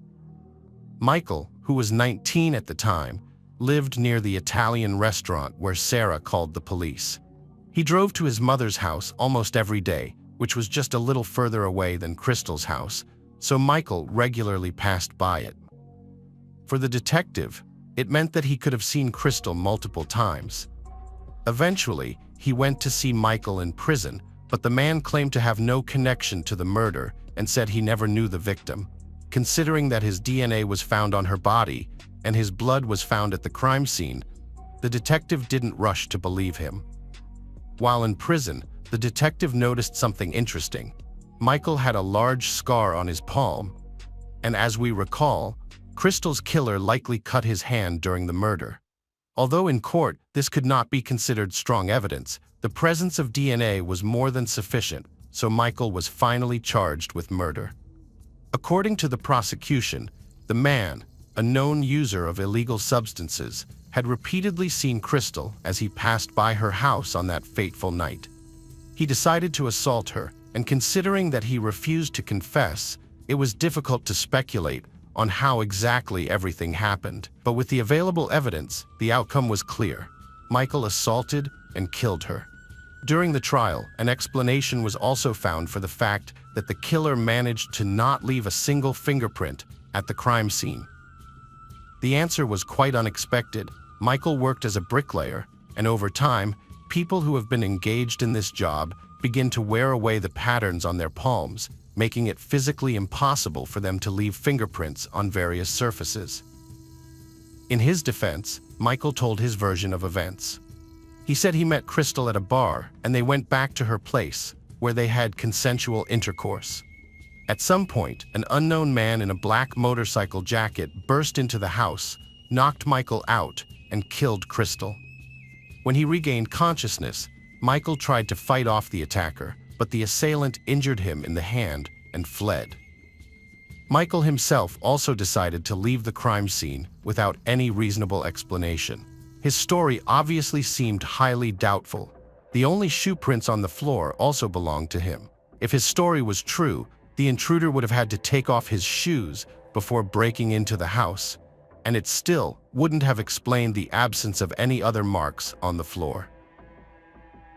Michael, who was 19 at the time, lived near the Italian restaurant where Sarah called the police. He drove to his mother's house almost every day, which was just a little further away than Crystal's house, so Michael regularly passed by it. For the detective, it meant that he could have seen Crystal multiple times. Eventually, he went to see Michael in prison, but the man claimed to have no connection to the murder and said he never knew the victim. Considering that his DNA was found on her body and his blood was found at the crime scene, the detective didn't rush to believe him. While in prison, the detective noticed something interesting. Michael had a large scar on his palm, and as we recall, Crystal's killer likely cut his hand during the murder. Although in court this could not be considered strong evidence, the presence of DNA was more than sufficient, so Michael was finally charged with murder. According to the prosecution, the man, a known user of illegal substances, had repeatedly seen Crystal as he passed by her house on that fateful night. He decided to assault her, and considering that he refused to confess, it was difficult to speculate on how exactly everything happened. But with the available evidence, the outcome was clear. Michael assaulted and killed her. During the trial, an explanation was also found for the fact that the killer managed to not leave a single fingerprint at the crime scene. The answer was quite unexpected. Michael worked as a bricklayer, and over time, people who have been engaged in this job begin to wear away the patterns on their palms, making it physically impossible for them to leave fingerprints on various surfaces. In his defense, Michael told his version of events. He said he met Crystal at a bar and they went back to her place, where they had consensual intercourse. At some point, an unknown man in a black motorcycle jacket burst into the house, knocked Michael out, and killed Crystal. When he regained consciousness, Michael tried to fight off the attacker, but the assailant injured him in the hand and fled. Michael himself also decided to leave the crime scene without any reasonable explanation. His story obviously seemed highly doubtful. The only shoe prints on the floor also belonged to him. If his story was true, the intruder would have had to take off his shoes before breaking into the house, and it still wouldn't have explained the absence of any other marks on the floor.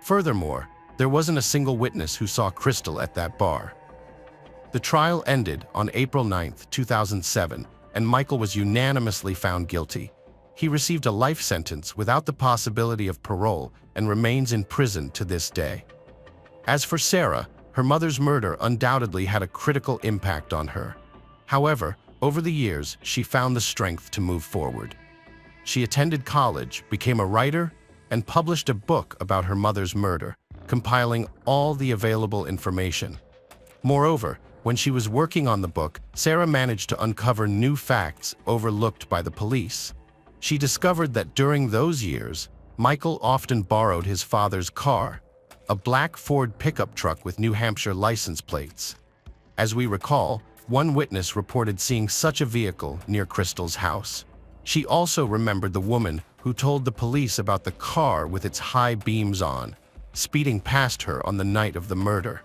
Furthermore, there wasn't a single witness who saw Crystal at that bar. The trial ended on April 9, 2007, and Michael was unanimously found guilty. He received a life sentence without the possibility of parole and remains in prison to this day. As for Sarah, her mother's murder undoubtedly had a critical impact on her. However, over the years, she found the strength to move forward. She attended college, became a writer, and published a book about her mother's murder, compiling all the available information. Moreover, when she was working on the book, Sarah managed to uncover new facts overlooked by the police. She discovered that during those years, Michael often borrowed his father's car, a black Ford pickup truck with New Hampshire license plates. As we recall, one witness reported seeing such a vehicle near Crystal's house. She also remembered the woman who told the police about the car with its high beams on, speeding past her on the night of the murder.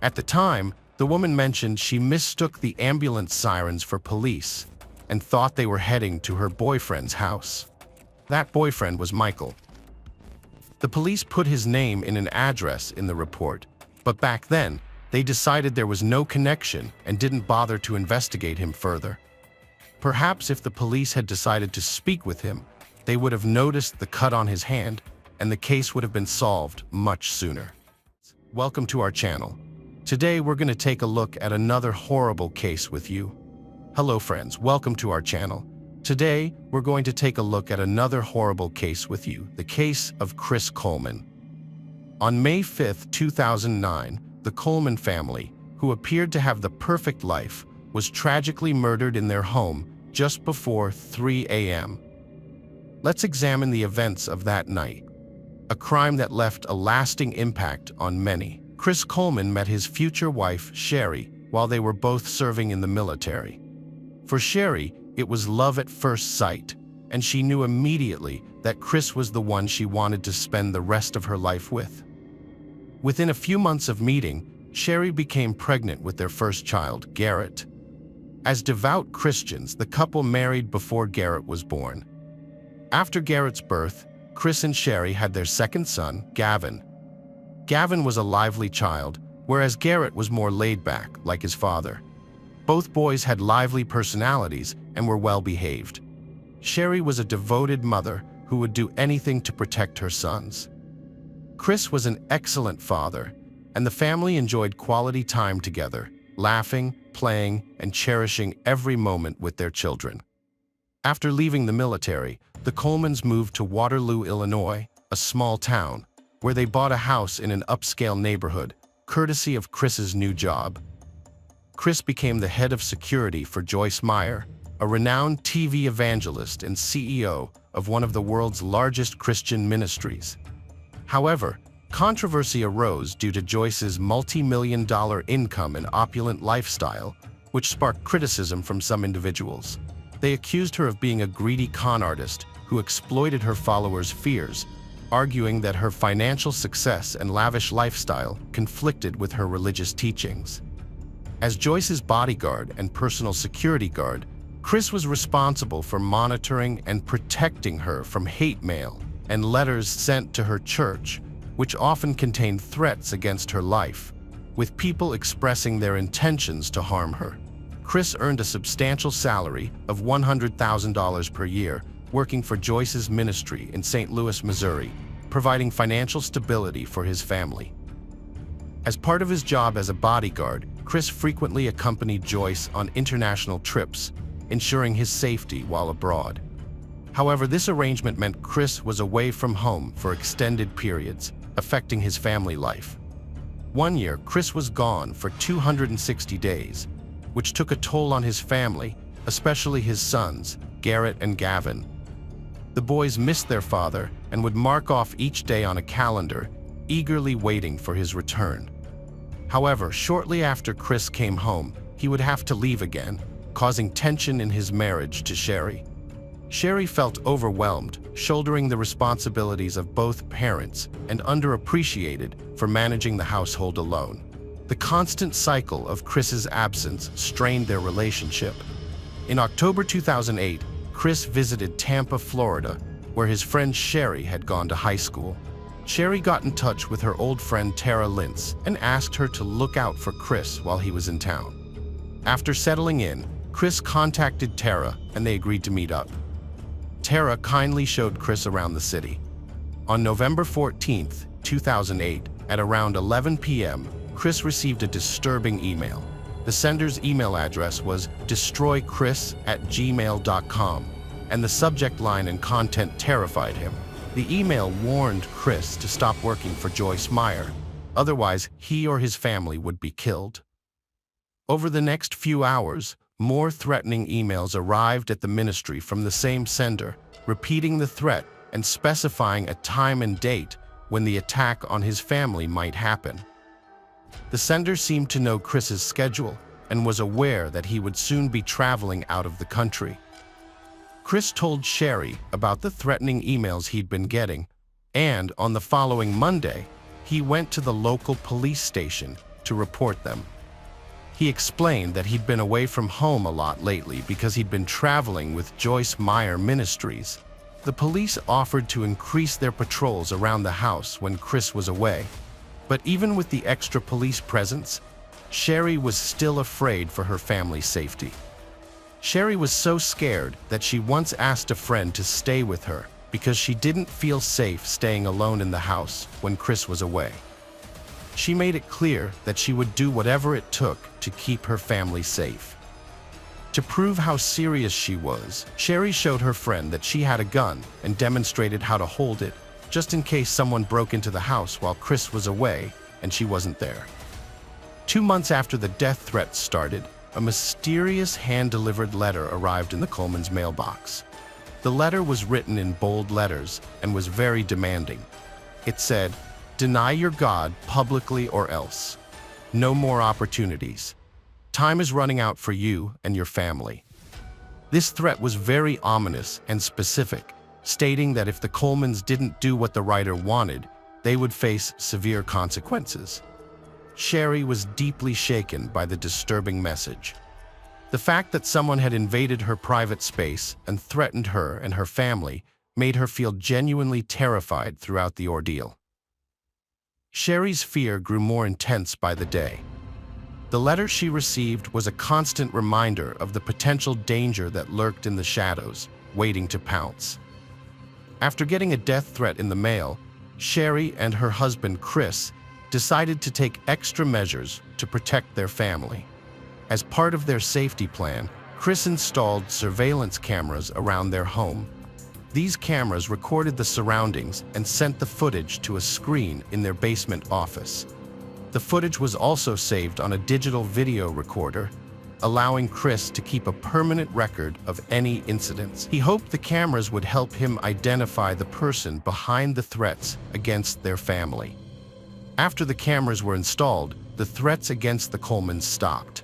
At the time, the woman mentioned she mistook the ambulance sirens for police and thought they were heading to her boyfriend's house. That boyfriend was Michael. The police put his name in an address in the report, but back then, they decided there was no connection and didn't bother to investigate him further. Perhaps if the police had decided to speak with him, they would have noticed the cut on his hand, and the case would have been solved much sooner. Welcome to our channel. Today we're going to take a look at another horrible case with you. Hello friends, welcome to our channel. Today we're going to take a look at another horrible case with you, the case of Chris Coleman. On May 5, 2009, the Coleman family, who appeared to have the perfect life, was tragically murdered in their home just before 3 a.m. Let's examine the events of that night, a crime that left a lasting impact on many. Chris Coleman met his future wife, Sherry, while they were both serving in the military. For Sherry, it was love at first sight, and she knew immediately that Chris was the one she wanted to spend the rest of her life with. Within a few months of meeting, Sherry became pregnant with their first child, Garrett. As devout Christians, the couple married before Garrett was born. After Garrett's birth, Chris and Sherry had their second son, Gavin. Gavin was a lively child, whereas Garrett was more laid-back, like his father. Both boys had lively personalities and were well-behaved. Sherry was a devoted mother who would do anything to protect her sons. Chris was an excellent father, and the family enjoyed quality time together, laughing, playing, and cherishing every moment with their children. After leaving the military, the Colemans moved to Waterloo, Illinois, a small town, where they bought a house in an upscale neighborhood, courtesy of Chris's new job. Chris became the head of security for Joyce Meyer, a renowned TV evangelist and CEO of one of the world's largest Christian ministries. However, controversy arose due to Joyce's multi-million-dollar income and opulent lifestyle, which sparked criticism from some individuals. They accused her of being a greedy con artist who exploited her followers' fears, arguing that her financial success and lavish lifestyle conflicted with her religious teachings. As Joyce's bodyguard and personal security guard, Chris was responsible for monitoring and protecting her from hate mail and letters sent to her church, which often contained threats against her life, with people expressing their intentions to harm her. Chris earned a substantial salary of $100,000 per year working for Joyce's ministry in St. Louis, Missouri, providing financial stability for his family. As part of his job as a bodyguard, Chris frequently accompanied Joyce on international trips, ensuring his safety while abroad. However, this arrangement meant Chris was away from home for extended periods, affecting his family life. One year, Chris was gone for 260 days, which took a toll on his family, especially his sons, Garrett and Gavin. The boys missed their father and would mark off each day on a calendar, eagerly waiting for his return. However, shortly after Chris came home, he would have to leave again, causing tension in his marriage to Sherry. Sherry felt overwhelmed, shouldering the responsibilities of both parents and underappreciated for managing the household alone. The constant cycle of Chris's absence strained their relationship. In October 2008, Chris visited Tampa, Florida, where his friend Sherry had gone to high school. Sherry got in touch with her old friend Tara Lintz and asked her to look out for Chris while he was in town. After settling in, Chris contacted Tara and they agreed to meet up. Tara kindly showed Chris around the city. On November 14, 2008, at around 11 p.m., Chris received a disturbing email. The sender's email address was destroychris@gmail.com, and the subject line and content terrified him. The email warned Chris to stop working for Joyce Meyer, otherwise he or his family would be killed. Over the next few hours, more threatening emails arrived at the ministry from the same sender, repeating the threat and specifying a time and date when the attack on his family might happen. The sender seemed to know Chris's schedule and was aware that he would soon be traveling out of the country. Chris told Sherry about the threatening emails he'd been getting, and on the following Monday, he went to the local police station to report them. He explained that he'd been away from home a lot lately because he'd been traveling with Joyce Meyer Ministries. The police offered to increase their patrols around the house when Chris was away. But even with the extra police presence, Sherry was still afraid for her family's safety. Sherry was so scared that she once asked a friend to stay with her because she didn't feel safe staying alone in the house when Chris was away. She made it clear that she would do whatever it took to keep her family safe. To prove how serious she was, Sherry showed her friend that she had a gun and demonstrated how to hold it, just in case someone broke into the house while Chris was away and she wasn't there. 2 months after the death threats started, a mysterious hand-delivered letter arrived in the Colemans' mailbox. The letter was written in bold letters and was very demanding. It said, "Deny your God publicly or else. No more opportunities. Time is running out for you and your family." This threat was very ominous and specific, stating that if the Colemans didn't do what the writer wanted, they would face severe consequences. Sherry was deeply shaken by the disturbing message. The fact that someone had invaded her private space and threatened her and her family made her feel genuinely terrified throughout the ordeal. Sherry's fear grew more intense by the day. The letter she received was a constant reminder of the potential danger that lurked in the shadows, waiting to pounce. After getting a death threat in the mail, Sherry and her husband Chris decided to take extra measures to protect their family. As part of their safety plan, Chris installed surveillance cameras around their home. These cameras recorded the surroundings and sent the footage to a screen in their basement office. The footage was also saved on a digital video recorder, allowing Chris to keep a permanent record of any incidents. He hoped the cameras would help him identify the person behind the threats against their family. After the cameras were installed, the threats against the Colemans stopped.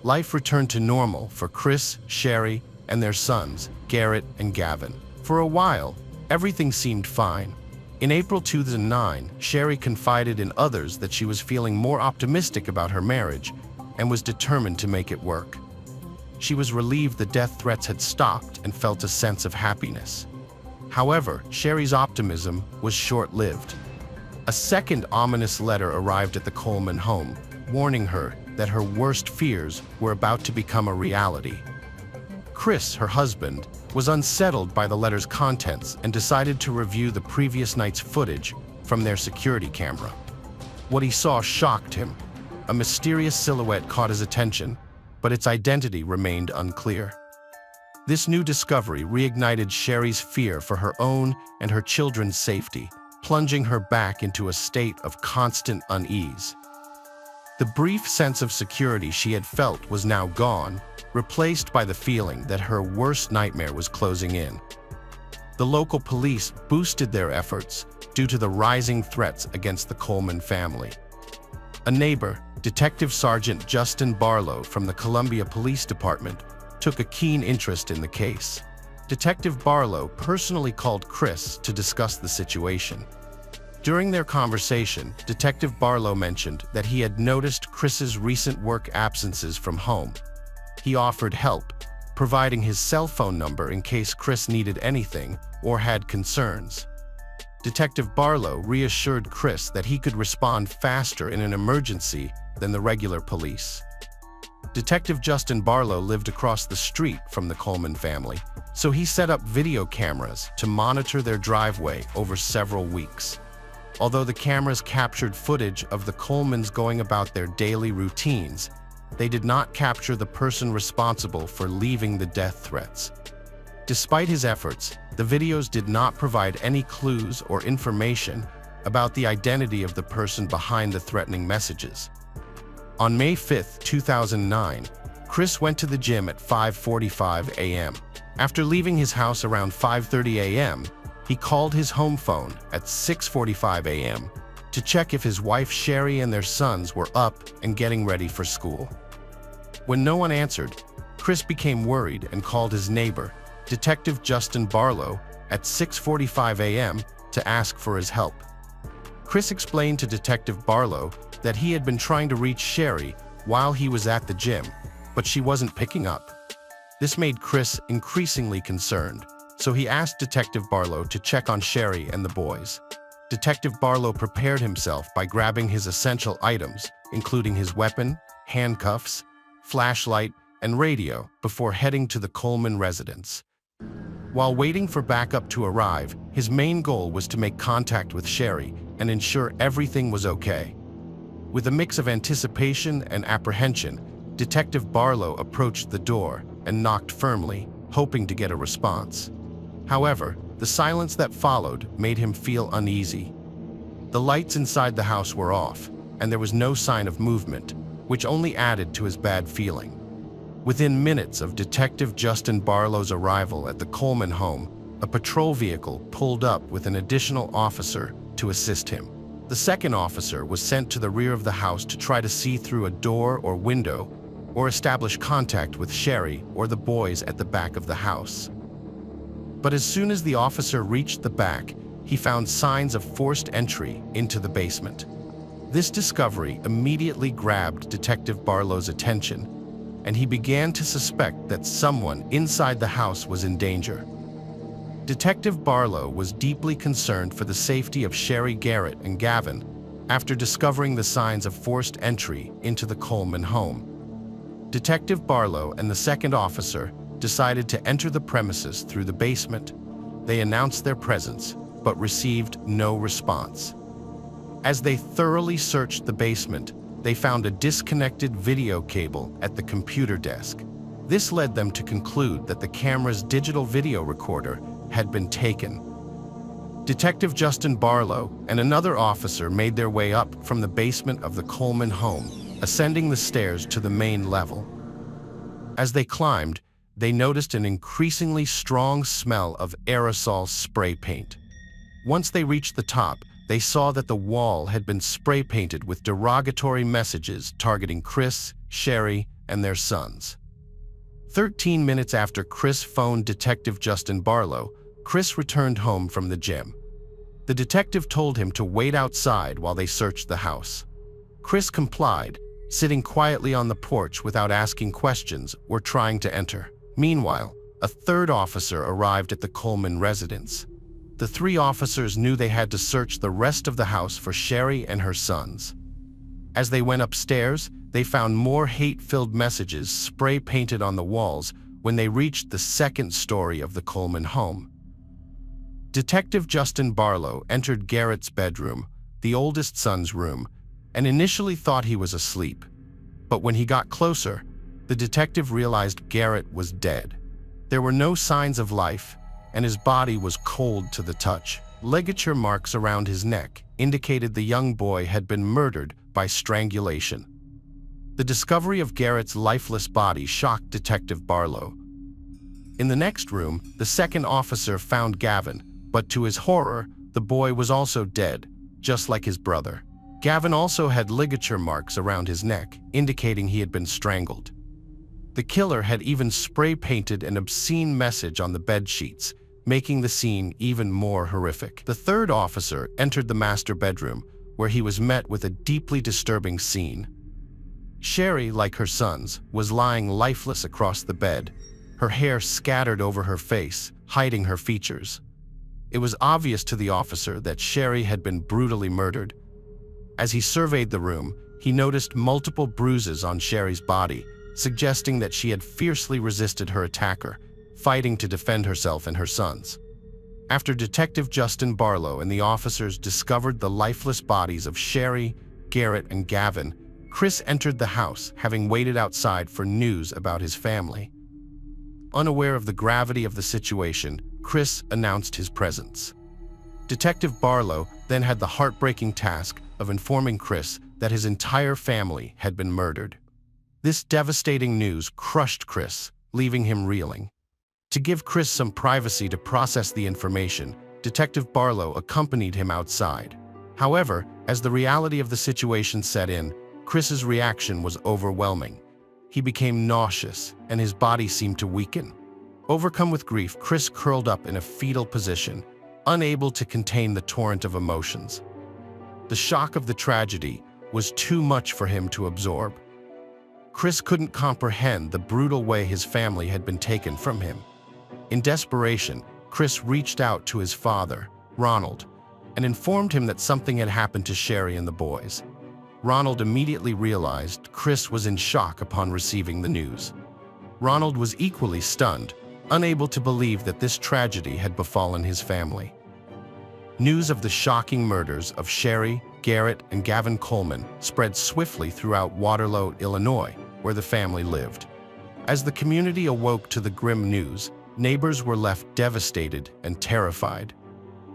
Life returned to normal for Chris, Sherry, and their sons, Garrett and Gavin. For a while, everything seemed fine. In April 2009, Sherry confided in others that she was feeling more optimistic about her marriage and was determined to make it work. She was relieved the death threats had stopped and felt a sense of happiness. However, Sherry's optimism was short-lived. A second ominous letter arrived at the Coleman home, warning her that her worst fears were about to become a reality. Chris, her husband, was unsettled by the letter's contents and decided to review the previous night's footage from their security camera. What he saw shocked him. A mysterious silhouette caught his attention, but its identity remained unclear. This new discovery reignited Sherry's fear for her own and her children's safety, plunging her back into a state of constant unease. The brief sense of security she had felt was now gone, replaced by the feeling that her worst nightmare was closing in. The local police boosted their efforts due to the rising threats against the Coleman family. A neighbor, Detective Sergeant Justin Barlow from the Columbia Police Department, took a keen interest in the case. Detective Barlow personally called Chris to discuss the situation. During their conversation, Detective Barlow mentioned that he had noticed Chris's recent work absences from home. He offered help, providing his cell phone number in case Chris needed anything or had concerns. Detective Barlow reassured Chris that he could respond faster in an emergency than the regular police. Detective Justin Barlow lived across the street from the Coleman family, so he set up video cameras to monitor their driveway over several weeks. Although the cameras captured footage of the Colemans going about their daily routines, they did not capture the person responsible for leaving the death threats. Despite his efforts, the videos did not provide any clues or information about the identity of the person behind the threatening messages. On May 5, 2009, Chris went to the gym at 5:45 a.m. After leaving his house around 5:30 a.m., he called his home phone at 6:45 a.m. to check if his wife Sherry and their sons were up and getting ready for school. When no one answered, Chris became worried and called his neighbor, Detective Justin Barlow, at 6:45 a.m. to ask for his help. Chris explained to Detective Barlow that he had been trying to reach Sherry while he was at the gym, but she wasn't picking up. This made Chris increasingly concerned, so he asked Detective Barlow to check on Sherry and the boys. Detective Barlow prepared himself by grabbing his essential items, including his weapon, handcuffs, flashlight, and radio, before heading to the Coleman residence. While waiting for backup to arrive, his main goal was to make contact with Sherry and ensure everything was okay. With a mix of anticipation and apprehension, Detective Barlow approached the door and knocked firmly, hoping to get a response. However, the silence that followed made him feel uneasy. The lights inside the house were off, and there was no sign of movement, which only added to his bad feeling. Within minutes of Detective Justin Barlow's arrival at the Coleman home, a patrol vehicle pulled up with an additional officer to assist him. The second officer was sent to the rear of the house to try to see through a door or window or establish contact with Sherry or the boys at the back of the house. But as soon as the officer reached the back, he found signs of forced entry into the basement. This discovery immediately grabbed Detective Barlow's attention, and he began to suspect that someone inside the house was in danger. Detective Barlow was deeply concerned for the safety of Sherry, Garrett, and Gavin after discovering the signs of forced entry into the Coleman home. Detective Barlow and the second officer decided to enter the premises through the basement. They announced their presence, but received no response. As they thoroughly searched the basement, they found a disconnected video cable at the computer desk. This led them to conclude that the camera's digital video recorder had been taken. Detective Justin Barlow and another officer made their way up from the basement of the Coleman home, ascending the stairs to the main level. As they climbed, they noticed an increasingly strong smell of aerosol spray paint. Once they reached the top, they saw that the wall had been spray painted with derogatory messages targeting Chris, Sherry, and their sons. 13 minutes after Chris phoned Detective Justin Barlow, Chris returned home from the gym. The detective told him to wait outside while they searched the house. Chris complied, sitting quietly on the porch without asking questions or trying to enter. Meanwhile, a third officer arrived at the Coleman residence. The three officers knew they had to search the rest of the house for Sherry and her sons. As they went upstairs, they found more hate-filled messages spray-painted on the walls when they reached the second story of the Coleman home. Detective Justin Barlow entered Garrett's bedroom, the oldest son's room, and initially thought he was asleep. But when he got closer, the detective realized Garrett was dead. There were no signs of life, and his body was cold to the touch. Ligature marks around his neck indicated the young boy had been murdered by strangulation. The discovery of Garrett's lifeless body shocked Detective Barlow. In the next room, the second officer found Gavin, but to his horror, the boy was also dead, just like his brother. Gavin also had ligature marks around his neck, indicating he had been strangled. The killer had even spray-painted an obscene message on the bed sheets, making the scene even more horrific. The third officer entered the master bedroom, where he was met with a deeply disturbing scene. Sherry, like her sons, was lying lifeless across the bed, her hair scattered over her face, hiding her features. It was obvious to the officer that Sherry had been brutally murdered. As he surveyed the room, he noticed multiple bruises on Sherry's body, suggesting that she had fiercely resisted her attacker, fighting to defend herself and her sons. After Detective Justin Barlow and the officers discovered the lifeless bodies of Sherry, Garrett, and Gavin, Chris entered the house, having waited outside for news about his family. Unaware of the gravity of the situation, Chris announced his presence. Detective Barlow then had the heartbreaking task of informing Chris that his entire family had been murdered. This devastating news crushed Chris, leaving him reeling. To give Chris some privacy to process the information, Detective Barlow accompanied him outside. However, as the reality of the situation set in, Chris's reaction was overwhelming. He became nauseous, and his body seemed to weaken. Overcome with grief, Chris curled up in a fetal position, unable to contain the torrent of emotions. The shock of the tragedy was too much for him to absorb. Chris couldn't comprehend the brutal way his family had been taken from him. In desperation, Chris reached out to his father, Ronald, and informed him that something had happened to Sherry and the boys. Ronald immediately realized Chris was in shock upon receiving the news. Ronald was equally stunned, unable to believe that this tragedy had befallen his family. News of the shocking murders of Sherry, Garrett, and Gavin Coleman spread swiftly throughout Waterloo, Illinois, where the family lived. As the community awoke to the grim news, neighbors were left devastated and terrified.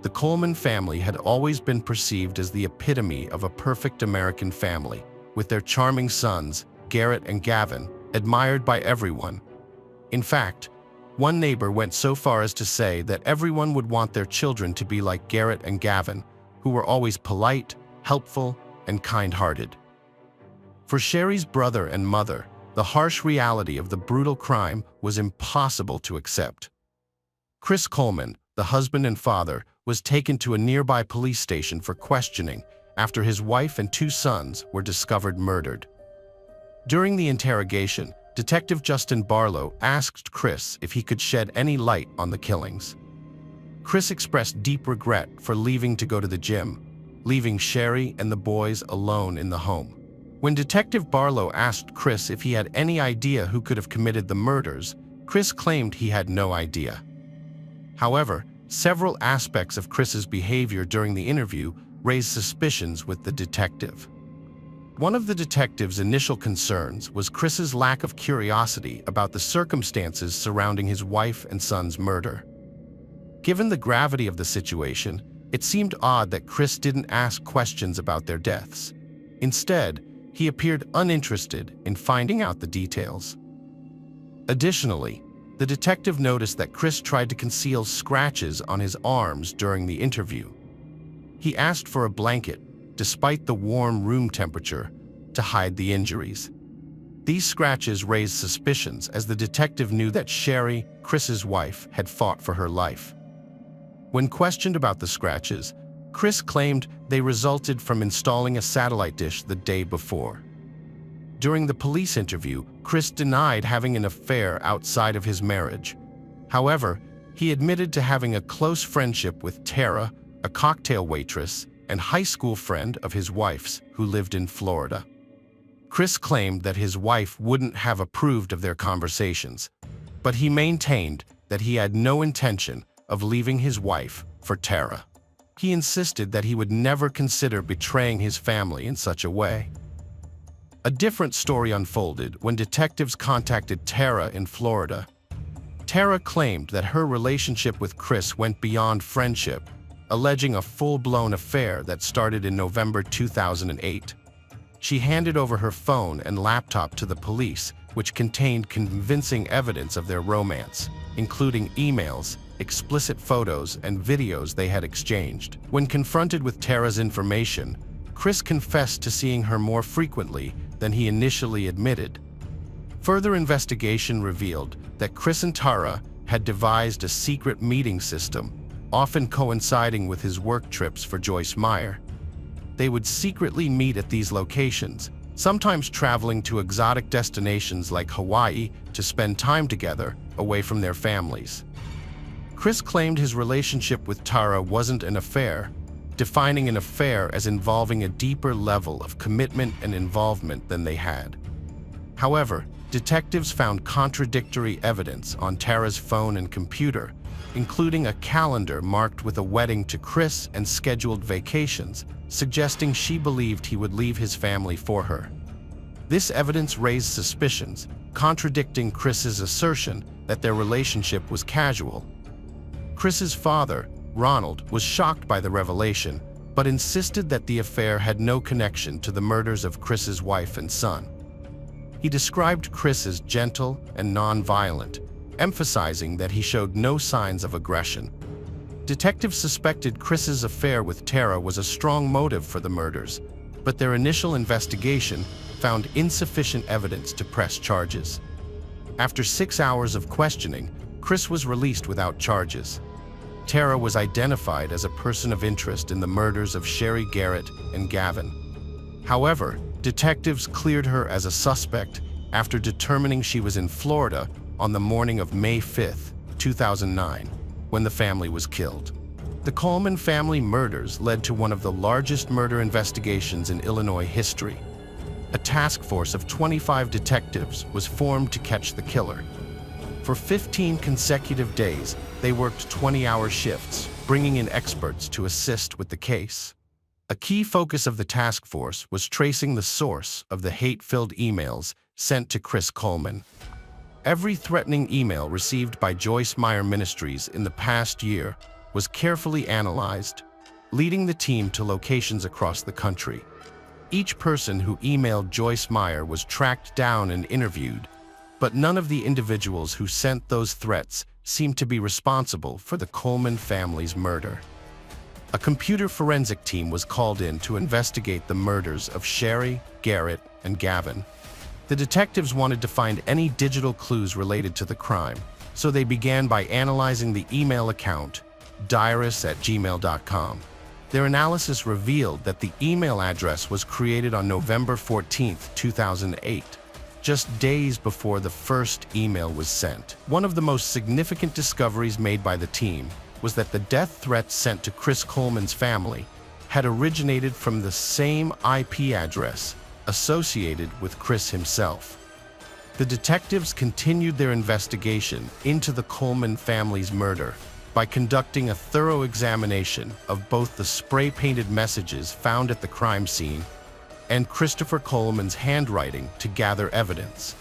The Coleman family had always been perceived as the epitome of a perfect American family, with their charming sons, Garrett and Gavin, admired by everyone. In fact, one neighbor went so far as to say that everyone would want their children to be like Garrett and Gavin, who were always polite, helpful, and kind-hearted. For Sherry's brother and mother, the harsh reality of the brutal crime was impossible to accept. Chris Coleman, the husband and father, was taken to a nearby police station for questioning after his wife and 2 sons were discovered murdered. During the interrogation, Detective Justin Barlow asked Chris if he could shed any light on the killings. Chris expressed deep regret for leaving to go to the gym, leaving Sherry and the boys alone in the home. When Detective Barlow asked Chris if he had any idea who could have committed the murders, Chris claimed he had no idea. However, several aspects of Chris's behavior during the interview raised suspicions with the detective. One of the detective's initial concerns was Chris's lack of curiosity about the circumstances surrounding his wife and son's murder. Given the gravity of the situation, it seemed odd that Chris didn't ask questions about their deaths. Instead, he appeared uninterested in finding out the details. Additionally, the detective noticed that Chris tried to conceal scratches on his arms during the interview. He asked for a blanket, despite the warm room temperature, to hide the injuries. These scratches raised suspicions as the detective knew that Sherry, Chris's wife, had fought for her life. When questioned about the scratches, Chris claimed they resulted from installing a satellite dish the day before. During the police interview, Chris denied having an affair outside of his marriage. However, he admitted to having a close friendship with Tara, a cocktail waitress and high school friend of his wife's who lived in Florida. Chris claimed that his wife wouldn't have approved of their conversations, but he maintained that he had no intention of leaving his wife for Tara. He insisted that he would never consider betraying his family in such a way. A different story unfolded when detectives contacted Tara in Florida. Tara claimed that her relationship with Chris went beyond friendship, alleging a full-blown affair that started in November 2008. She handed over her phone and laptop to the police, which contained convincing evidence of their romance, including emails, explicit photos, and videos they had exchanged. When confronted with Tara's information, Chris confessed to seeing her more frequently than he initially admitted. Further investigation revealed that Chris and Tara had devised a secret meeting system, often coinciding with his work trips for Joyce Meyer. They would secretly meet at these locations, sometimes traveling to exotic destinations like Hawaii to spend time together away from their families. Chris claimed his relationship with Tara wasn't an affair, defining an affair as involving a deeper level of commitment and involvement than they had. However, detectives found contradictory evidence on Tara's phone and computer, including a calendar marked with a wedding to Chris and scheduled vacations, suggesting she believed he would leave his family for her. This evidence raised suspicions, contradicting Chris's assertion that their relationship was casual. Chris's father, Ronald, was shocked by the revelation, but insisted that the affair had no connection to the murders of Chris's wife and son. He described Chris as gentle and non-violent, emphasizing that he showed no signs of aggression. Detectives suspected Chris's affair with Tara was a strong motive for the murders, but their initial investigation found insufficient evidence to press charges. After 6 hours of questioning, Chris was released without charges. Tara was identified as a person of interest in the murders of Sherry Garrett and Gavin. However, detectives cleared her as a suspect after determining she was in Florida on the morning of May 5, 2009, when the family was killed. The Coleman family murders led to one of the largest murder investigations in Illinois history. A task force of 25 detectives was formed to catch the killer. For 15 consecutive days, they worked 20-hour shifts, bringing in experts to assist with the case. A key focus of the task force was tracing the source of the hate-filled emails sent to Chris Coleman. Every threatening email received by Joyce Meyer Ministries in the past year was carefully analyzed, leading the team to locations across the country. Each person who emailed Joyce Meyer was tracked down and interviewed, but none of the individuals who sent those threats seemed to be responsible for the Coleman family's murder. A computer forensic team was called in to investigate the murders of Sherry, Garrett, and Gavin. The detectives wanted to find any digital clues related to the crime, so they began by analyzing the email account, diarist@gmail.com. Their analysis revealed that the email address was created on November 14, 2008, just days before the first email was sent. One of the most significant discoveries made by the team was that the death threat sent to Chris Coleman's family had originated from the same IP address associated with Chris himself. The detectives continued their investigation into the Coleman family's murder by conducting a thorough examination of both the spray-painted messages found at the crime scene and Christopher Coleman's handwriting to gather evidence.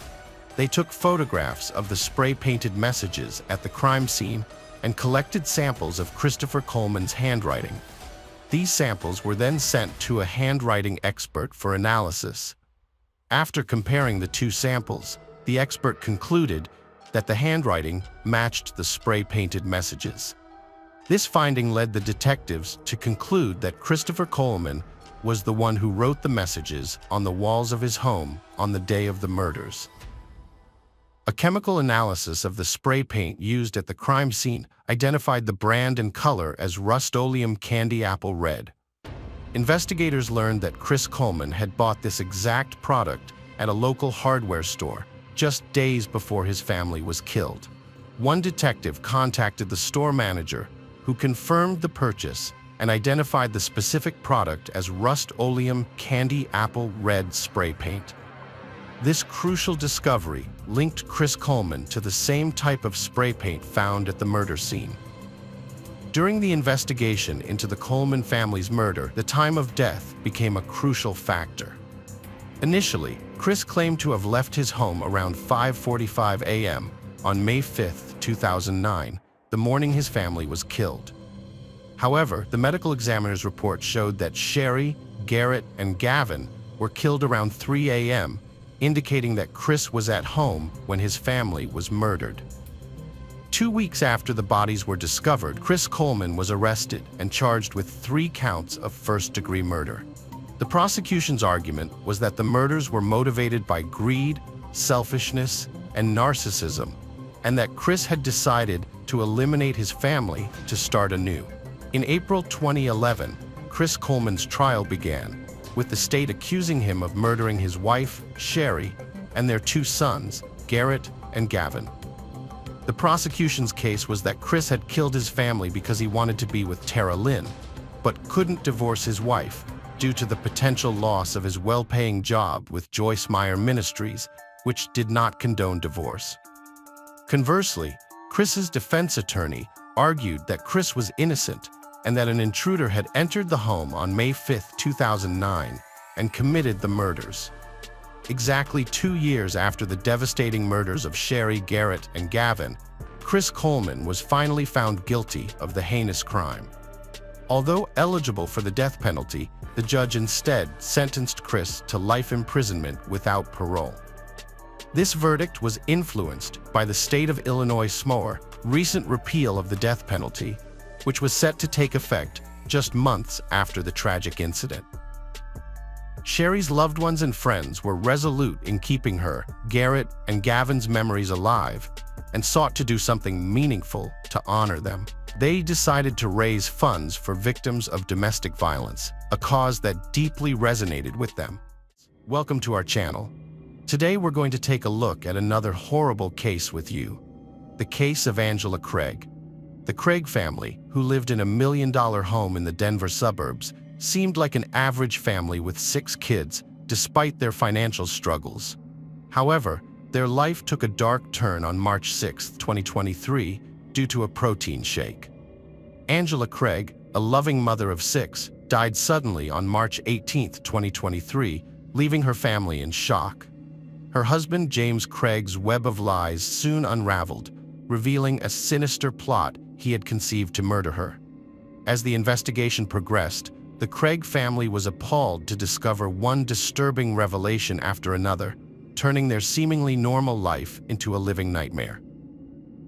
They took photographs of the spray-painted messages at the crime scene and collected samples of Christopher Coleman's handwriting. These samples were then sent to a handwriting expert for analysis. After comparing the two samples, the expert concluded that the handwriting matched the spray-painted messages. This finding led the detectives to conclude that Christopher Coleman was the one who wrote the messages on the walls of his home on the day of the murders. A chemical analysis of the spray paint used at the crime scene identified the brand and color as Rust-Oleum Candy Apple Red. Investigators learned that Chris Coleman had bought this exact product at a local hardware store just days before his family was killed. One detective contacted the store manager, who confirmed the purchase and identified the specific product as Rust-Oleum Candy Apple Red spray paint. This crucial discovery linked Chris Coleman to the same type of spray paint found at the murder scene. During the investigation into the Coleman family's murder, the time of death became a crucial factor. Initially, Chris claimed to have left his home around 5:45 a.m. on May 5, 2009, the morning his family was killed. However, the medical examiner's report showed that Sherry, Garrett, and Gavin were killed around 3 a.m., indicating that Chris was at home when his family was murdered. 2 weeks after the bodies were discovered, Chris Coleman was arrested and charged with 3 counts of first-degree murder. The prosecution's argument was that the murders were motivated by greed, selfishness, and narcissism, and that Chris had decided to eliminate his family to start anew. In April 2011, Chris Coleman's trial began, with the state accusing him of murdering his wife, Sherry, and their 2 sons, Garrett and Gavin. The prosecution's case was that Chris had killed his family because he wanted to be with Tara Lynn, but couldn't divorce his wife due to the potential loss of his well-paying job with Joyce Meyer Ministries, which did not condone divorce. Conversely, Chris's defense attorney argued that Chris was innocent and that an intruder had entered the home on May 5, 2009, and committed the murders. Exactly 2 years after the devastating murders of Sherry, Garrett, and Gavin, Chris Coleman was finally found guilty of the heinous crime. Although eligible for the death penalty, the judge instead sentenced Chris to life imprisonment without parole. This verdict was influenced by the state of Illinois' recent repeal of the death penalty, which was set to take effect just months after the tragic incident. Sherry's loved ones and friends were resolute in keeping her, Garrett, and Gavin's memories alive and sought to do something meaningful to honor them. They decided to raise funds for victims of domestic violence, a cause that deeply resonated with them. Welcome to our channel. Today we're going to take a look at another horrible case with you, the case of Angela Craig. The Craig family, who lived in a $1 million home in the Denver suburbs, seemed like an average family with 6 kids, despite their financial struggles. However, their life took a dark turn on March 6, 2023, due to a protein shake. Angela Craig, a loving mother of 6, died suddenly on March 18, 2023, leaving her family in shock. Her husband James Craig's web of lies soon unraveled, revealing a sinister plot he had conceived to murder her. As the investigation progressed, the Craig family was appalled to discover one disturbing revelation after another, turning their seemingly normal life into a living nightmare.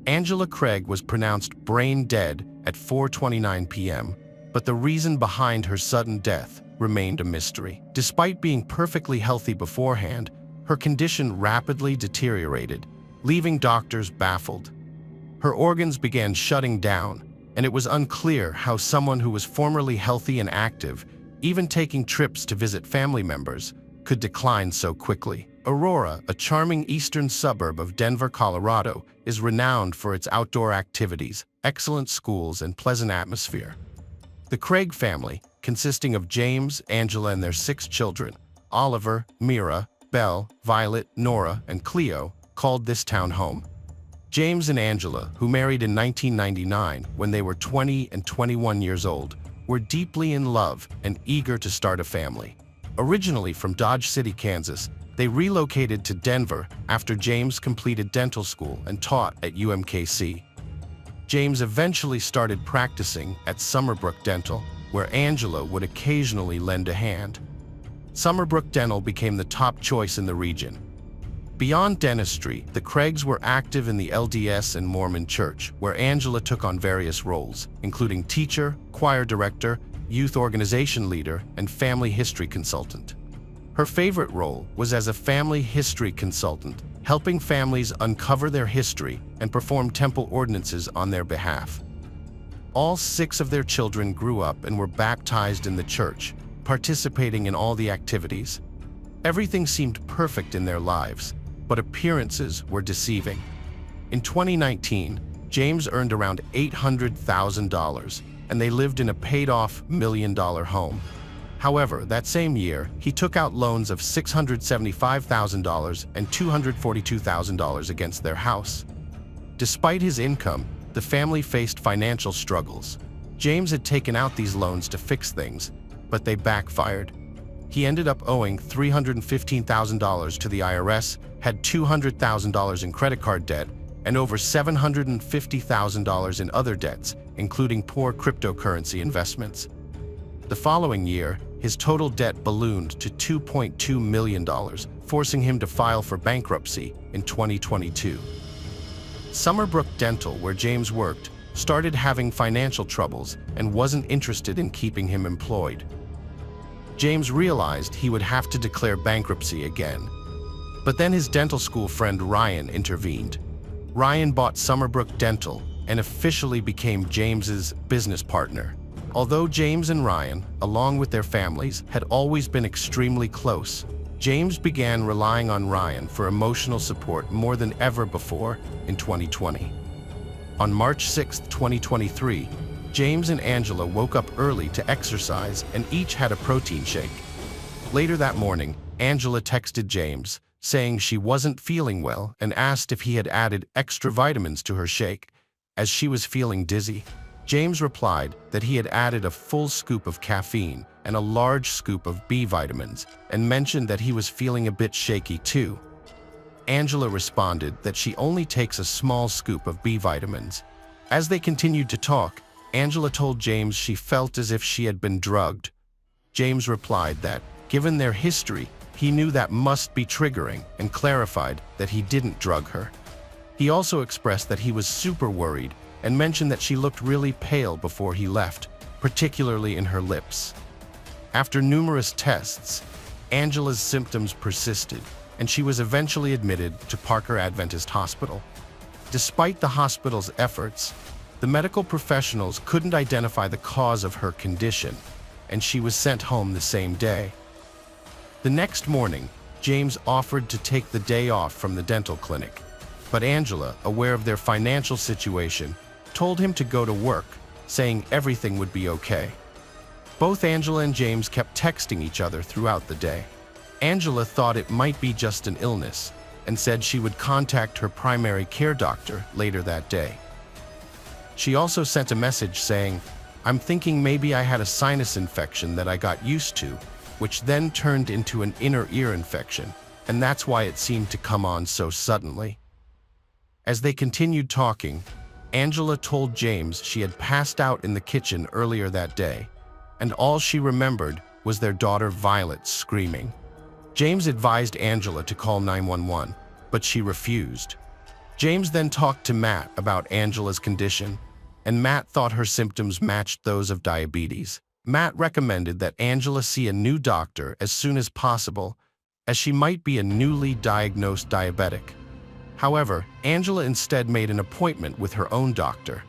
Angela Craig was pronounced brain dead at 4:29 p.m., but the reason behind her sudden death remained a mystery. Despite being perfectly healthy beforehand, her condition rapidly deteriorated, leaving doctors baffled. Her organs began shutting down, and it was unclear how someone who was formerly healthy and active, even taking trips to visit family members, could decline so quickly. Aurora, a charming eastern suburb of Denver, Colorado, is renowned for its outdoor activities, excellent schools, and pleasant atmosphere. The Craig family, consisting of James, Angela, and their 6 children, Oliver, Mira, Belle, Violet, Nora, and Cleo, called this town home. James and Angela, who married in 1999 when they were 20 and 21 years old, were deeply in love and eager to start a family. Originally from Dodge City, Kansas, they relocated to Denver after James completed dental school and taught at UMKC. James eventually started practicing at Summerbrook Dental, where Angela would occasionally lend a hand. Summerbrook Dental became the top choice in the region. Beyond dentistry, the Craigs were active in the LDS and Mormon Church, where Angela took on various roles, including teacher, choir director, youth organization leader, and family history consultant. Her favorite role was as a family history consultant, helping families uncover their history and perform temple ordinances on their behalf. All 6 of their children grew up and were baptized in the church, participating in all the activities. Everything seemed perfect in their lives, but appearances were deceiving. In 2019, James earned around $800,000, and they lived in a paid-off $1 million home. However, that same year, he took out loans of $675,000 and $242,000 against their house. Despite his income, the family faced financial struggles. James had taken out these loans to fix things, but they backfired. He ended up owing $315,000 to the IRS, had $200,000 in credit card debt, and over $750,000 in other debts, including poor cryptocurrency investments. The following year, his total debt ballooned to $2.2 million, forcing him to file for bankruptcy in 2022. Summerbrook Dental, where James worked, started having financial troubles and wasn't interested in keeping him employed. James realized he would have to declare bankruptcy again. But then his dental school friend Ryan intervened. Ryan bought Summerbrook Dental and officially became James's business partner. Although James and Ryan, along with their families, had always been extremely close, James began relying on Ryan for emotional support more than ever before in 2020. On March 6, 2023, James and Angela woke up early to exercise and each had a protein shake. Later that morning, Angela texted James, saying she wasn't feeling well and asked if he had added extra vitamins to her shake, as she was feeling dizzy. James replied that he had added a full scoop of caffeine and a large scoop of B vitamins and mentioned that he was feeling a bit shaky too. Angela responded that she only takes a small scoop of B vitamins. As they continued to talk, Angela told James she felt as if she had been drugged. James replied that, given their history, he knew that must be triggering and clarified that he didn't drug her. He also expressed that he was super worried and mentioned that she looked really pale before he left, particularly in her lips. After numerous tests, Angela's symptoms persisted, and she was eventually admitted to Parker Adventist Hospital. Despite the hospital's efforts, the medical professionals couldn't identify the cause of her condition, and she was sent home the same day. The next morning, James offered to take the day off from the dental clinic, but Angela, aware of their financial situation, told him to go to work, saying everything would be okay. Both Angela and James kept texting each other throughout the day. Angela thought it might be just an illness and said she would contact her primary care doctor later that day. She also sent a message saying, "I'm thinking maybe I had a sinus infection that I got used to, which then turned into an inner ear infection, and that's why it seemed to come on so suddenly." As they continued talking, Angela told James she had passed out in the kitchen earlier that day, and all she remembered was their daughter Violet screaming. James advised Angela to call 911, but she refused. James then talked to Matt about Angela's condition, and Matt thought her symptoms matched those of diabetes. Matt recommended that Angela see a new doctor as soon as possible, as she might be a newly diagnosed diabetic. However, Angela instead made an appointment with her own doctor.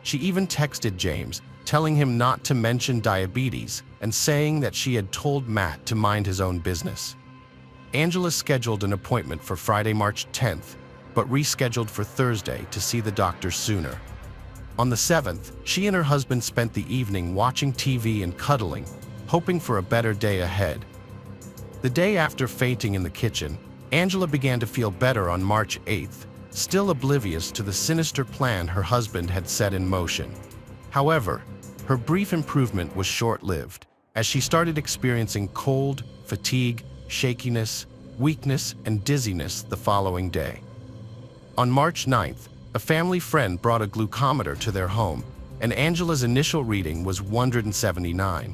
She even texted James, telling him not to mention diabetes and saying that she had told Matt to mind his own business. Angela scheduled an appointment for Friday, March 10th, but rescheduled for Thursday to see the doctor sooner. On the 7th, she and her husband spent the evening watching TV and cuddling, hoping for a better day ahead. The day after fainting in the kitchen, Angela began to feel better on March 8th, still oblivious to the sinister plan her husband had set in motion. However, her brief improvement was short-lived, as she started experiencing cold, fatigue, shakiness, weakness, and dizziness the following day. On March 9th, a family friend brought a glucometer to their home, and Angela's initial reading was 179.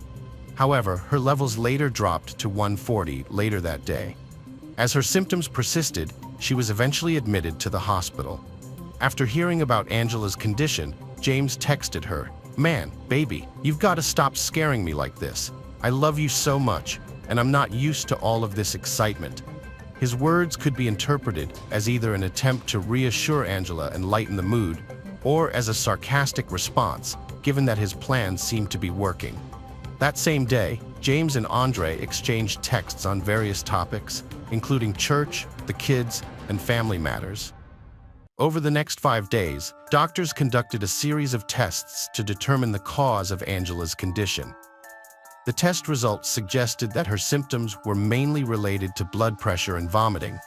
However, her levels later dropped to 140 later that day. As her symptoms persisted, she was eventually admitted to the hospital. After hearing about Angela's condition, James texted her, "Man, baby, you've got to stop scaring me like this. I love you so much, and I'm not used to all of this excitement." His words could be interpreted as either an attempt to reassure Angela and lighten the mood, or as a sarcastic response, given that his plans seemed to be working. That same day, James and Andre exchanged texts on various topics, including church, the kids, and family matters. Over the next 5 days, doctors conducted a series of tests to determine the cause of Angela's condition. The test results suggested that her symptoms were mainly related to blood pressure and vomiting.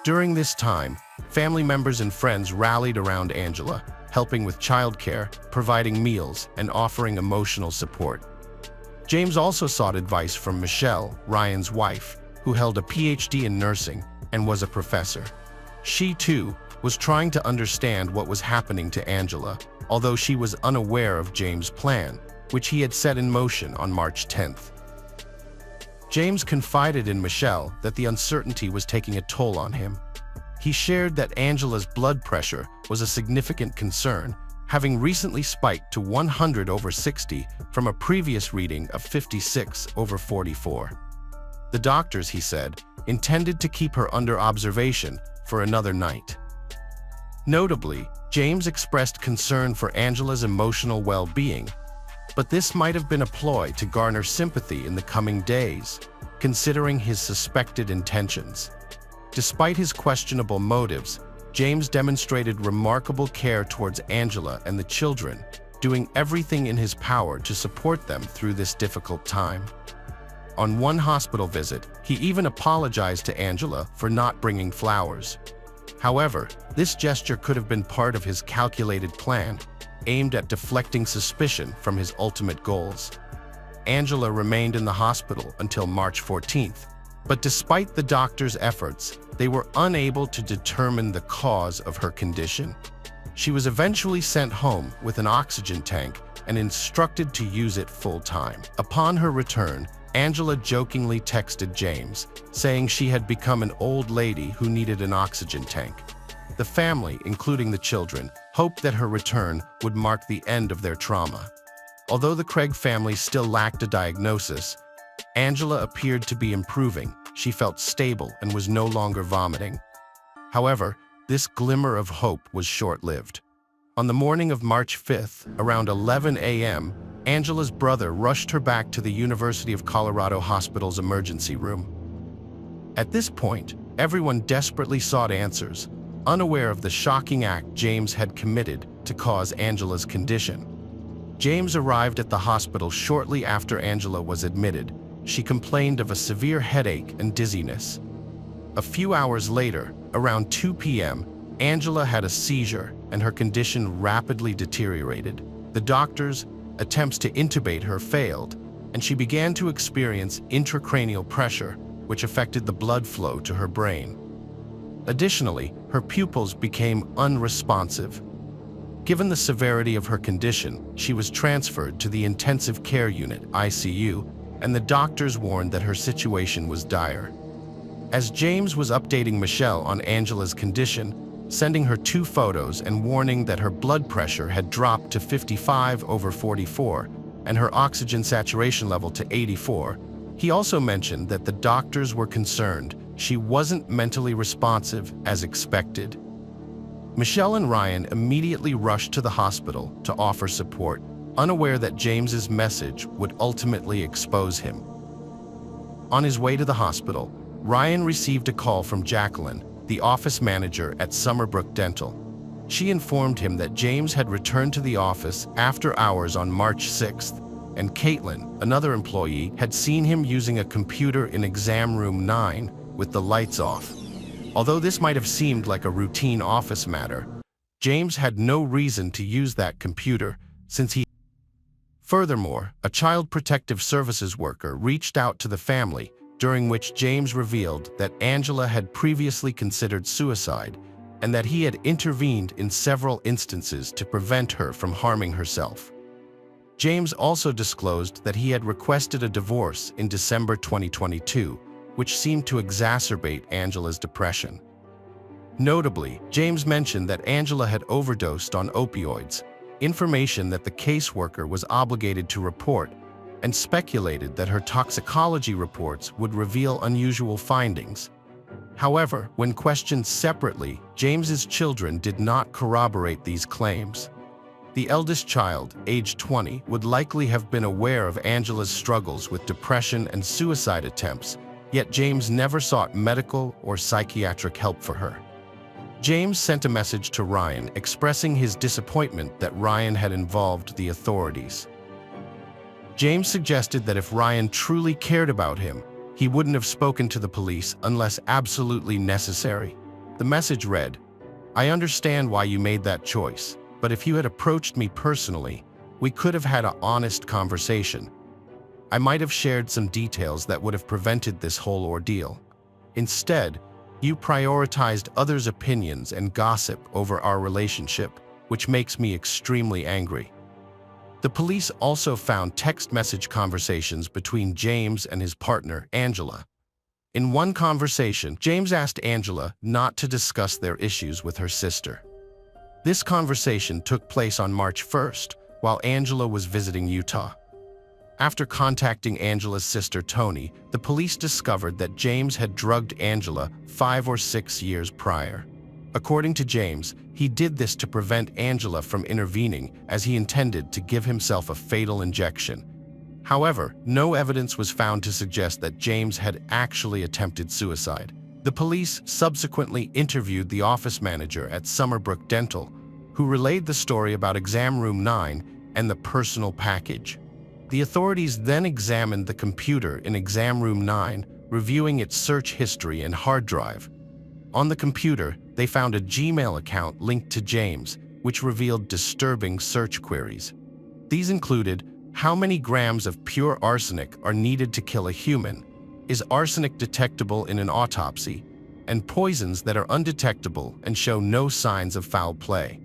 During this time, family members and friends rallied around Angela, helping with childcare, providing meals, and offering emotional support. James also sought advice from Michelle, Ryan's wife, who held a PhD in nursing and was a professor. She, too, was trying to understand what was happening to Angela, although she was unaware of James' plan, which he had set in motion on March 10th. James confided in Michelle that the uncertainty was taking a toll on him. He shared that Angela's blood pressure was a significant concern, having recently spiked to 100/60 from a previous reading of 56/44. The doctors, he said, intended to keep her under observation for another night. Notably, James expressed concern for Angela's emotional well-being, but this might have been a ploy to garner sympathy in the coming days, considering his suspected intentions. Despite his questionable motives, James demonstrated remarkable care towards Angela and the children, doing everything in his power to support them through this difficult time. On one hospital visit, he even apologized to Angela for not bringing flowers. However, this gesture could have been part of his calculated plan, aimed at deflecting suspicion from his ultimate goals. Angela remained in the hospital until March 14th, but despite the doctor's efforts, they were unable to determine the cause of her condition. She was eventually sent home with an oxygen tank and instructed to use it full-time. Upon her return, Angela jokingly texted James, saying she had become an old lady who needed an oxygen tank. The family, including the children, hoped that her return would mark the end of their trauma. Although the Craig family still lacked a diagnosis, Angela appeared to be improving. She felt stable and was no longer vomiting. However, this glimmer of hope was short-lived. On the morning of March 5th, around 11 a.m., Angela's brother rushed her back to the University of Colorado Hospital's emergency room. At this point, everyone desperately sought answers, unaware of the shocking act James had committed to cause Angela's condition. James arrived at the hospital shortly after Angela was admitted. She complained of a severe headache and dizziness. A few hours later, around 2 p.m., Angela had a seizure and her condition rapidly deteriorated. The doctors' attempts to intubate her failed, and she began to experience intracranial pressure, which affected the blood flow to her brain. Additionally, her pupils became unresponsive. Given the severity of her condition, she was transferred to the intensive care unit, ICU, and the doctors warned that her situation was dire. As James was updating Michelle on Angela's condition, sending her 2 photos and warning that her blood pressure had dropped to 55/44 and her oxygen saturation level to 84, he also mentioned that the doctors were concerned she wasn't mentally responsive as expected. Michelle and Ryan immediately rushed to the hospital to offer support, unaware that James's message would ultimately expose him. On his way to the hospital, Ryan received a call from Jacqueline, the office manager at Summerbrook Dental. She informed him that James had returned to the office after hours on March 6th, and Caitlin, another employee, had seen him using a computer in exam room 9 with the lights off. Although this might have seemed like a routine office matter, James had no reason to use that computer since he... Furthermore, a Child Protective Services worker reached out to the family, during which James revealed that Angela had previously considered suicide and that he had intervened in several instances to prevent her from harming herself. James also disclosed that he had requested a divorce in December 2022, which seemed to exacerbate Angela's depression. Notably, James mentioned that Angela had overdosed on opioids, information that the caseworker was obligated to report, and speculated that her toxicology reports would reveal unusual findings. However, when questioned separately, James's children did not corroborate these claims. The eldest child, aged 20, would likely have been aware of Angela's struggles with depression and suicide attempts, yet James never sought medical or psychiatric help for her. James sent a message to Ryan expressing his disappointment that Ryan had involved the authorities. James suggested that if Ryan truly cared about him, he wouldn't have spoken to the police unless absolutely necessary. The message read, "I understand why you made that choice, but if you had approached me personally, we could have had an honest conversation. I might have shared some details that would have prevented this whole ordeal. Instead, you prioritized others' opinions and gossip over our relationship, which makes me extremely angry." The police also found text message conversations between James and his partner, Angela. In one conversation, James asked Angela not to discuss their issues with her sister. This conversation took place on March 1st, while Angela was visiting Utah. After contacting Angela's sister, Toni, the police discovered that James had drugged Angela 5 or 6 years prior. According to James, he did this to prevent Angela from intervening, as he intended to give himself a fatal injection. However, no evidence was found to suggest that James had actually attempted suicide. The police subsequently interviewed the office manager at Summerbrook Dental, who relayed the story about Exam Room 9 and the personal package. The authorities then examined the computer in Exam Room 9, reviewing its search history and hard drive. On the computer, they found a Gmail account linked to James, which revealed disturbing search queries. These included, how many grams of pure arsenic are needed to kill a human? Is arsenic detectable in an autopsy? And poisons that are undetectable and show no signs of foul play.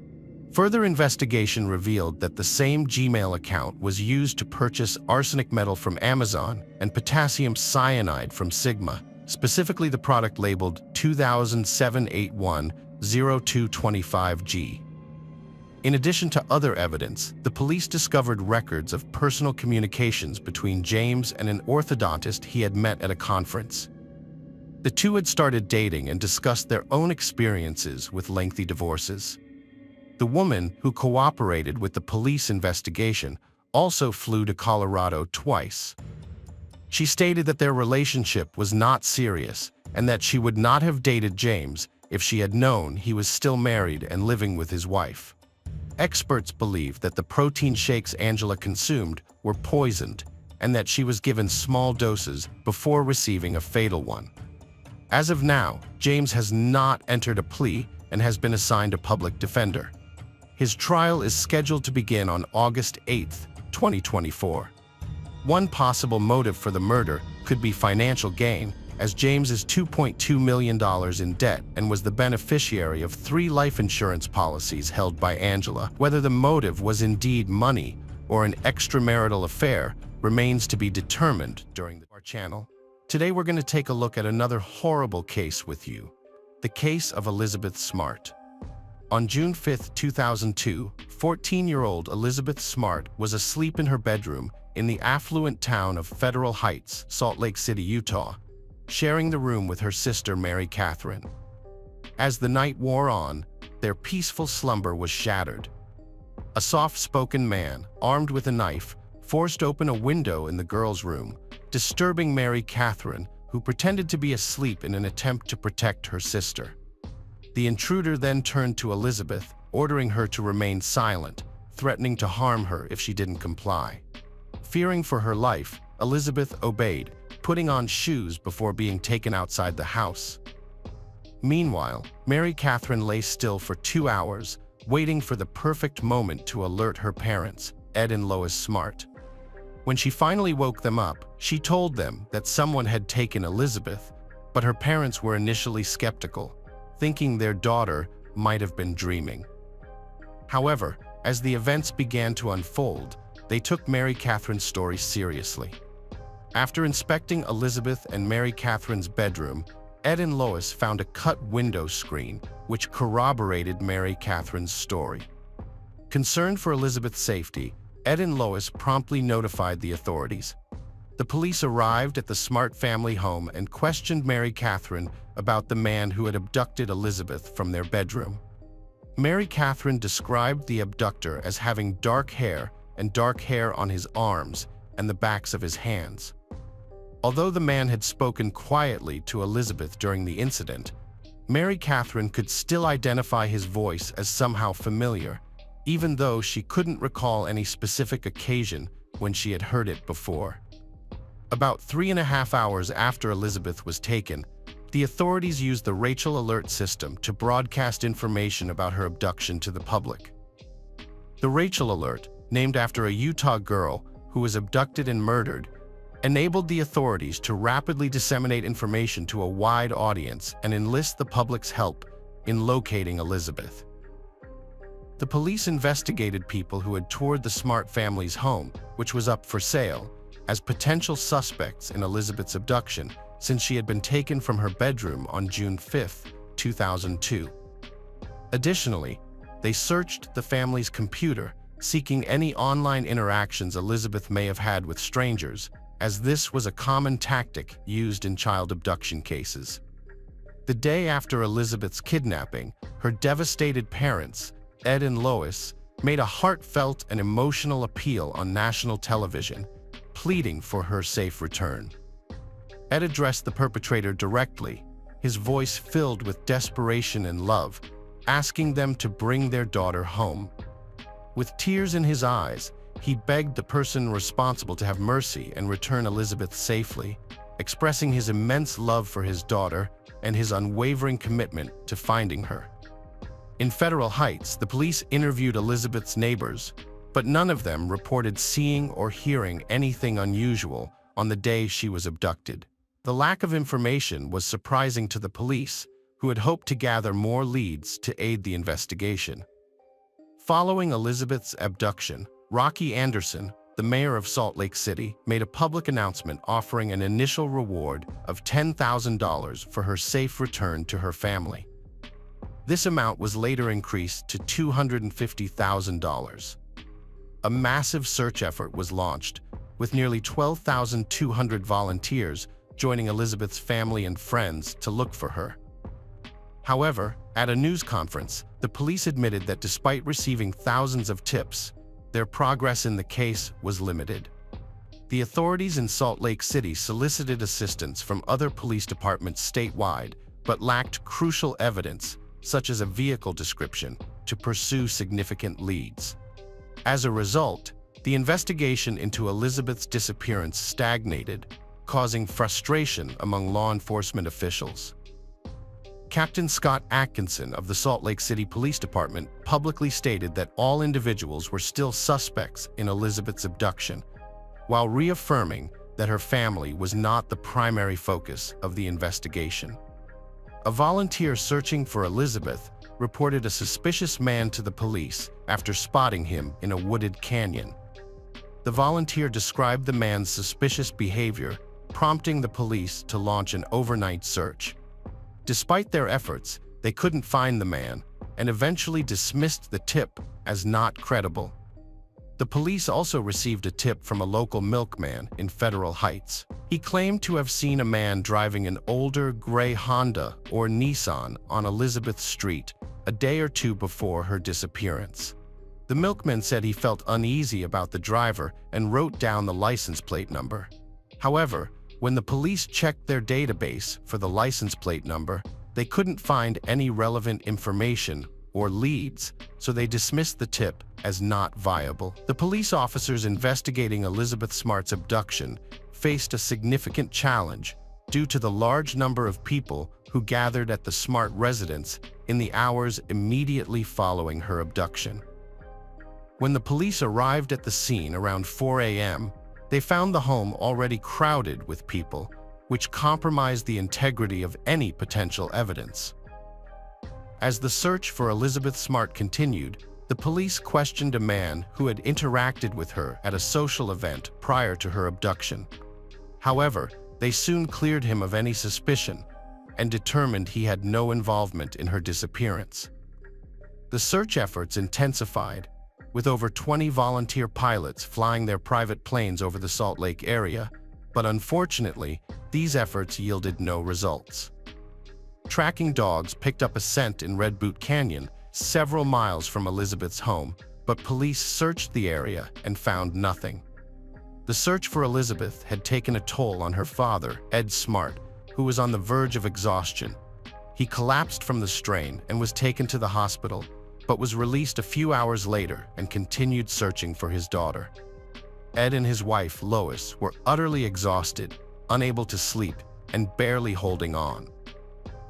Further investigation revealed that the same Gmail account was used to purchase arsenic metal from Amazon and potassium cyanide from Sigma, specifically the product labeled 2007-81-0225G. In addition to other evidence, the police discovered records of personal communications between James and an orthodontist he had met at a conference. The two had started dating and discussed their own experiences with lengthy divorces. The woman, who cooperated with the police investigation, also flew to Colorado twice. She stated that their relationship was not serious and that she would not have dated James if she had known he was still married and living with his wife. Experts believe that the protein shakes Angela consumed were poisoned and that she was given small doses before receiving a fatal one. As of now, James has not entered a plea and has been assigned a public defender. His trial is scheduled to begin on August 8, 2024. One possible motive for the murder could be financial gain, as James is $2.2 million in debt and was the beneficiary of 3 life insurance policies held by Angela. Whether the motive was indeed money or an extramarital affair remains to be determined during our channel. Today we're going to take a look at another horrible case with you, the case of Elizabeth Smart. On June 5, 2002, 14-year-old Elizabeth Smart was asleep in her bedroom in the affluent town of Federal Heights, Salt Lake City, Utah, sharing the room with her sister Mary Catherine. As the night wore on, their peaceful slumber was shattered. A soft-spoken man, armed with a knife, forced open a window in the girls' room, disturbing Mary Catherine, who pretended to be asleep in an attempt to protect her sister. The intruder then turned to Elizabeth, ordering her to remain silent, threatening to harm her if she didn't comply. Fearing for her life, Elizabeth obeyed, putting on shoes before being taken outside the house. Meanwhile, Mary Catherine lay still for 2 hours, waiting for the perfect moment to alert her parents, Ed and Lois Smart. When she finally woke them up, she told them that someone had taken Elizabeth, but her parents were initially skeptical, thinking their daughter might have been dreaming. However, as the events began to unfold, they took Mary Catherine's story seriously. After inspecting Elizabeth and Mary Catherine's bedroom, Ed and Lois found a cut window screen which corroborated Mary Catherine's story. Concerned for Elizabeth's safety, Ed and Lois promptly notified the authorities. The police arrived at the Smart family home and questioned Mary Catherine about the man who had abducted Elizabeth from their bedroom. Mary Catherine described the abductor as having dark hair on his arms and the backs of his hands. Although the man had spoken quietly to Elizabeth during the incident, Mary Catherine could still identify his voice as somehow familiar, even though she couldn't recall any specific occasion when she had heard it before. About 3.5 hours after Elizabeth was taken, the authorities used the Rachel Alert system to broadcast information about her abduction to the public. The Rachel Alert, named after a Utah girl who was abducted and murdered, enabled the authorities to rapidly disseminate information to a wide audience and enlist the public's help in locating Elizabeth. The police investigated people who had toured the Smart family's home, which was up for sale, as potential suspects in Elizabeth's abduction since she had been taken from her bedroom on June 5, 2002. Additionally, they searched the family's computer, seeking any online interactions Elizabeth may have had with strangers, as this was a common tactic used in child abduction cases. The day after Elizabeth's kidnapping, her devastated parents, Ed and Lois, made a heartfelt and emotional appeal on national television, pleading for her safe return. Ed addressed the perpetrator directly, his voice filled with desperation and love, asking them to bring their daughter home. With tears in his eyes, he begged the person responsible to have mercy and return Elizabeth safely, expressing his immense love for his daughter and his unwavering commitment to finding her. In Federal Heights, the police interviewed Elizabeth's neighbors, but none of them reported seeing or hearing anything unusual on the day she was abducted. The lack of information was surprising to the police, who had hoped to gather more leads to aid the investigation. Following Elizabeth's abduction, Rocky Anderson, the mayor of Salt Lake City, made a public announcement offering an initial reward of $10,000 for her safe return to her family. This amount was later increased to $250,000. A massive search effort was launched, with nearly 12,200 volunteers joining Elizabeth's family and friends to look for her. However, at a news conference, the police admitted that despite receiving thousands of tips, their progress in the case was limited. The authorities in Salt Lake City solicited assistance from other police departments statewide, but lacked crucial evidence, such as a vehicle description, to pursue significant leads. As a result, the investigation into Elizabeth's disappearance stagnated, causing frustration among law enforcement officials. Captain Scott Atkinson of the Salt Lake City Police Department publicly stated that all individuals were still suspects in Elizabeth's abduction, while reaffirming that her family was not the primary focus of the investigation. A volunteer searching for Elizabeth reported a suspicious man to the police after spotting him in a wooded canyon. The volunteer described the man's suspicious behavior, prompting the police to launch an overnight search. Despite their efforts, they couldn't find the man and eventually dismissed the tip as not credible. The police also received a tip from a local milkman in Federal Heights. He claimed to have seen a man driving an older gray Honda or Nissan on Elizabeth Street a day or two before her disappearance. The milkman said he felt uneasy about the driver and wrote down the license plate number. However, when the police checked their database for the license plate number, they couldn't find any relevant information or leads, so they dismissed the tip as not viable. The police officers investigating Elizabeth Smart's abduction faced a significant challenge due to the large number of people who gathered at the Smart residence in the hours immediately following her abduction. When the police arrived at the scene around 4 a.m., they found the home already crowded with people, which compromised the integrity of any potential evidence. As the search for Elizabeth Smart continued, the police questioned a man who had interacted with her at a social event prior to her abduction. However, they soon cleared him of any suspicion and determined he had no involvement in her disappearance. The search efforts intensified, with over 20 volunteer pilots flying their private planes over the Salt Lake area, but unfortunately, these efforts yielded no results. Tracking dogs picked up a scent in Red Boot Canyon, several miles from Elizabeth's home, but police searched the area and found nothing. The search for Elizabeth had taken a toll on her father, Ed Smart, who was on the verge of exhaustion. He collapsed from the strain and was taken to the hospital, but was released a few hours later and continued searching for his daughter. Ed and his wife, Lois, were utterly exhausted, unable to sleep, and barely holding on.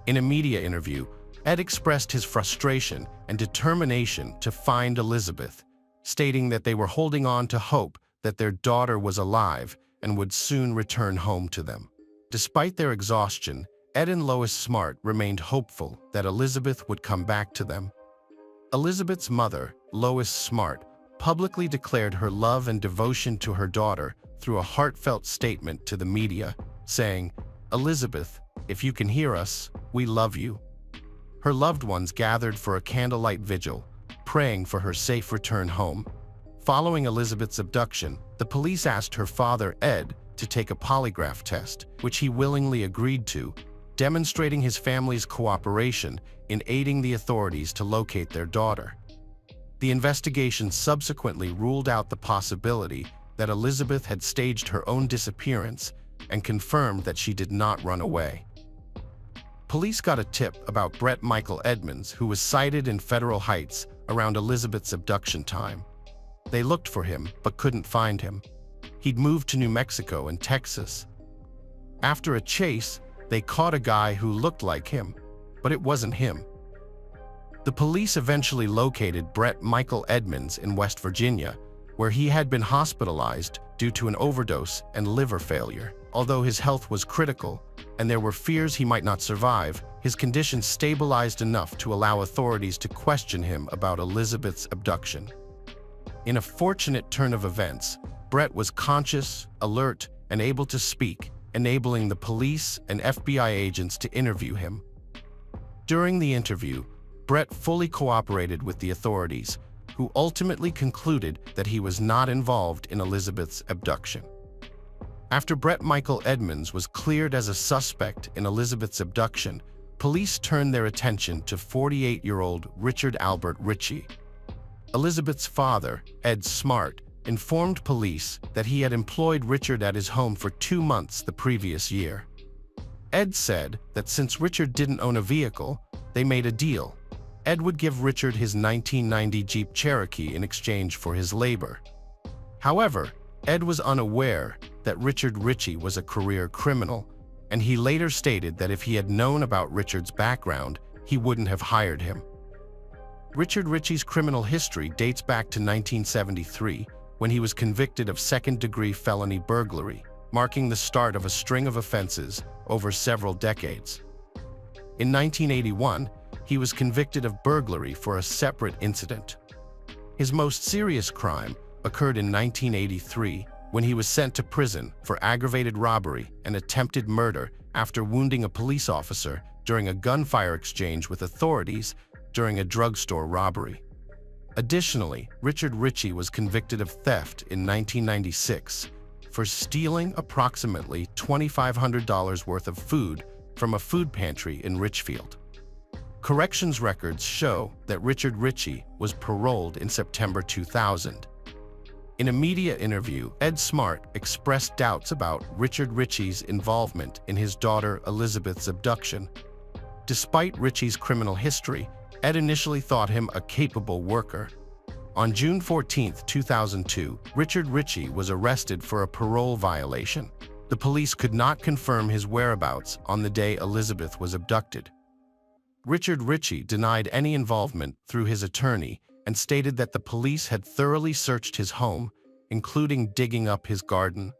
In a media interview, Ed expressed his frustration and determination to find Elizabeth, stating that they were holding on to hope that their daughter was alive and would soon return home to them. Despite their exhaustion, Ed and Lois Smart remained hopeful that Elizabeth would come back to them. Elizabeth's mother, Lois Smart, publicly declared her love and devotion to her daughter through a heartfelt statement to the media, saying, "Elizabeth, if you can hear us, we love you." Her loved ones gathered for a candlelight vigil, praying for her safe return home. Following Elizabeth's abduction, the police asked her father, Ed, to take a polygraph test, which he willingly agreed to, demonstrating his family's cooperation in aiding the authorities to locate their daughter. The investigation subsequently ruled out the possibility that Elizabeth had staged her own disappearance and confirmed that she did not run away. Police got a tip about Brett Michael Edmonds, who was sighted in Federal Heights around Elizabeth's abduction time. They looked for him, but couldn't find him. He'd moved to New Mexico and Texas. After a chase, they caught a guy who looked like him, but it wasn't him. The police eventually located Brett Michael Edmonds in West Virginia, where he had been hospitalized due to an overdose and liver failure. Although his health was critical, and there were fears he might not survive, his condition stabilized enough to allow authorities to question him about Elizabeth's abduction. In a fortunate turn of events, Brett was conscious, alert, and able to speak, enabling the police and FBI agents to interview him. During the interview, Brett fully cooperated with the authorities, who ultimately concluded that he was not involved in Elizabeth's abduction. After Brett Michael Edmonds was cleared as a suspect in Elizabeth's abduction, police turned their attention to 48-year-old Richard Albert Ritchie. Elizabeth's father, Ed Smart, informed police that he had employed Richard at his home for 2 months the previous year. Ed said that since Richard didn't own a vehicle, they made a deal. Ed would give Richard his 1990 Jeep Cherokee in exchange for his labor. However, Ed was unaware that Richard Ritchie was a career criminal, and he later stated that if he had known about Richard's background, he wouldn't have hired him. Richard Ritchie's criminal history dates back to 1973, when he was convicted of second-degree felony burglary, marking the start of a string of offenses over several decades. In 1981, he was convicted of burglary for a separate incident. His most serious crime occurred in 1983, when he was sent to prison for aggravated robbery and attempted murder after wounding a police officer during a gunfire exchange with authorities during a drugstore robbery. Additionally, Richard Ritchie was convicted of theft in 1996 for stealing approximately $2,500 worth of food from a food pantry in Richfield. Corrections records show that Richard Ritchie was paroled in September 2000. In a media interview, Ed Smart expressed doubts about Richard Ritchie's involvement in his daughter Elizabeth's abduction. Despite Ritchie's criminal history, Ed initially thought him a capable worker. On June 14, 2002, Richard Ritchie was arrested for a parole violation. The police could not confirm his whereabouts on the day Elizabeth was abducted. Richard Ritchie denied any involvement through his attorney and stated that the police had thoroughly searched his home, including digging up his garden.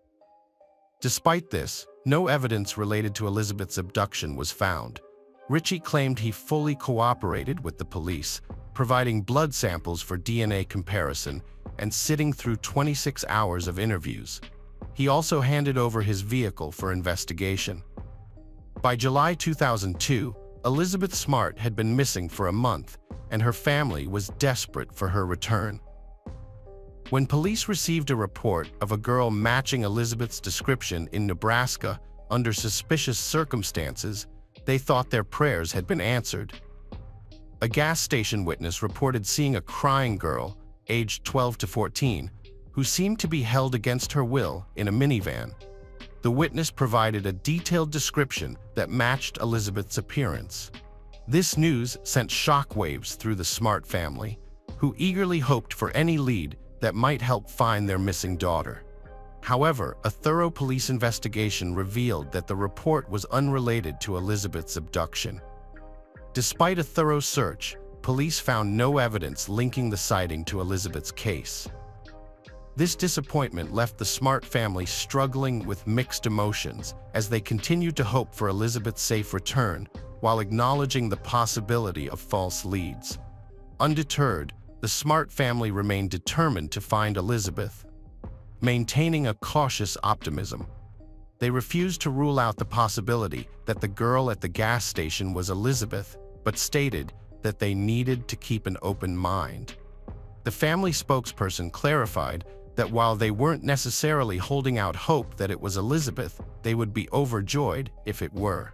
Despite this, no evidence related to Elizabeth's abduction was found. Ritchie claimed he fully cooperated with the police, providing blood samples for DNA comparison and sitting through 26 hours of interviews. He also handed over his vehicle for investigation. By July 2002, Elizabeth Smart had been missing for a month, and her family was desperate for her return. When police received a report of a girl matching Elizabeth's description in Nebraska under suspicious circumstances, they thought their prayers had been answered. A gas station witness reported seeing a crying girl, aged 12 to 14, who seemed to be held against her will in a minivan. The witness provided a detailed description that matched Elizabeth's appearance. This news sent shockwaves through the Smart family, who eagerly hoped for any lead that might help find their missing daughter. However, a thorough police investigation revealed that the report was unrelated to Elizabeth's abduction. Despite a thorough search, police found no evidence linking the sighting to Elizabeth's case. This disappointment left the Smart family struggling with mixed emotions as they continued to hope for Elizabeth's safe return while acknowledging the possibility of false leads. Undeterred, the Smart family remained determined to find Elizabeth, maintaining a cautious optimism. They refused to rule out the possibility that the girl at the gas station was Elizabeth, but stated that they needed to keep an open mind. The family spokesperson clarified that while they weren't necessarily holding out hope that it was Elizabeth, they would be overjoyed if it were.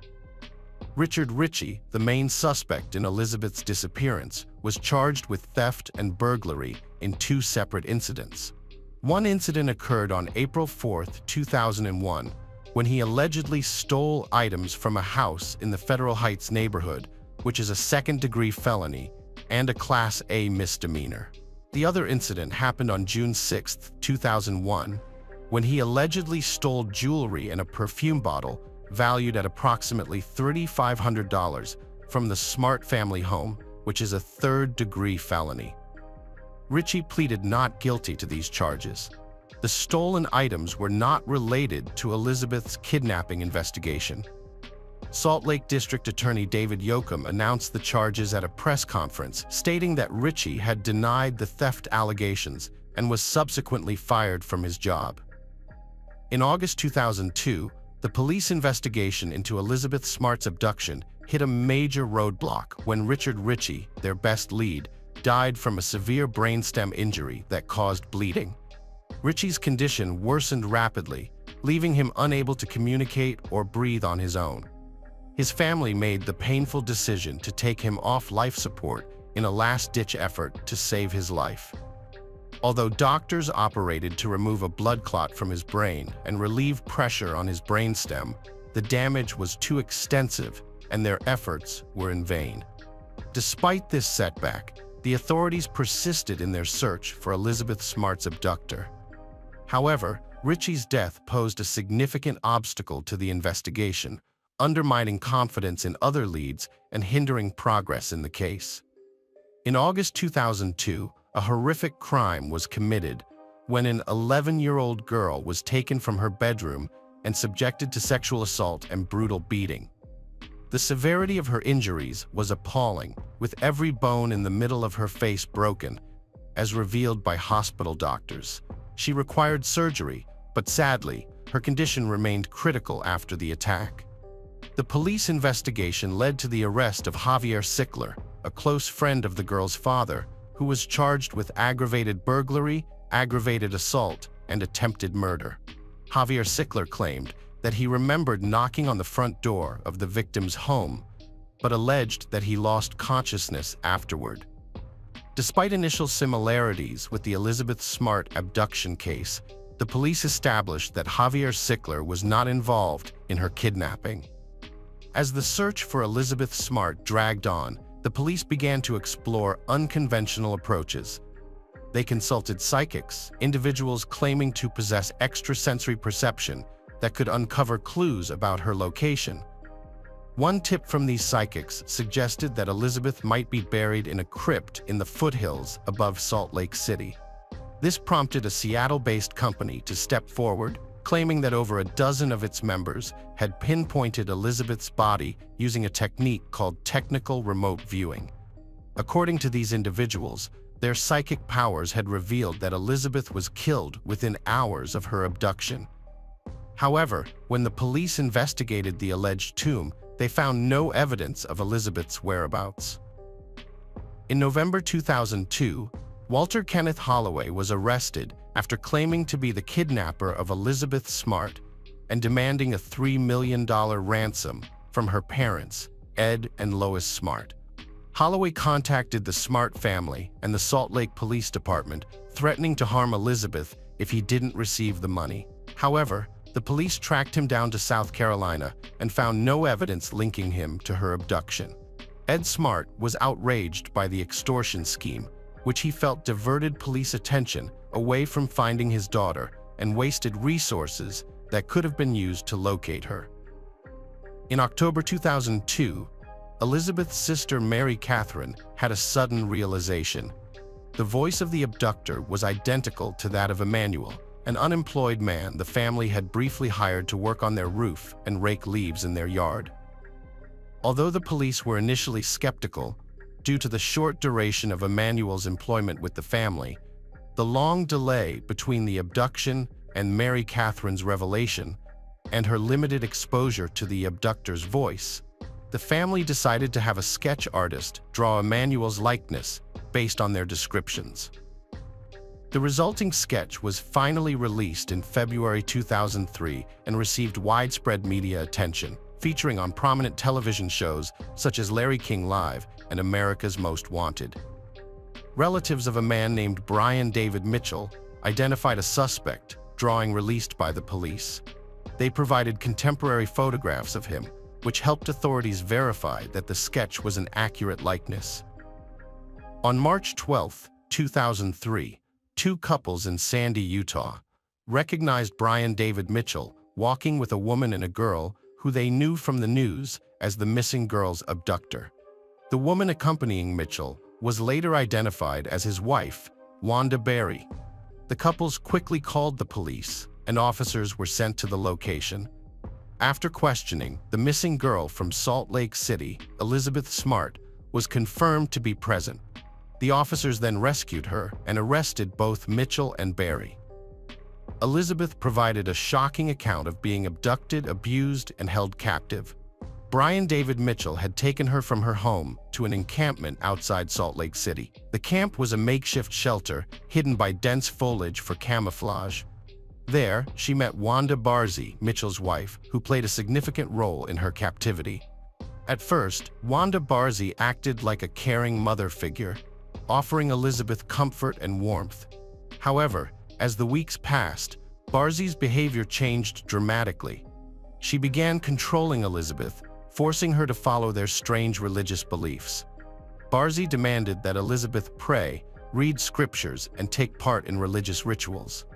Richard Ritchie, the main suspect in Elizabeth's disappearance, was charged with theft and burglary in 2 separate incidents. One incident occurred on April 4, 2001, when he allegedly stole items from a house in the Federal Heights neighborhood, which is a second-degree felony and a Class A misdemeanor. The other incident happened on June 6, 2001, when he allegedly stole jewelry and a perfume bottle valued at approximately $3,500 from the Smart family home, which is a third-degree felony. Ritchie pleaded not guilty to these charges. The stolen items were not related to Elizabeth's kidnapping investigation. Salt Lake District Attorney David Yoakum announced the charges at a press conference, stating that Ritchie had denied the theft allegations and was subsequently fired from his job. In August 2002, the police investigation into Elizabeth Smart's abduction hit a major roadblock when Richard Ritchie, their best lead, died from a severe brainstem injury that caused bleeding. Ritchie's condition worsened rapidly, leaving him unable to communicate or breathe on his own. His family made the painful decision to take him off life support in a last-ditch effort to save his life. Although doctors operated to remove a blood clot from his brain and relieve pressure on his brainstem, the damage was too extensive and their efforts were in vain. Despite this setback, the authorities persisted in their search for Elizabeth Smart's abductor. However, Ritchie's death posed a significant obstacle to the investigation, undermining confidence in other leads and hindering progress in the case. In August 2002, a horrific crime was committed when an 11-year-old girl was taken from her bedroom and subjected to sexual assault and brutal beating. The severity of her injuries was appalling, with every bone in the middle of her face broken, as revealed by hospital doctors. She required surgery, but sadly, her condition remained critical after the attack. The police investigation led to the arrest of Javier Sickler, a close friend of the girl's father, who was charged with aggravated burglary, aggravated assault, and attempted murder. Javier Sickler claimed that he remembered knocking on the front door of the victim's home, but alleged that he lost consciousness afterward. Despite initial similarities with the Elizabeth Smart abduction case, the police established that Javier Sickler was not involved in her kidnapping. As the search for Elizabeth Smart dragged on, the police began to explore unconventional approaches. They consulted psychics, individuals claiming to possess extrasensory perception that could uncover clues about her location. One tip from these psychics suggested that Elizabeth might be buried in a crypt in the foothills above Salt Lake City. This prompted a Seattle-based company to step forward, claiming that over a dozen of its members had pinpointed Elizabeth's body using a technique called technical remote viewing. According to these individuals, their psychic powers had revealed that Elizabeth was killed within hours of her abduction. However, when the police investigated the alleged tomb, they found no evidence of Elizabeth's whereabouts. In November 2002, Walter Kenneth Holloway was arrested after claiming to be the kidnapper of Elizabeth Smart and demanding a $3 million ransom from her parents, Ed and Lois Smart. Holloway contacted the Smart family and the Salt Lake Police Department, threatening to harm Elizabeth if he didn't receive the money. However, the police tracked him down to South Carolina and found no evidence linking him to her abduction. Ed Smart was outraged by the extortion scheme, which he felt diverted police attention away from finding his daughter and wasted resources that could have been used to locate her. In October 2002, Elizabeth's sister Mary Catherine had a sudden realization. The voice of the abductor was identical to that of Emmanuel, an unemployed man the family had briefly hired to work on their roof and rake leaves in their yard. Although the police were initially skeptical, due to the short duration of Emmanuel's employment with the family, the long delay between the abduction and Mary Catherine's revelation, and her limited exposure to the abductor's voice, the family decided to have a sketch artist draw Emmanuel's likeness based on their descriptions. The resulting sketch was finally released in February 2003 and received widespread media attention, featuring on prominent television shows such as Larry King Live and America's Most Wanted. Relatives of a man named Brian David Mitchell identified a suspect drawing released by the police. They provided contemporary photographs of him, which helped authorities verify that the sketch was an accurate likeness. On March 12, 2003, two couples in Sandy, Utah, recognized Brian David Mitchell walking with a woman and a girl who they knew from the news as the missing girl's abductor. The woman accompanying Mitchell was later identified as his wife, Wanda Berry. The couples quickly called the police, and officers were sent to the location. After questioning, the missing girl from Salt Lake City, Elizabeth Smart, was confirmed to be present. The officers then rescued her and arrested both Mitchell and Berry. Elizabeth provided a shocking account of being abducted, abused, and held captive. Brian David Mitchell had taken her from her home to an encampment outside Salt Lake City. The camp was a makeshift shelter hidden by dense foliage for camouflage. There, she met Wanda Barzee, Mitchell's wife, who played a significant role in her captivity. At first, Wanda Barzee acted like a caring mother figure, offering Elizabeth comfort and warmth. However, as the weeks passed, Barzee's behavior changed dramatically. She began controlling Elizabeth, forcing her to follow their strange religious beliefs. Barzee demanded that Elizabeth pray, read scriptures, and take part in religious rituals.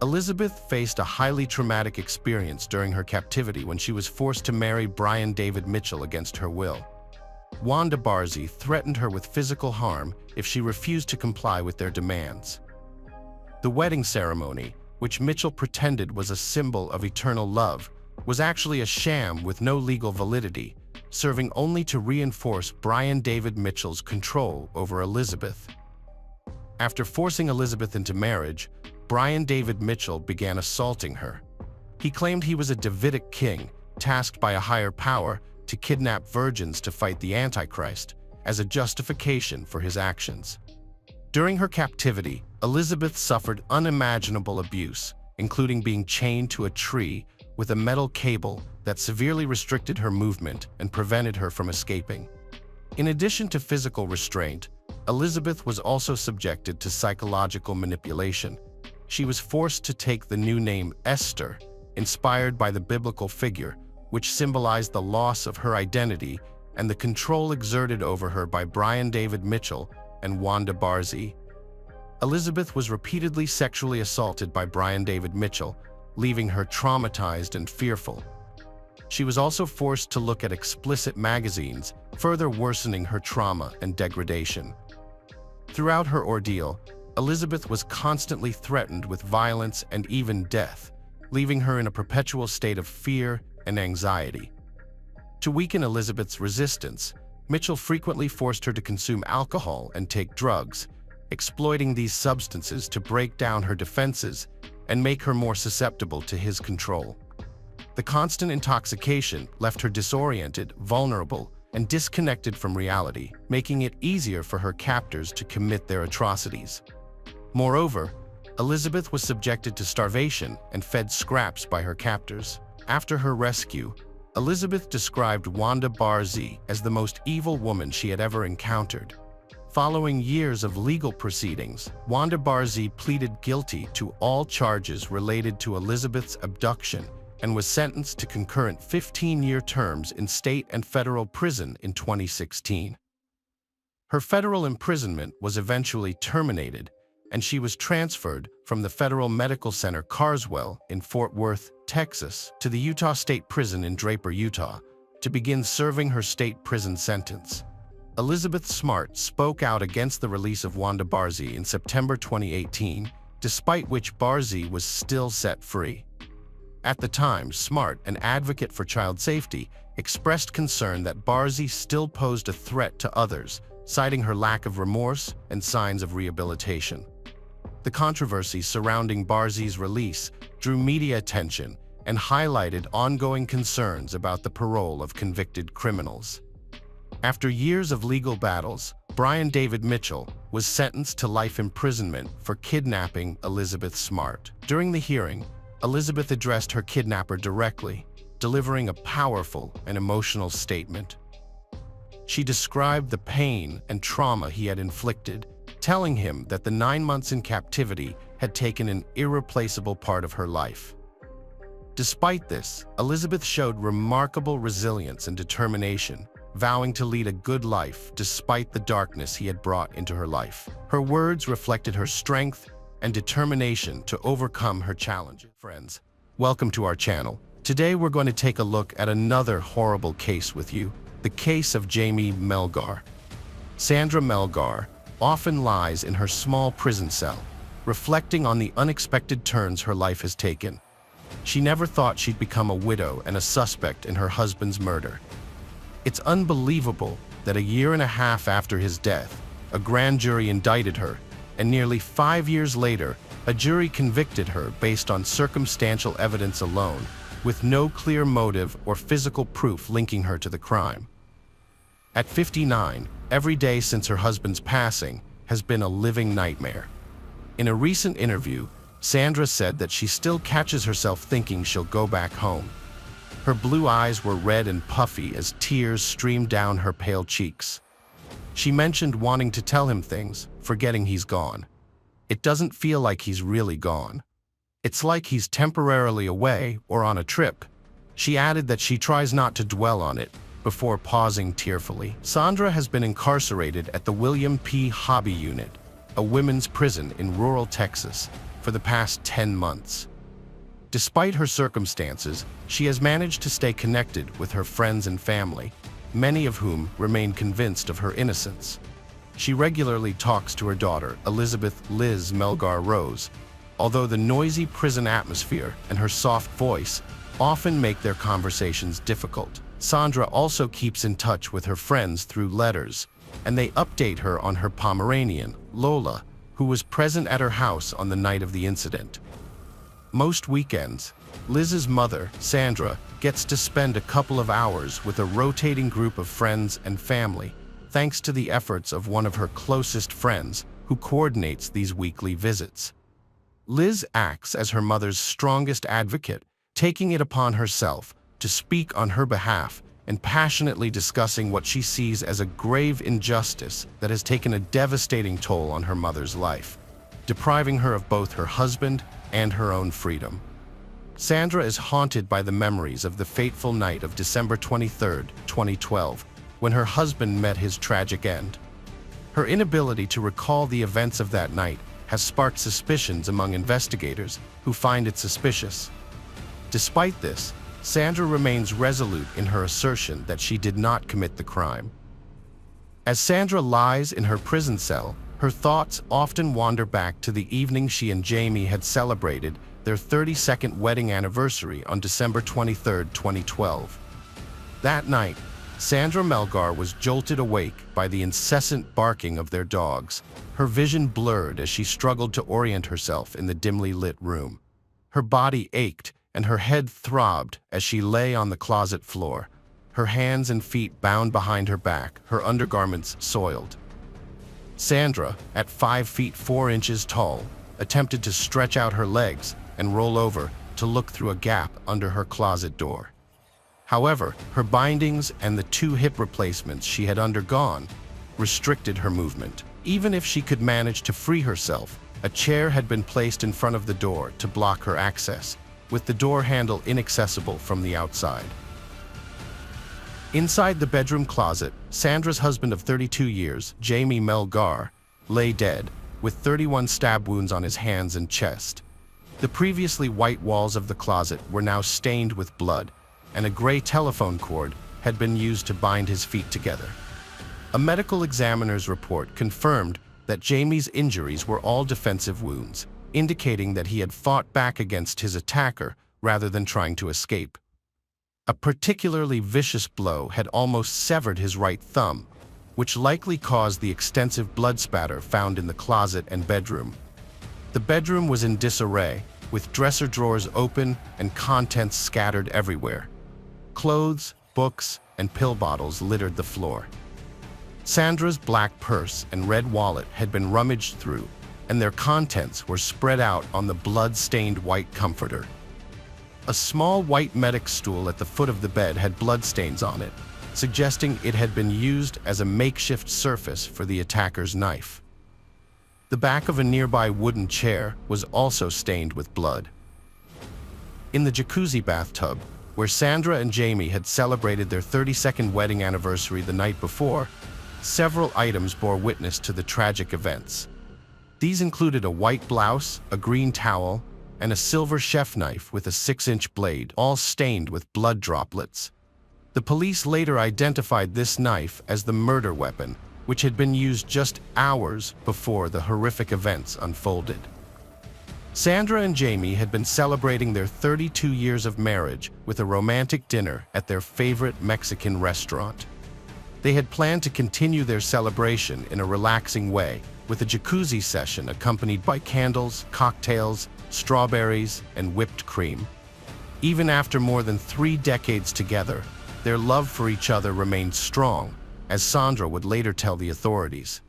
Elizabeth faced a highly traumatic experience during her captivity when she was forced to marry Brian David Mitchell against her will. Wanda Barzee threatened her with physical harm if she refused to comply with their demands. The wedding ceremony, which Mitchell pretended was a symbol of eternal love, was actually a sham with no legal validity, serving only to reinforce Brian David Mitchell's control over Elizabeth. After forcing Elizabeth into marriage, Brian David Mitchell began assaulting her. He claimed he was a Davidic king, tasked by a higher power to kidnap virgins to fight the Antichrist, as a justification for his actions. During her captivity, Elizabeth suffered unimaginable abuse, including being chained to a tree with a metal cable that severely restricted her movement and prevented her from escaping. In addition to physical restraint, Elizabeth was also subjected to psychological manipulation. She was forced to take the new name Esther, inspired by the biblical figure, which symbolized the loss of her identity and the control exerted over her by Brian David Mitchell and Wanda Barzee. Elizabeth was repeatedly sexually assaulted by Brian David Mitchell, leaving her traumatized and fearful. She was also forced to look at explicit magazines, further worsening her trauma and degradation. Throughout her ordeal, Elizabeth was constantly threatened with violence and even death, leaving her in a perpetual state of fear and anxiety. To weaken Elizabeth's resistance, Mitchell frequently forced her to consume alcohol and take drugs, exploiting these substances to break down her defenses and make her more susceptible to his control. The constant intoxication left her disoriented, vulnerable, and disconnected from reality, making it easier for her captors to commit their atrocities. Moreover, Elizabeth was subjected to starvation and fed scraps by her captors. After her rescue, Elizabeth described Wanda Barzee as the most evil woman she had ever encountered. Following years of legal proceedings, Wanda Barzee pleaded guilty to all charges related to Elizabeth's abduction and was sentenced to concurrent 15-year terms in state and federal prison in 2016. Her federal imprisonment was eventually terminated, and she was transferred from the Federal Medical Center Carswell in Fort Worth, Texas, to the Utah State Prison in Draper, Utah, to begin serving her state prison sentence. Elizabeth Smart spoke out against the release of Wanda Barzee in September 2018, despite which Barzee was still set free. At the time, Smart, an advocate for child safety, expressed concern that Barzee still posed a threat to others, citing her lack of remorse and signs of rehabilitation. The controversy surrounding Barzee's release drew media attention and highlighted ongoing concerns about the parole of convicted criminals. After years of legal battles, Brian David Mitchell was sentenced to life imprisonment for kidnapping Elizabeth Smart. During the hearing, Elizabeth addressed her kidnapper directly, delivering a powerful and emotional statement. She described the pain and trauma he had inflicted, telling him that the 9 months in captivity had taken an irreplaceable part of her life. Despite this, Elizabeth showed remarkable resilience and determination, vowing to lead a good life despite the darkness he had brought into her life. Her words reflected her strength and determination to overcome her challenges. Friends, welcome to our channel. Today we're going to take a look at another horrible case with you, the case of Jamie Melgar. Sandra Melgar often lies in her small prison cell, reflecting on the unexpected turns her life has taken. She never thought she'd become a widow and a suspect in her husband's murder. It's unbelievable that a year and a half after his death, a grand jury indicted her, and nearly 5 years later, a jury convicted her based on circumstantial evidence alone, with no clear motive or physical proof linking her to the crime. At 59, every day since her husband's passing has been a living nightmare. In a recent interview, Sandra said that she still catches herself thinking she'll go back home. Her blue eyes were red and puffy as tears streamed down her pale cheeks. She mentioned wanting to tell him things, forgetting he's gone. It doesn't feel like he's really gone. It's like he's temporarily away or on a trip. She added that she tries not to dwell on it, before pausing tearfully. Sandra has been incarcerated at the William P. Hobby Unit, a women's prison in rural Texas, for the past 10 months. Despite her circumstances, she has managed to stay connected with her friends and family, many of whom remain convinced of her innocence. She regularly talks to her daughter, Elizabeth Liz Melgar Rose, although the noisy prison atmosphere and her soft voice often make their conversations difficult. Sandra also keeps in touch with her friends through letters, and they update her on her Pomeranian, Lola, who was present at her house on the night of the incident. Most weekends, Liz's mother, Sandra, gets to spend a couple of hours with a rotating group of friends and family, thanks to the efforts of one of her closest friends, who coordinates these weekly visits. Liz acts as her mother's strongest advocate, taking it upon herself to speak on her behalf and passionately discussing what she sees as a grave injustice that has taken a devastating toll on her mother's life, depriving her of both her husband and her own freedom. Sandra is haunted by the memories of the fateful night of December 23, 2012, when her husband met his tragic end. Her inability to recall the events of that night has sparked suspicions among investigators who find it suspicious. Despite this, Sandra remains resolute in her assertion that she did not commit the crime. As Sandra lies in her prison cell, her thoughts often wander back to the evening she and Jamie had celebrated their 32nd wedding anniversary on December 23, 2012. That night, Sandra Melgar was jolted awake by the incessant barking of their dogs, her vision blurred as she struggled to orient herself in the dimly lit room. Her body ached and her head throbbed as she lay on the closet floor, her hands and feet bound behind her back, her undergarments soiled. Sandra, at 5 feet 4 inches tall, attempted to stretch out her legs and roll over to look through a gap under her closet door. However, her bindings and the 2 hip replacements she had undergone restricted her movement. Even if she could manage to free herself, a chair had been placed in front of the door to block her access, with the door handle inaccessible from the outside. Inside the bedroom closet, Sandra's husband of 32 years, Jamie Melgar, lay dead, with 31 stab wounds on his hands and chest. The previously white walls of the closet were now stained with blood, and a gray telephone cord had been used to bind his feet together. A medical examiner's report confirmed that Jamie's injuries were all defensive wounds, indicating that he had fought back against his attacker rather than trying to escape. A particularly vicious blow had almost severed his right thumb, which likely caused the extensive blood spatter found in the closet and bedroom. The bedroom was in disarray, with dresser drawers open and contents scattered everywhere. Clothes, books, and pill bottles littered the floor. Sandra's black purse and red wallet had been rummaged through, and their contents were spread out on the blood-stained white comforter. A small white medic stool at the foot of the bed had bloodstains on it, suggesting it had been used as a makeshift surface for the attacker's knife. The back of a nearby wooden chair was also stained with blood. In the jacuzzi bathtub, where Sandra and Jamie had celebrated their 32nd wedding anniversary the night before, several items bore witness to the tragic events. These included a white blouse, a green towel, and a silver chef knife with a 6-inch blade, all stained with blood droplets. The police later identified this knife as the murder weapon, which had been used just hours before the horrific events unfolded. Sandra and Jamie had been celebrating their 32 years of marriage with a romantic dinner at their favorite Mexican restaurant. They had planned to continue their celebration in a relaxing way, with a jacuzzi session accompanied by candles, cocktails, strawberries, and whipped cream. Even after more than 3 decades together, their love for each other remained strong, as Sandra would later tell the authorities.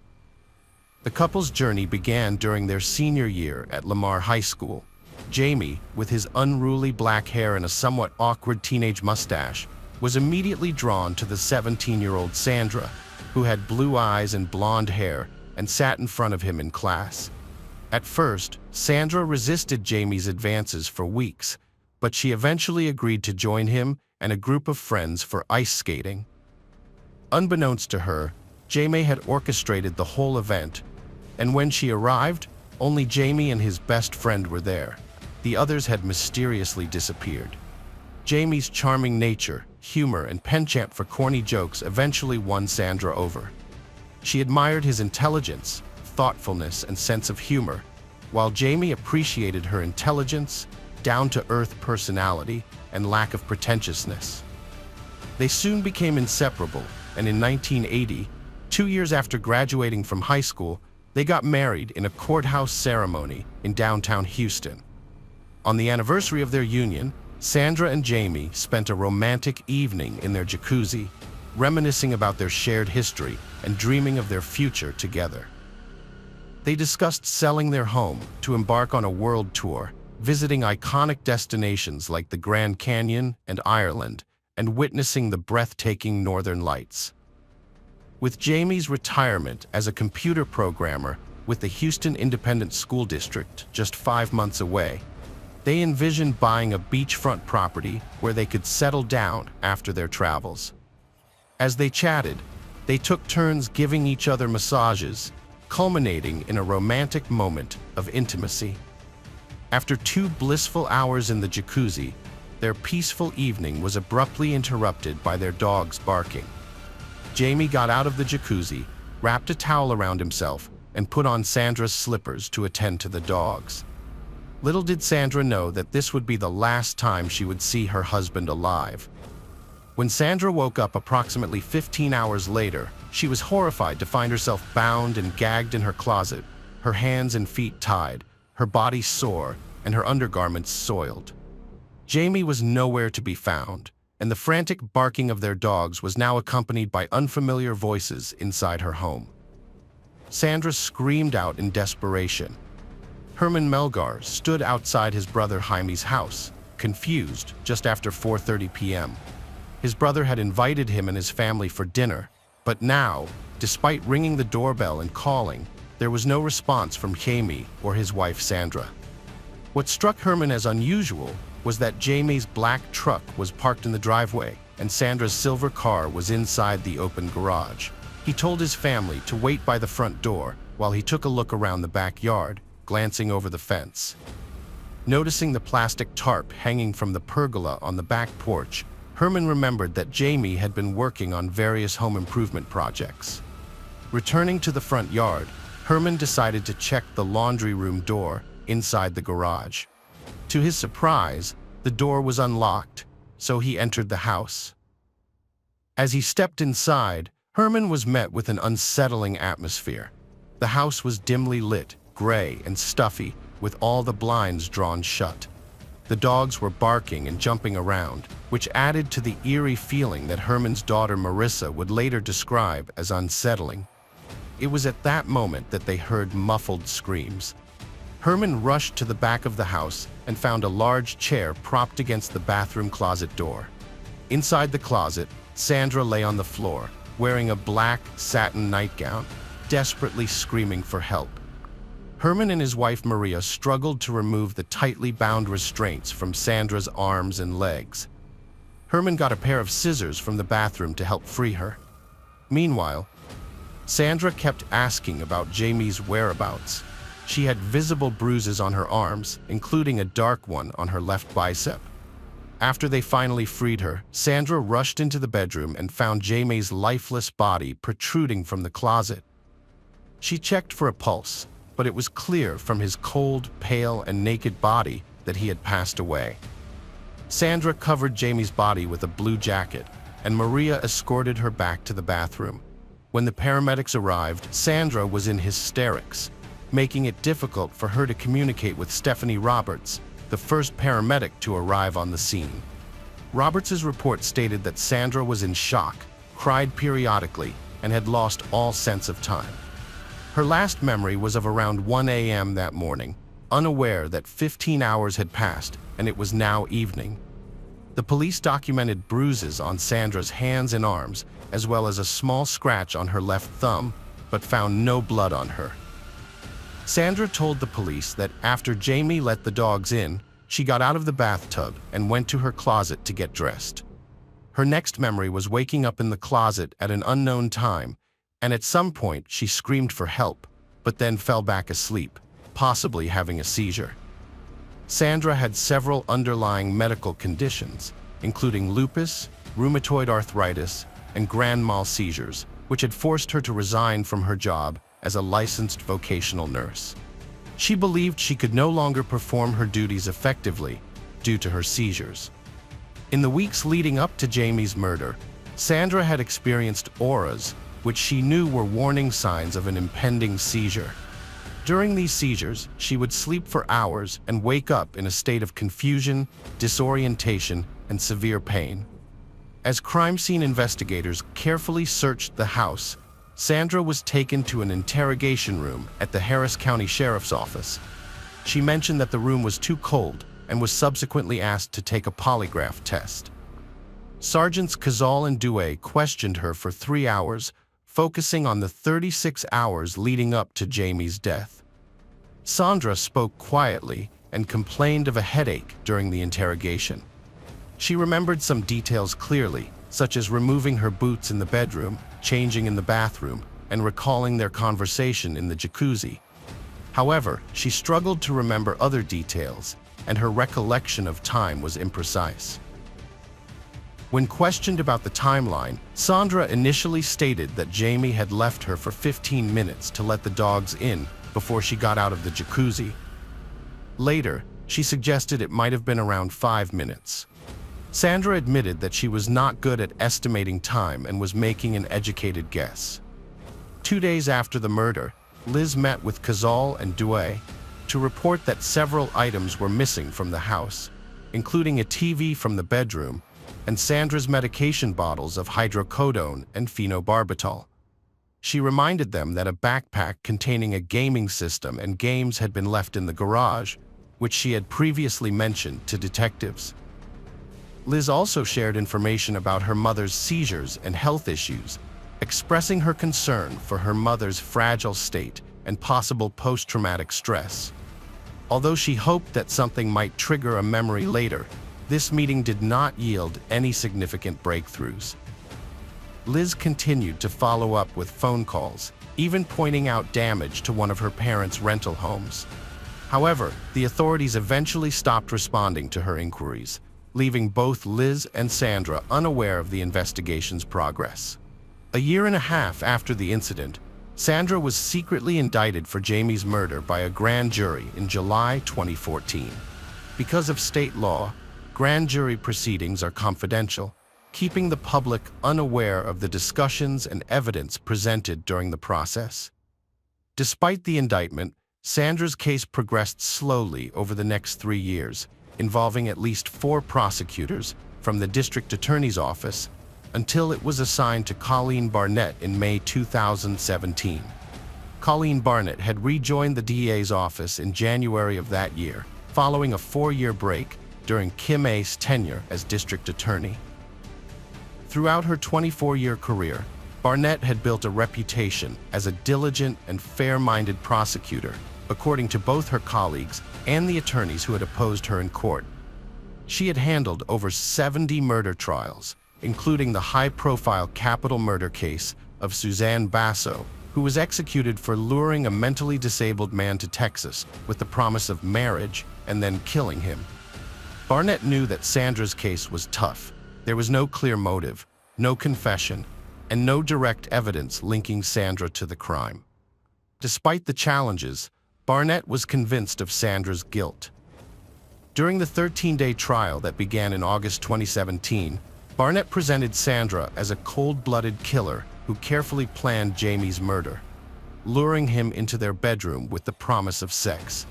The couple's journey began during their senior year at Lamar High School. Jamie, with his unruly black hair and a somewhat awkward teenage mustache, was immediately drawn to the 17-year-old Sandra, who had blue eyes and blonde hair and sat in front of him in class. At first, Sandra resisted Jamie's advances for weeks, but she eventually agreed to join him and a group of friends for ice skating. Unbeknownst to her, Jamie had orchestrated the whole event, and when she arrived, only Jamie and his best friend were there. The others had mysteriously disappeared. Jamie's charming nature, humor, and penchant for corny jokes eventually won Sandra over. She admired his intelligence, thoughtfulness, and sense of humor, while Jamie appreciated her intelligence, down-to-earth personality, and lack of pretentiousness. They soon became inseparable, and in 1980, 2 years after graduating from high school, they got married in a courthouse ceremony in downtown Houston. On the anniversary of their union, Sandra and Jamie spent a romantic evening in their jacuzzi, reminiscing about their shared history and dreaming of their future together. They discussed selling their home to embark on a world tour, visiting iconic destinations like the Grand Canyon and Ireland, and witnessing the breathtaking Northern Lights. With Jamie's retirement as a computer programmer with the Houston Independent School District just 5 months away, they envisioned buying a beachfront property where they could settle down after their travels. As they chatted, they took turns giving each other massages, culminating in a romantic moment of intimacy. After 2 blissful hours in the jacuzzi, their peaceful evening was abruptly interrupted by their dogs barking. Jamie got out of the jacuzzi, wrapped a towel around himself, and put on Sandra's slippers to attend to the dogs. Little did Sandra know that this would be the last time she would see her husband alive. When Sandra woke up approximately 15 hours later, she was horrified to find herself bound and gagged in her closet, her hands and feet tied, her body sore, and her undergarments soiled. Jamie was nowhere to be found, and the frantic barking of their dogs was now accompanied by unfamiliar voices inside her home. Sandra screamed out in desperation. Herman Melgar stood outside his brother Jaime's house, confused, just after 4:30 p.m. His brother had invited him and his family for dinner, but now, despite ringing the doorbell and calling, there was no response from Jaime or his wife Sandra. What struck Herman as unusual was that Jamie's black truck was parked in the driveway and Sandra's silver car was inside the open garage. He told his family to wait by the front door while he took a look around the backyard, glancing over the fence. Noticing the plastic tarp hanging from the pergola on the back porch, Herman remembered that Jamie had been working on various home improvement projects. Returning to the front yard, Herman decided to check the laundry room door inside the garage. To his surprise, the door was unlocked, so he entered the house. As he stepped inside, Herman was met with an unsettling atmosphere. The house was dimly lit, gray and stuffy, with all the blinds drawn shut. The dogs were barking and jumping around, which added to the eerie feeling that Herman's daughter Marissa would later describe as unsettling. It was at that moment that they heard muffled screams. Herman rushed to the back of the house and found a large chair propped against the bathroom closet door. Inside the closet, Sandra lay on the floor, wearing a black satin nightgown, desperately screaming for help. Herman and his wife Maria struggled to remove the tightly bound restraints from Sandra's arms and legs. Herman got a pair of scissors from the bathroom to help free her. Meanwhile, Sandra kept asking about Jamie's whereabouts. She had visible bruises on her arms, including a dark one on her left bicep. After they finally freed her, Sandra rushed into the bedroom and found Jamie's lifeless body protruding from the closet. She checked for a pulse, but it was clear from his cold, pale, and naked body that he had passed away. Sandra covered Jamie's body with a blue jacket, and Maria escorted her back to the bathroom. When the paramedics arrived, Sandra was in hysterics, making it difficult for her to communicate with Stephanie Roberts, the first paramedic to arrive on the scene. Roberts' report stated that Sandra was in shock, cried periodically, and had lost all sense of time. Her last memory was of around 1 a.m. that morning, unaware that 15 hours had passed and it was now evening. The police documented bruises on Sandra's hands and arms, as well as a small scratch on her left thumb, but found no blood on her. Sandra told the police that after Jamie let the dogs in, she got out of the bathtub and went to her closet to get dressed. Her next memory was waking up in the closet at an unknown time, and at some point she screamed for help, but then fell back asleep, possibly having a seizure. Sandra had several underlying medical conditions, including lupus, rheumatoid arthritis, and grand mal seizures, which had forced her to resign from her job as a licensed vocational nurse. She believed she could no longer perform her duties effectively due to her seizures. In the weeks leading up to Jamie's murder, Sandra had experienced auras, which she knew were warning signs of an impending seizure. During these seizures, she would sleep for hours and wake up in a state of confusion, disorientation, and severe pain. As crime scene investigators carefully searched the house, Sandra was taken to an interrogation room at the Harris County Sheriff's Office. She mentioned that the room was too cold and was subsequently asked to take a polygraph test. Sergeants Cazal and Douay questioned her for 3 hours, focusing on the 36 hours leading up to Jamie's death. Sandra spoke quietly and complained of a headache during the interrogation. She remembered some details clearly, such as removing her boots in the bedroom, changing in the bathroom, and recalling their conversation in the jacuzzi. However, she struggled to remember other details, and her recollection of time was imprecise. When questioned about the timeline, Sandra initially stated that Jamie had left her for 15 minutes to let the dogs in before she got out of the jacuzzi. Later, she suggested it might have been around 5 minutes. Sandra admitted that she was not good at estimating time and was making an educated guess. 2 days after the murder, Liz met with Cazal and Douay to report that several items were missing from the house, including a TV from the bedroom and Sandra's medication bottles of hydrocodone and phenobarbital. She reminded them that a backpack containing a gaming system and games had been left in the garage, which she had previously mentioned to detectives. Liz also shared information about her mother's seizures and health issues, expressing her concern for her mother's fragile state and possible post-traumatic stress. Although she hoped that something might trigger a memory later, this meeting did not yield any significant breakthroughs. Liz continued to follow up with phone calls, even pointing out damage to one of her parents' rental homes. However, the authorities eventually stopped responding to her inquiries, leaving both Liz and Sandra unaware of the investigation's progress. A year and a half after the incident, Sandra was secretly indicted for Jamie's murder by a grand jury in July 2014. Because of state law, grand jury proceedings are confidential, keeping the public unaware of the discussions and evidence presented during the process. Despite the indictment, Sandra's case progressed slowly over the next 3 years, involving at least 4 prosecutors from the district attorney's office, until it was assigned to Colleen Barnett in May 2017. Colleen Barnett had rejoined the DA's office in January of that year, following a 4-year break during Kim A's tenure as district attorney. Throughout her 24-year career, Barnett had built a reputation as a diligent and fair-minded prosecutor, according to both her colleagues and the attorneys who had opposed her in court. She had handled over 70 murder trials, including the high-profile capital murder case of Suzanne Basso, who was executed for luring a mentally disabled man to Texas with the promise of marriage and then killing him. Barnett knew that Sandra's case was tough. There was no clear motive, no confession, and no direct evidence linking Sandra to the crime. Despite the challenges, Barnett was convinced of Sandra's guilt. During the 13-day trial that began in August 2017, Barnett presented Sandra as a cold-blooded killer who carefully planned Jamie's murder, luring him into their bedroom with the promise of sex.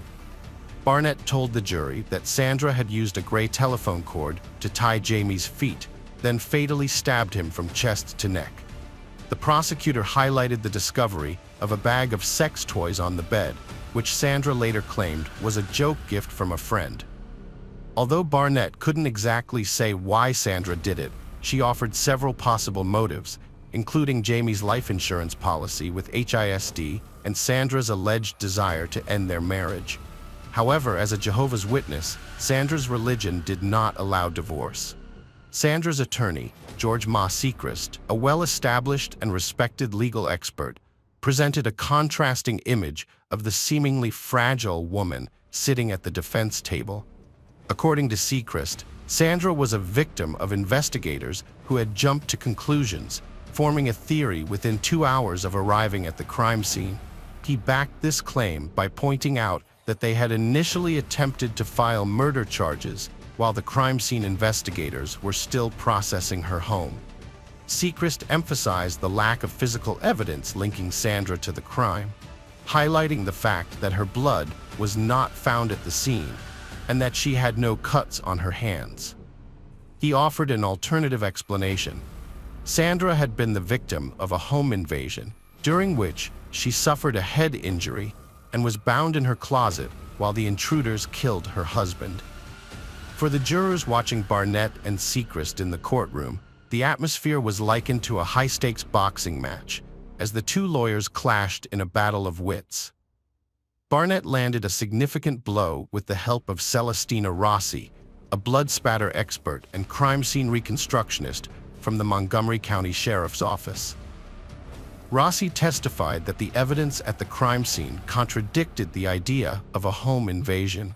Barnett told the jury that Sandra had used a gray telephone cord to tie Jamie's feet, then fatally stabbed him from chest to neck. The prosecutor highlighted the discovery of a bag of sex toys on the bed, which Sandra later claimed was a joke gift from a friend. Although Barnett couldn't exactly say why Sandra did it, she offered several possible motives, including Jamie's life insurance policy with HISD and Sandra's alleged desire to end their marriage. However, as a Jehovah's Witness, Sandra's religion did not allow divorce. Sandra's attorney, George Ma Sechrist, a well-established and respected legal expert, presented a contrasting image of the seemingly fragile woman sitting at the defense table. According to Sechrist, Sandra was a victim of investigators who had jumped to conclusions, forming a theory within 2 hours of arriving at the crime scene. He backed this claim by pointing out that they had initially attempted to file murder charges while the crime scene investigators were still processing her home. Sechrist emphasized the lack of physical evidence linking Sandra to the crime, highlighting the fact that her blood was not found at the scene and that she had no cuts on her hands. He offered an alternative explanation. Sandra had been the victim of a home invasion, during which she suffered a head injury and was bound in her closet while the intruders killed her husband. For the jurors watching Barnett and Sechrist in the courtroom, the atmosphere was likened to a high-stakes boxing match, as the two lawyers clashed in a battle of wits. Barnett landed a significant blow with the help of Celestina Rossi, a blood spatter expert and crime scene reconstructionist from the Montgomery County Sheriff's Office. Rossi testified that the evidence at the crime scene contradicted the idea of a home invasion.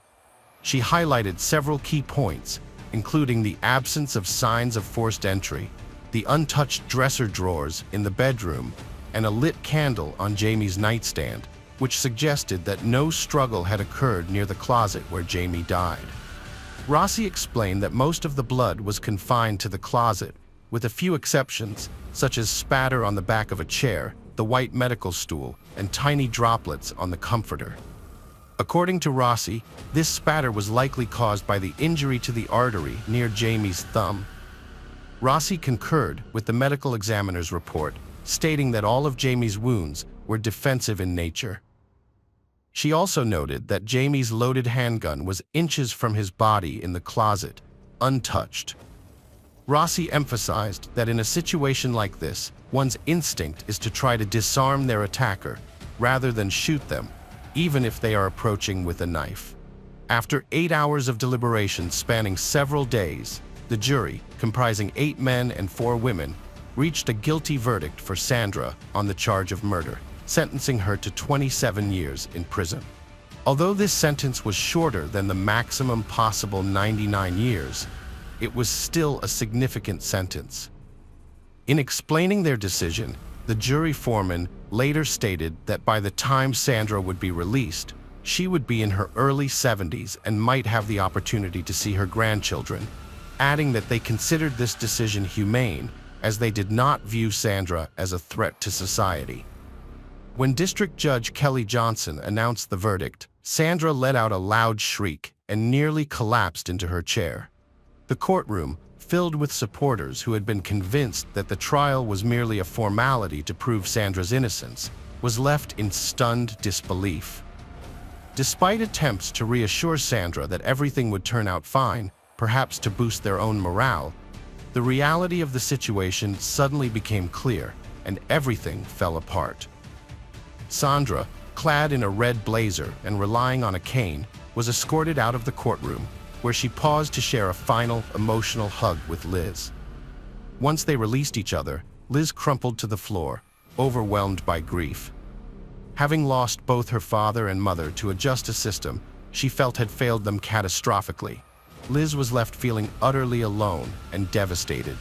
She highlighted several key points, including the absence of signs of forced entry, the untouched dresser drawers in the bedroom, and a lit candle on Jamie's nightstand, which suggested that no struggle had occurred near the closet where Jamie died. Rossi explained that most of the blood was confined to the closet, with a few exceptions, such as spatter on the back of a chair, the white medical stool, and tiny droplets on the comforter. According to Rossi, this spatter was likely caused by the injury to the artery near Jamie's thumb. Rossi concurred with the medical examiner's report, stating that all of Jamie's wounds were defensive in nature. She also noted that Jamie's loaded handgun was inches from his body in the closet, untouched. Rossi emphasized that in a situation like this, one's instinct is to try to disarm their attacker rather than shoot them, even if they are approaching with a knife. After 8 hours of deliberation spanning several days, the jury, comprising 8 men and 4 women, reached a guilty verdict for Sandra on the charge of murder, sentencing her to 27 years in prison. Although this sentence was shorter than the maximum possible 99 years, it was still a significant sentence. In explaining their decision, the jury foreman later stated that by the time Sandra would be released, she would be in her early 70s and might have the opportunity to see her grandchildren, adding that they considered this decision humane as they did not view Sandra as a threat to society. When District Judge Kelly Johnson announced the verdict, Sandra let out a loud shriek and nearly collapsed into her chair. The courtroom, filled with supporters who had been convinced that the trial was merely a formality to prove Sandra's innocence, was left in stunned disbelief. Despite attempts to reassure Sandra that everything would turn out fine, perhaps to boost their own morale, the reality of the situation suddenly became clear, and everything fell apart. Sandra, clad in a red blazer and relying on a cane, was escorted out of the courtroom, where she paused to share a final emotional hug with Liz. Once they released each other, Liz crumpled to the floor, overwhelmed by grief. Having lost both her father and mother to a justice system she felt had failed them catastrophically, Liz was left feeling utterly alone and devastated.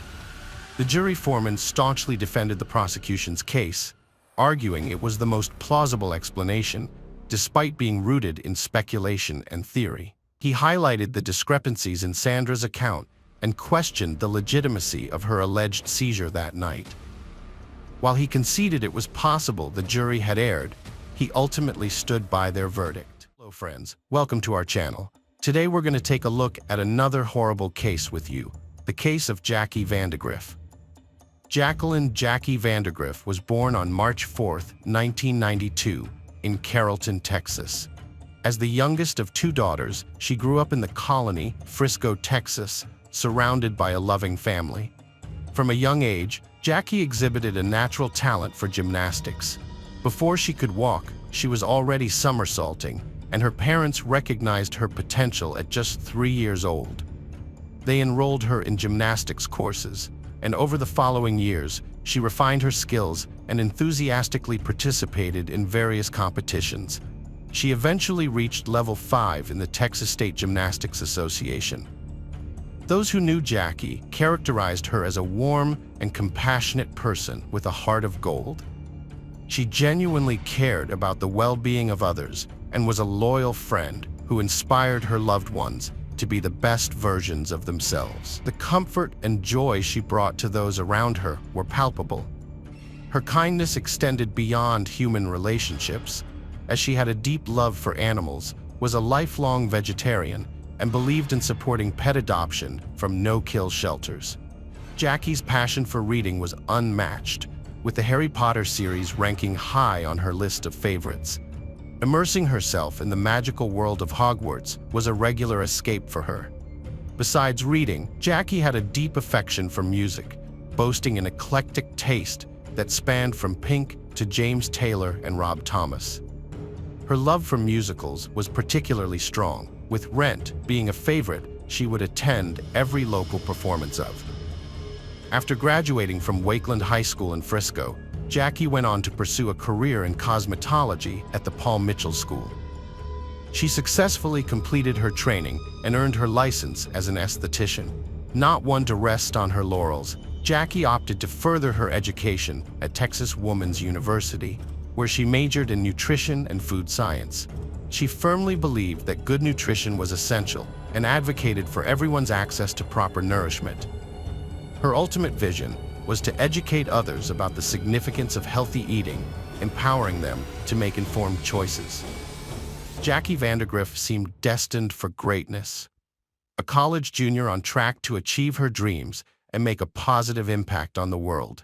The jury foreman staunchly defended the prosecution's case, arguing it was the most plausible explanation, despite being rooted in speculation and theory. He highlighted the discrepancies in Sandra's account and questioned the legitimacy of her alleged seizure that night. While he conceded it was possible the jury had erred, he ultimately stood by their verdict. Hello friends, welcome to our channel. Today we're going to take a look at another horrible case with you, the case of Jackie Vandergriff. Jacqueline Jackie Vandergriff was born on March 4, 1992, in Carrollton, Texas. As the youngest of 2 daughters, she grew up in the Colony, Frisco, Texas, surrounded by a loving family. From a young age, Jackie exhibited a natural talent for gymnastics. Before she could walk, she was already somersaulting, and her parents recognized her potential at just 3 years old. They enrolled her in gymnastics courses, and over the following years, she refined her skills and enthusiastically participated in various competitions. She eventually reached level 5 in the Texas State Gymnastics Association. Those who knew Jackie characterized her as a warm and compassionate person with a heart of gold. She genuinely cared about the well-being of others and was a loyal friend who inspired her loved ones to be the best versions of themselves. The comfort and joy she brought to those around her were palpable. Her kindness extended beyond human relationships, as she had a deep love for animals, was a lifelong vegetarian, and believed in supporting pet adoption from no-kill shelters. Jackie's passion for reading was unmatched, with the Harry Potter series ranking high on her list of favorites. Immersing herself in the magical world of Hogwarts was a regular escape for her. Besides reading, Jackie had a deep affection for music, boasting an eclectic taste that spanned from Pink to James Taylor and Rob Thomas. Her love for musicals was particularly strong, with Rent being a favorite she would attend every local performance of. After graduating from Wakeland High School in Frisco, Jackie went on to pursue a career in cosmetology at the Paul Mitchell School. She successfully completed her training and earned her license as an esthetician. Not one to rest on her laurels, Jackie opted to further her education at Texas Woman's University, where she majored in nutrition and food science. She firmly believed that good nutrition was essential and advocated for everyone's access to proper nourishment. Her ultimate vision was to educate others about the significance of healthy eating, empowering them to make informed choices. Jackie Vandergriff seemed destined for greatness, a college junior on track to achieve her dreams and make a positive impact on the world.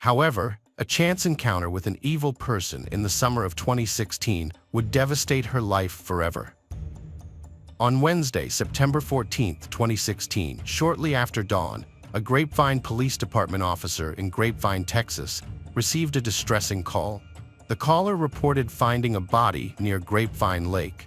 However, a chance encounter with an evil person in the summer of 2016 would devastate her life forever. On Wednesday, September 14, 2016, shortly after dawn, a Grapevine Police Department officer in Grapevine, Texas, received a distressing call. The caller reported finding a body near Grapevine Lake.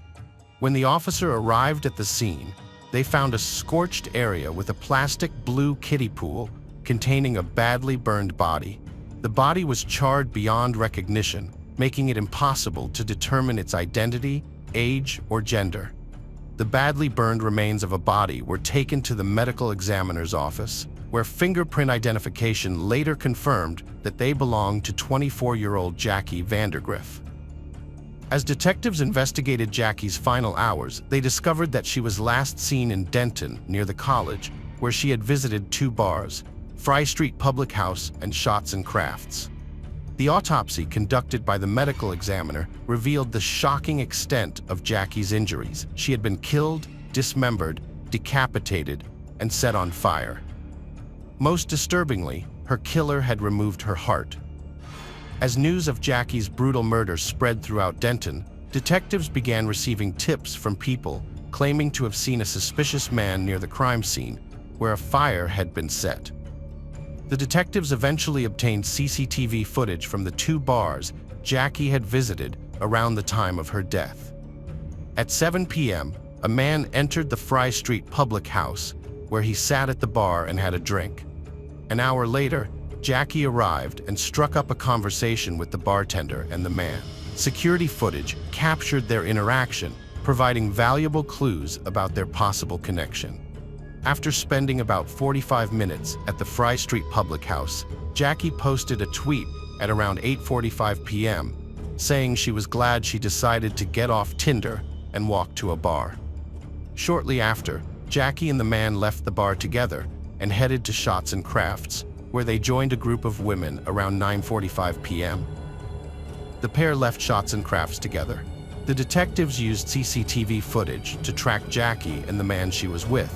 When the officer arrived at the scene, they found a scorched area with a plastic blue kiddie pool containing a badly burned body. The body was charred beyond recognition, making it impossible to determine its identity, age, or gender. The badly burned remains of a body were taken to the medical examiner's office, where fingerprint identification later confirmed that they belonged to 24-year-old Jackie Vandergriff. As detectives investigated Jackie's final hours, they discovered that she was last seen in Denton, near the college, where she had visited 2 bars, Fry Street Public House and Shots and Crafts. The autopsy conducted by the medical examiner revealed the shocking extent of Jackie's injuries. She had been killed, dismembered, decapitated, and set on fire. Most disturbingly, her killer had removed her heart. As news of Jackie's brutal murder spread throughout Denton, detectives began receiving tips from people claiming to have seen a suspicious man near the crime scene, where a fire had been set. The detectives eventually obtained CCTV footage from the 2 bars Jackie had visited around the time of her death. At 7 p.m., a man entered the Fry Street Public House, where he sat at the bar and had a drink. An hour later, Jackie arrived and struck up a conversation with the bartender and the man. Security footage captured their interaction, providing valuable clues about their possible connection. After spending about 45 minutes at the Fry Street Public House, Jackie posted a tweet at around 8:45 p.m., saying she was glad she decided to get off Tinder and walk to a bar. Shortly after, Jackie and the man left the bar together and headed to Shots and Crafts, where they joined a group of women around 9:45 p.m. The pair left Shots and Crafts together. The detectives used CCTV footage to track Jackie and the man she was with,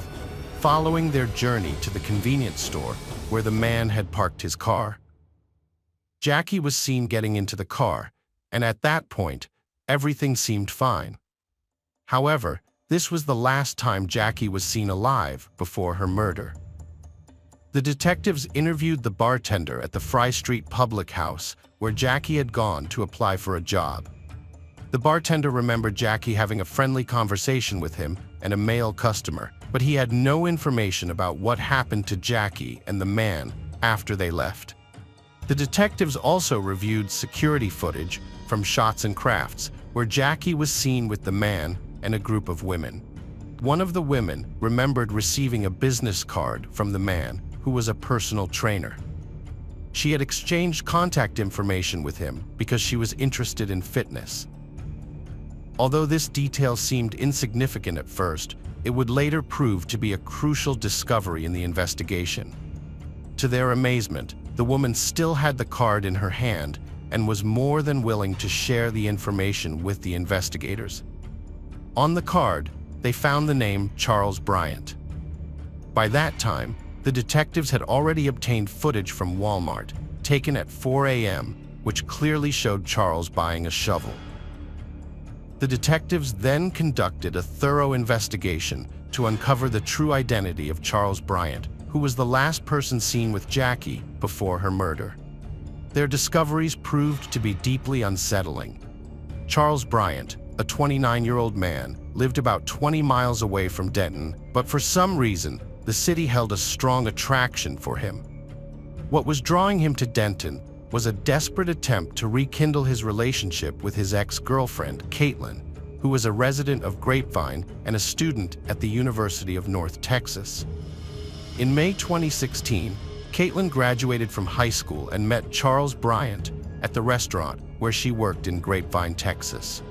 following their journey to the convenience store where the man had parked his car. Jackie was seen getting into the car, and at that point, everything seemed fine. However, this was the last time Jackie was seen alive before her murder. The detectives interviewed the bartender at the Fry Street Public House, where Jackie had gone to apply for a job. The bartender remembered Jackie having a friendly conversation with him and a male customer, but he had no information about what happened to Jackie and the man after they left. The detectives also reviewed security footage from Shots and Crafts, where Jackie was seen with the man and a group of women. One of the women remembered receiving a business card from the man, who was a personal trainer. She had exchanged contact information with him because she was interested in fitness. Although this detail seemed insignificant at first, it would later prove to be a crucial discovery in the investigation. To their amazement, the woman still had the card in her hand and was more than willing to share the information with the investigators. On the card, they found the name Charles Bryant. By that time, the detectives had already obtained footage from Walmart, taken at 4 a.m., which clearly showed Charles buying a shovel. The detectives then conducted a thorough investigation to uncover the true identity of Charles Bryant, who was the last person seen with Jackie before her murder. Their discoveries proved to be deeply unsettling. Charles Bryant, a 29-year-old man, lived about 20 miles away from Denton, but for some reason, the city held a strong attraction for him. What was drawing him to Denton was a desperate attempt to rekindle his relationship with his ex-girlfriend, Caitlin, who was a resident of Grapevine and a student at the University of North Texas. In May 2016, Caitlin graduated from high school and met Charles Bryant at the restaurant where she worked in Grapevine, Texas.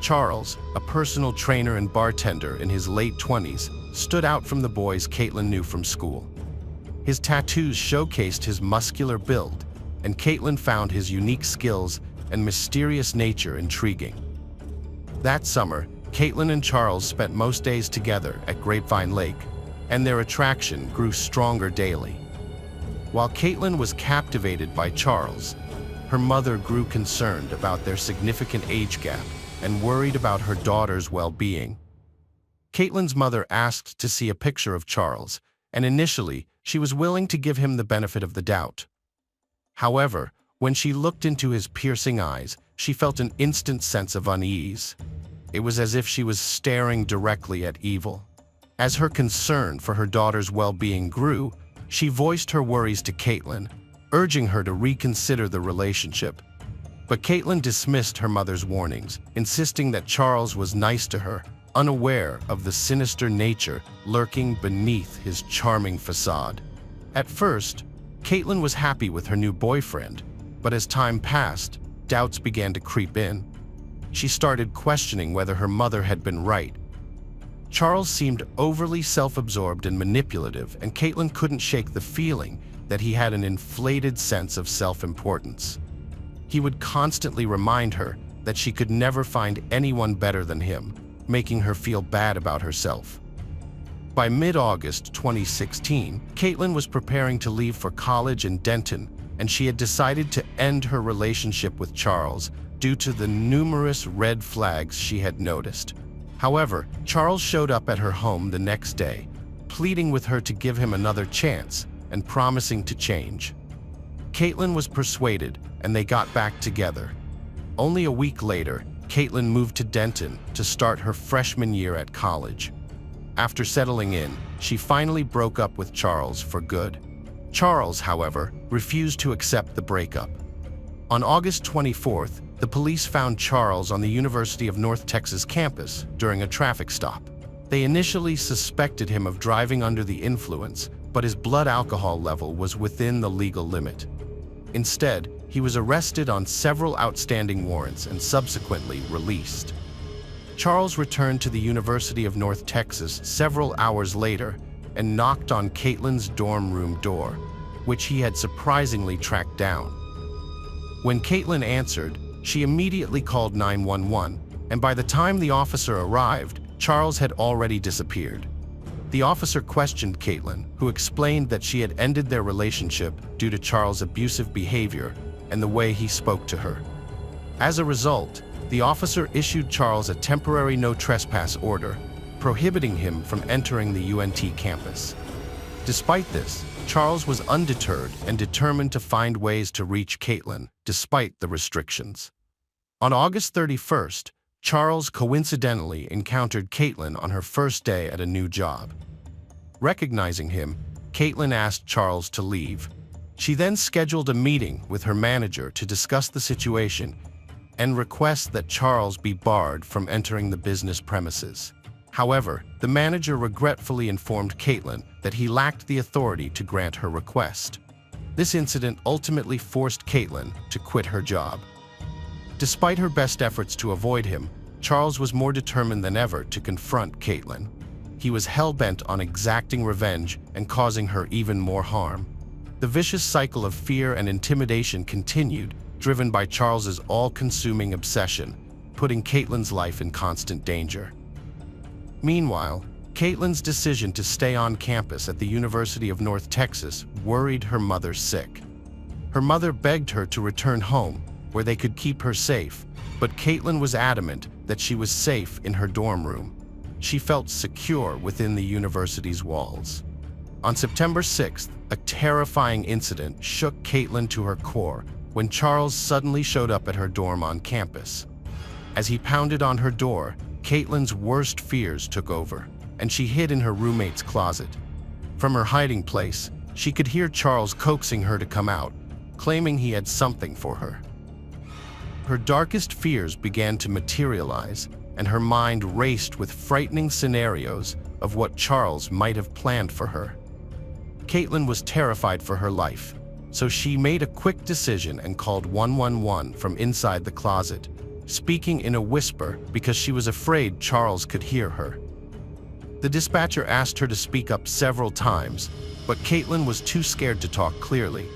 Charles, a personal trainer and bartender in his late 20s, stood out from the boys Caitlin knew from school. His tattoos showcased his muscular build, and Caitlin found his unique skills and mysterious nature intriguing. That summer, Caitlin and Charles spent most days together at Grapevine Lake, and their attraction grew stronger daily. While Caitlin was captivated by Charles, her mother grew concerned about their significant age gap and worried about her daughter's well-being. Caitlin's mother asked to see a picture of Charles, and initially, she was willing to give him the benefit of the doubt. However, when she looked into his piercing eyes, she felt an instant sense of unease. It was as if she was staring directly at evil. As her concern for her daughter's well-being grew, she voiced her worries to Caitlin, urging her to reconsider the relationship. But Caitlin dismissed her mother's warnings, insisting that Charles was nice to her, unaware of the sinister nature lurking beneath his charming facade. At first, Caitlin was happy with her new boyfriend, but as time passed, doubts began to creep in. She started questioning whether her mother had been right. Charles seemed overly self-absorbed and manipulative, and Caitlin couldn't shake the feeling that he had an inflated sense of self-importance. He would constantly remind her that she could never find anyone better than him, making her feel bad about herself. By mid-August 2016, Caitlin was preparing to leave for college in Denton, and she had decided to end her relationship with Charles due to the numerous red flags she had noticed. However, Charles showed up at her home the next day, pleading with her to give him another chance and promising to change. Caitlin was persuaded, and they got back together. Only a week later, Caitlin moved to Denton to start her freshman year at college. After settling in, she finally broke up with Charles for good. Charles, however, refused to accept the breakup. On August 24th, the police found Charles on the University of North Texas campus during a traffic stop. They initially suspected him of driving under the influence, but his blood alcohol level was within the legal limit. Instead, he was arrested on several outstanding warrants and subsequently released. Charles returned to the University of North Texas several hours later and knocked on Caitlin's dorm room door, which he had surprisingly tracked down. When Caitlin answered, she immediately called 911, and by the time the officer arrived, Charles had already disappeared. The officer questioned Caitlin, who explained that she had ended their relationship due to Charles' abusive behavior and the way he spoke to her. As a result, the officer issued Charles a temporary no-trespass order, prohibiting him from entering the UNT campus. Despite this, Charles was undeterred and determined to find ways to reach Caitlin, despite the restrictions. On August 31st, Charles coincidentally encountered Caitlin on her first day at a new job. Recognizing him, Caitlin asked Charles to leave. She then scheduled a meeting with her manager to discuss the situation and request that Charles be barred from entering the business premises. However, the manager regretfully informed Caitlin that he lacked the authority to grant her request. This incident ultimately forced Caitlin to quit her job. Despite her best efforts to avoid him, Charles was more determined than ever to confront Caitlin. He was hell-bent on exacting revenge and causing her even more harm. The vicious cycle of fear and intimidation continued, driven by Charles's all-consuming obsession, putting Caitlin's life in constant danger. Meanwhile, Caitlin's decision to stay on campus at the University of North Texas worried her mother sick. Her mother begged her to return home, where they could keep her safe, but Caitlin was adamant that she was safe in her dorm room. She felt secure within the university's walls. On September 6th, a terrifying incident shook Caitlin to her core when Charles suddenly showed up at her dorm on campus. As he pounded on her door, Caitlin's worst fears took over, and she hid in her roommate's closet. From her hiding place, she could hear Charles coaxing her to come out, claiming he had something for her. Her darkest fears began to materialize, and her mind raced with frightening scenarios of what Charles might have planned for her. Caitlin was terrified for her life, so she made a quick decision and called 111 from inside the closet, speaking in a whisper because she was afraid Charles could hear her. The dispatcher asked her to speak up several times, but Caitlin was too scared to talk clearly.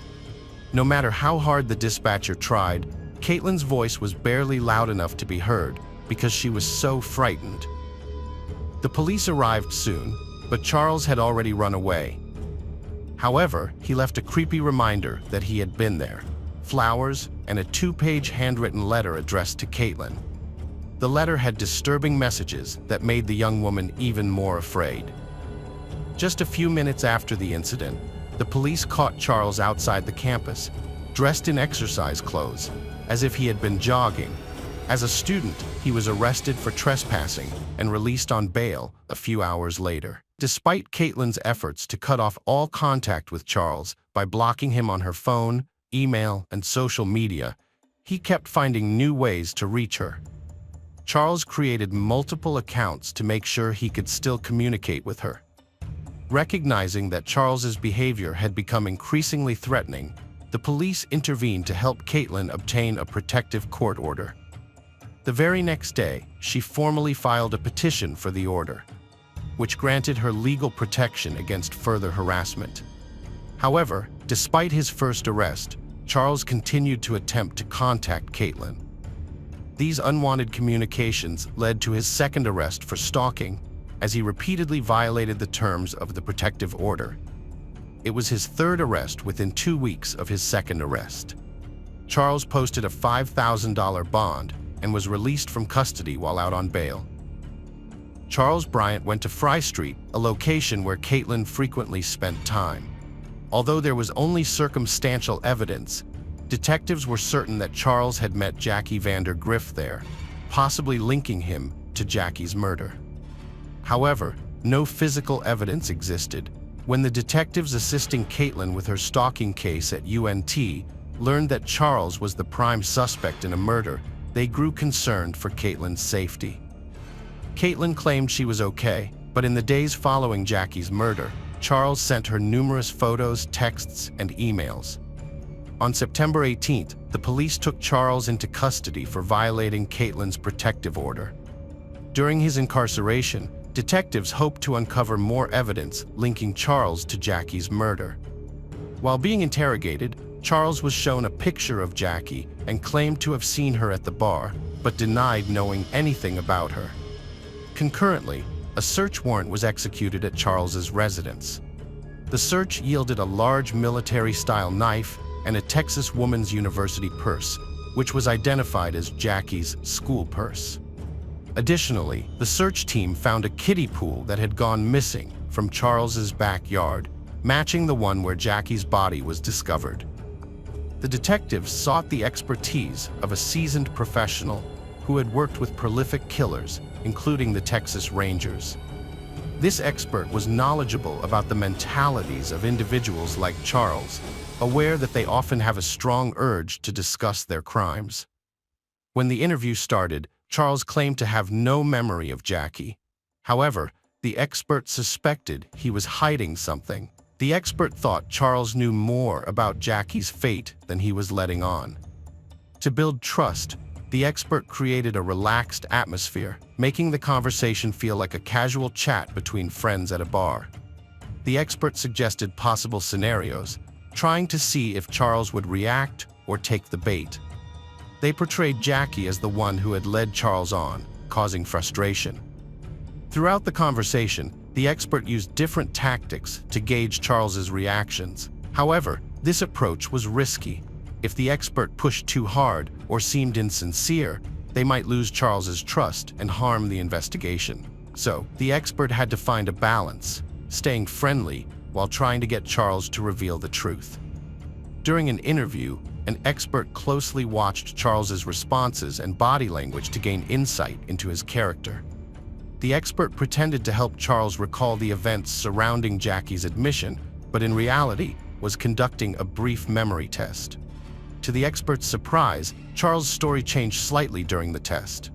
No matter how hard the dispatcher tried, Caitlin's voice was barely loud enough to be heard because she was so frightened. The police arrived soon, but Charles had already run away. However, he left a creepy reminder that he had been there, flowers, and a 2-page handwritten letter addressed to Caitlin. The letter had disturbing messages that made the young woman even more afraid. Just a few minutes after the incident, the police caught Charles outside the campus, dressed in exercise clothes, as if he had been jogging. As a student, he was arrested for trespassing and released on bail a few hours later. Despite Caitlin's efforts to cut off all contact with Charles by blocking him on her phone, email, and social media, he kept finding new ways to reach her. Charles created multiple accounts to make sure he could still communicate with her. Recognizing that Charles's behavior had become increasingly threatening, the police intervened to help Caitlin obtain a protective court order. The very next day, she formally filed a petition for the order, which granted her legal protection against further harassment. However, despite his first arrest, Charles continued to attempt to contact Caitlin. These unwanted communications led to his second arrest for stalking, as he repeatedly violated the terms of the protective order. It was his third arrest within 2 weeks of his second arrest. Charles posted a $5,000 bond and was released from custody while out on bail. Charles Bryant went to Fry Street, a location where Caitlin frequently spent time. Although there was only circumstantial evidence, detectives were certain that Charles had met Jackie Vander Griff there, possibly linking him to Jackie's murder. However, no physical evidence existed. When the detectives assisting Caitlin with her stalking case at UNT learned that Charles was the prime suspect in a murder, they grew concerned for Caitlin's safety. Caitlin claimed she was okay, but in the days following Jackie's murder, Charles sent her numerous photos, texts, and emails. On September 18th, the police took Charles into custody for violating Caitlin's protective order. During his incarceration, detectives hoped to uncover more evidence linking Charles to Jackie's murder. While being interrogated, Charles was shown a picture of Jackie and claimed to have seen her at the bar, but denied knowing anything about her. Concurrently, a search warrant was executed at Charles's residence. The search yielded a large military-style knife and a Texas Woman's University purse, which was identified as Jackie's school purse. Additionally, the search team found a kiddie pool that had gone missing from Charles's backyard, matching the one where Jackie's body was discovered. The detectives sought the expertise of a seasoned professional who had worked with prolific killers, including the Texas Rangers. This expert was knowledgeable about the mentalities of individuals like Charles, aware that they often have a strong urge to discuss their crimes. When the interview started, Charles claimed to have no memory of Jackie. However, the expert suspected he was hiding something. The expert thought Charles knew more about Jackie's fate than he was letting on. To build trust, the expert created a relaxed atmosphere, making the conversation feel like a casual chat between friends at a bar. The expert suggested possible scenarios, trying to see if Charles would react or take the bait. They portrayed Jackie as the one who had led Charles on, causing frustration. Throughout the conversation, the expert used different tactics to gauge Charles's reactions. However, this approach was risky. If the expert pushed too hard or seemed insincere, they might lose Charles's trust and harm the investigation. So, the expert had to find a balance, staying friendly while trying to get Charles to reveal the truth. During an interview, an expert closely watched Charles's responses and body language to gain insight into his character. The expert pretended to help Charles recall the events surrounding Jackie's admission, but in reality was conducting a brief memory test. To the expert's surprise, Charles' story changed slightly during the test.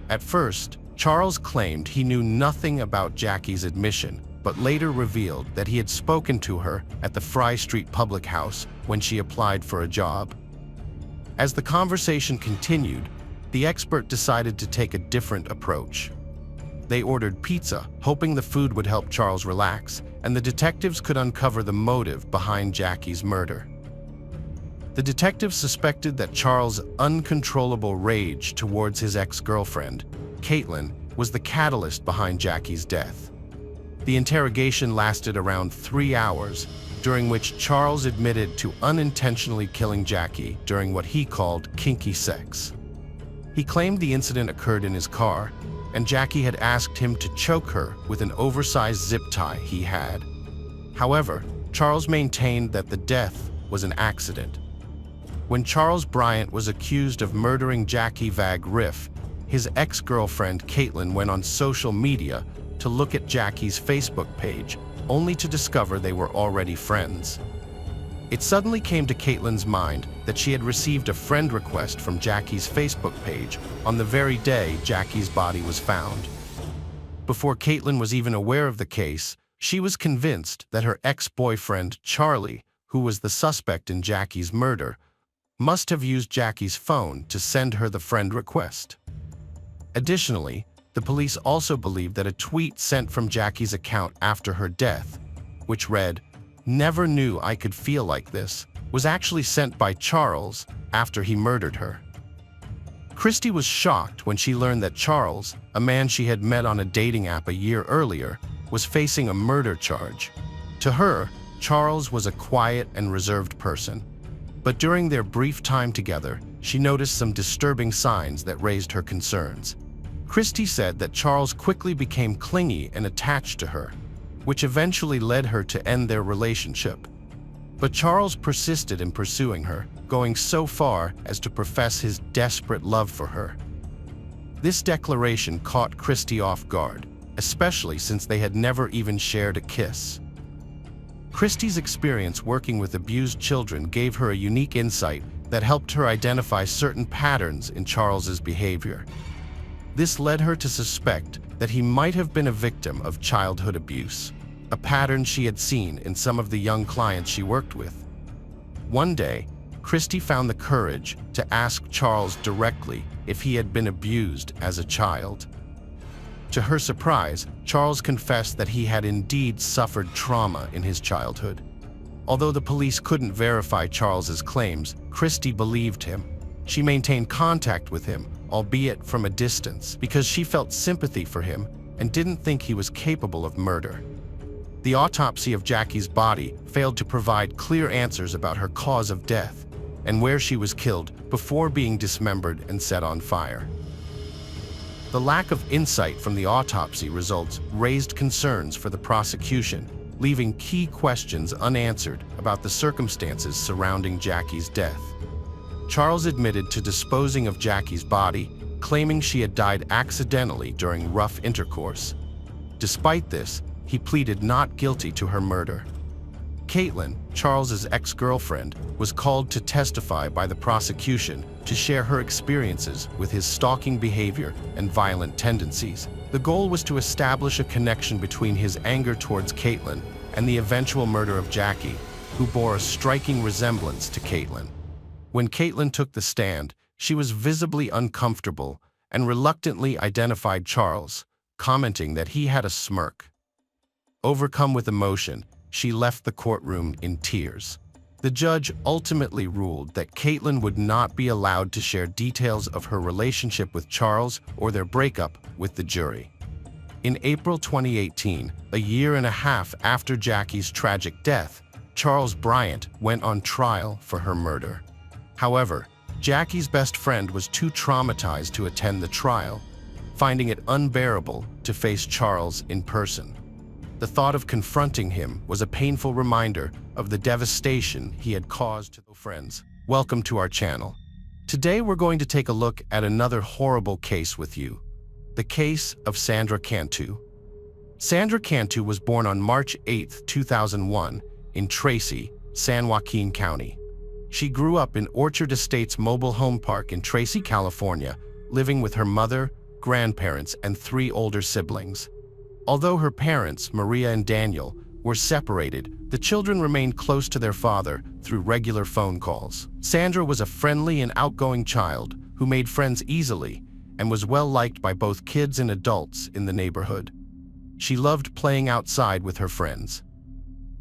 At first, Charles claimed he knew nothing about Jackie's admission, but later revealed that he had spoken to her at the Fry Street Public House when she applied for a job. As the conversation continued, the expert decided to take a different approach. They ordered pizza, hoping the food would help Charles relax, and the detectives could uncover the motive behind Jackie's murder. The detectives suspected that Charles' uncontrollable rage towards his ex-girlfriend, Caitlin, was the catalyst behind Jackie's death. The interrogation lasted around 3 hours, during which Charles admitted to unintentionally killing Jackie during what he called kinky sex. He claimed the incident occurred in his car, and Jackie had asked him to choke her with an oversized zip tie he had. However, Charles maintained that the death was an accident. When Charles Bryant was accused of murdering Jackie Vag-Riff, his ex-girlfriend Caitlin went on social media to look at Jackie's Facebook page, only to discover they were already friends. It suddenly came to Caitlin's mind that she had received a friend request from Jackie's Facebook page on the very day Jackie's body was found. Before Caitlin was even aware of the case, she was convinced that her ex-boyfriend, Charlie, who was the suspect in Jackie's murder, must have used Jackie's phone to send her the friend request. Additionally, the police also believed that a tweet sent from Jackie's account after her death, which read, "Never knew I could feel like this," was actually sent by Charles after he murdered her. Christy was shocked when she learned that Charles, a man she had met on a dating app a year earlier, was facing a murder charge. To her, Charles was a quiet and reserved person. But during their brief time together, she noticed some disturbing signs that raised her concerns. Christy said that Charles quickly became clingy and attached to her, which eventually led her to end their relationship. But Charles persisted in pursuing her, going so far as to profess his desperate love for her. This declaration caught Christy off guard, especially since they had never even shared a kiss. Christy's experience working with abused children gave her a unique insight that helped her identify certain patterns in Charles's behavior. This led her to suspect that he might have been a victim of childhood abuse, a pattern she had seen in some of the young clients she worked with. One day, Christy found the courage to ask Charles directly if he had been abused as a child. To her surprise, Charles confessed that he had indeed suffered trauma in his childhood. Although the police couldn't verify Charles's claims, Christy believed him. She maintained contact with him, albeit from a distance, because she felt sympathy for him and didn't think he was capable of murder. The autopsy of Jackie's body failed to provide clear answers about her cause of death and where she was killed before being dismembered and set on fire. The lack of insight from the autopsy results raised concerns for the prosecution, leaving key questions unanswered about the circumstances surrounding Jackie's death. Charles admitted to disposing of Jackie's body, claiming she had died accidentally during rough intercourse. Despite this, he pleaded not guilty to her murder. Caitlin, Charles's ex-girlfriend, was called to testify by the prosecution to share her experiences with his stalking behavior and violent tendencies. The goal was to establish a connection between his anger towards Caitlin and the eventual murder of Jackie, who bore a striking resemblance to Caitlin. When Caitlin took the stand, she was visibly uncomfortable and reluctantly identified Charles, commenting that he had a smirk. Overcome with emotion, she left the courtroom in tears. The judge ultimately ruled that Caitlin would not be allowed to share details of her relationship with Charles or their breakup with the jury. In April 2018, a year and a half after Jackie's tragic death, Charles Bryant went on trial for her murder. However, Jackie's best friend was too traumatized to attend the trial, finding it unbearable to face Charles in person. The thought of confronting him was a painful reminder of the devastation he had caused to friends. Welcome to our channel. Today we're going to take a look at another horrible case with you, the case of Sandra Cantu. Sandra Cantu was born on March 8, 2001, in Tracy, San Joaquin County. She grew up in Orchard Estates Mobile Home Park in Tracy, California, living with her mother, grandparents, and 3 older siblings. Although her parents, Maria and Daniel, were separated, the children remained close to their father through regular phone calls. Sandra was a friendly and outgoing child who made friends easily and was well liked by both kids and adults in the neighborhood. She loved playing outside with her friends.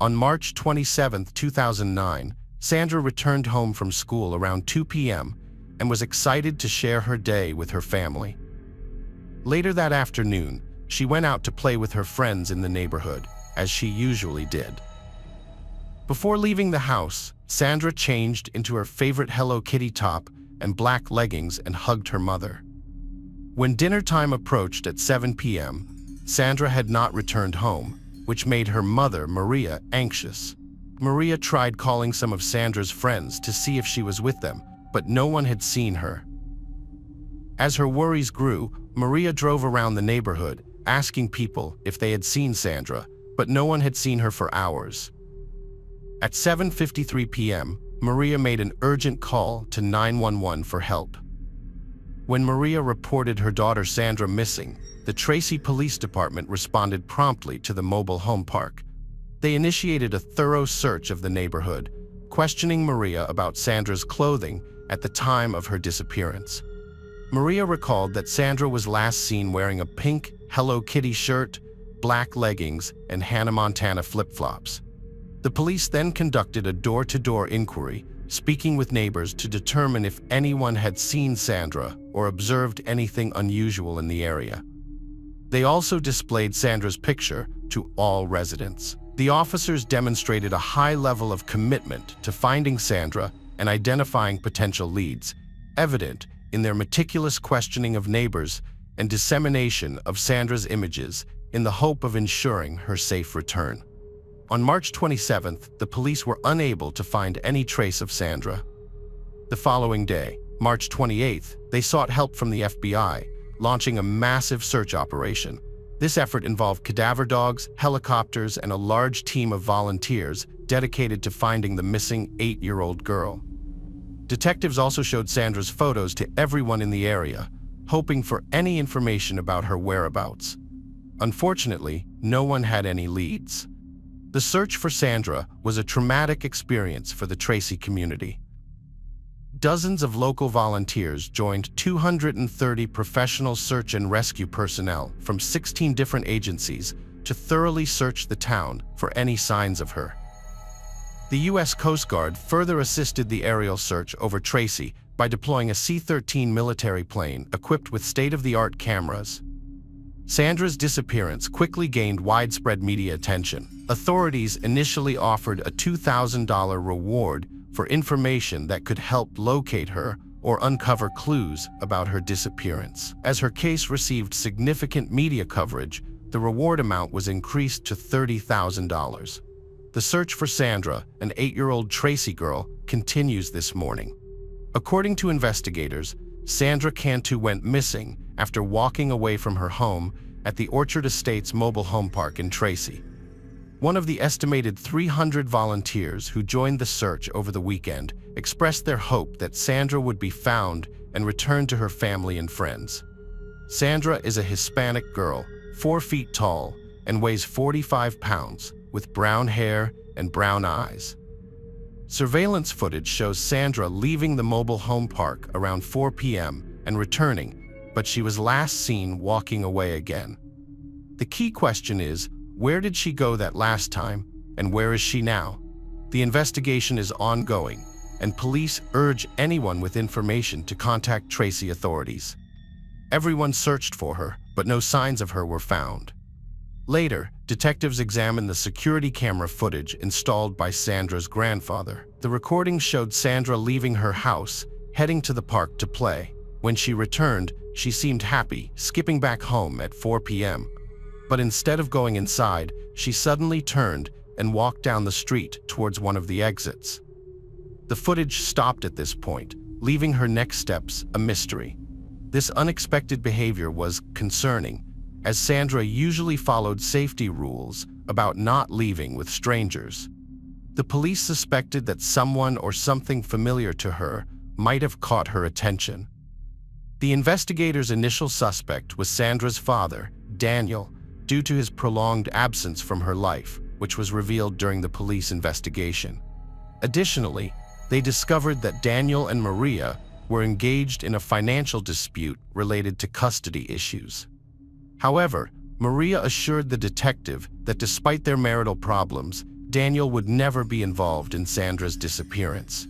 On March 27, 2009, Sandra returned home from school around 2 p.m. and was excited to share her day with her family. Later that afternoon, she went out to play with her friends in the neighborhood, as she usually did. Before leaving the house, Sandra changed into her favorite Hello Kitty top and black leggings and hugged her mother. When dinner time approached at 7 p.m., Sandra had not returned home, which made her mother, Maria, anxious. Maria tried calling some of Sandra's friends to see if she was with them, but no one had seen her. As her worries grew, Maria drove around the neighborhood, asking people if they had seen Sandra, but no one had seen her for hours. At 7:53 p.m., Maria made an urgent call to 911 for help. When Maria reported her daughter Sandra missing, the Tracy Police Department responded promptly to the mobile home park. They initiated a thorough search of the neighborhood, questioning Maria about Sandra's clothing at the time of her disappearance. Maria recalled that Sandra was last seen wearing a pink Hello Kitty shirt, black leggings, and Hannah Montana flip-flops. The police then conducted a door-to-door inquiry, speaking with neighbors to determine if anyone had seen Sandra or observed anything unusual in the area. They also displayed Sandra's picture to all residents. The officers demonstrated a high level of commitment to finding Sandra and identifying potential leads, evident in their meticulous questioning of neighbors and dissemination of Sandra's images in the hope of ensuring her safe return. On March 27th, the police were unable to find any trace of Sandra. The following day, March 28th, they sought help from the FBI, launching a massive search operation. This effort involved cadaver dogs, helicopters, and a large team of volunteers dedicated to finding the missing 8-year-old girl. Detectives also showed Sandra's photos to everyone in the area, hoping for any information about her whereabouts. Unfortunately, no one had any leads. The search for Sandra was a traumatic experience for the Tracy community. Dozens of local volunteers joined 230 professional search and rescue personnel from 16 different agencies to thoroughly search the town for any signs of her. The U.S. Coast Guard further assisted the aerial search over Tracy by deploying a C-13 military plane equipped with state-of-the-art cameras. Sandra's disappearance quickly gained widespread media attention. Authorities initially offered a $2,000 reward for information that could help locate her or uncover clues about her disappearance. As her case received significant media coverage, the reward amount was increased to $30,000. The search for Sandra, an 8-year-old Tracy girl, continues this morning. According to investigators, Sandra Cantu went missing after walking away from her home at the Orchard Estates Mobile Home Park in Tracy. One of the estimated 300 volunteers who joined the search over the weekend expressed their hope that Sandra would be found and returned to her family and friends. Sandra is a Hispanic girl, 4 feet tall, and weighs 45 pounds, with brown hair and brown eyes. Surveillance footage shows Sandra leaving the mobile home park around 4 p.m. and returning, but she was last seen walking away again. The key question is, where did she go that last time, and where is she now? The investigation is ongoing, and police urge anyone with information to contact Tracy authorities. Everyone searched for her, but no signs of her were found. Later, detectives examined the security camera footage installed by Sandra's grandfather. The recording showed Sandra leaving her house, heading to the park to play. When she returned, she seemed happy, skipping back home at 4 p.m. But instead of going inside, she suddenly turned and walked down the street towards one of the exits. The footage stopped at this point, leaving her next steps a mystery. This unexpected behavior was concerning, as Sandra usually followed safety rules about not leaving with strangers. The police suspected that someone or something familiar to her might have caught her attention. The investigators' initial suspect was Sandra's father, Daniel, due to his prolonged absence from her life, which was revealed during the police investigation. Additionally, they discovered that Daniel and Maria were engaged in a financial dispute related to custody issues. However, Maria assured the detective that despite their marital problems, Daniel would never be involved in Sandra's disappearance.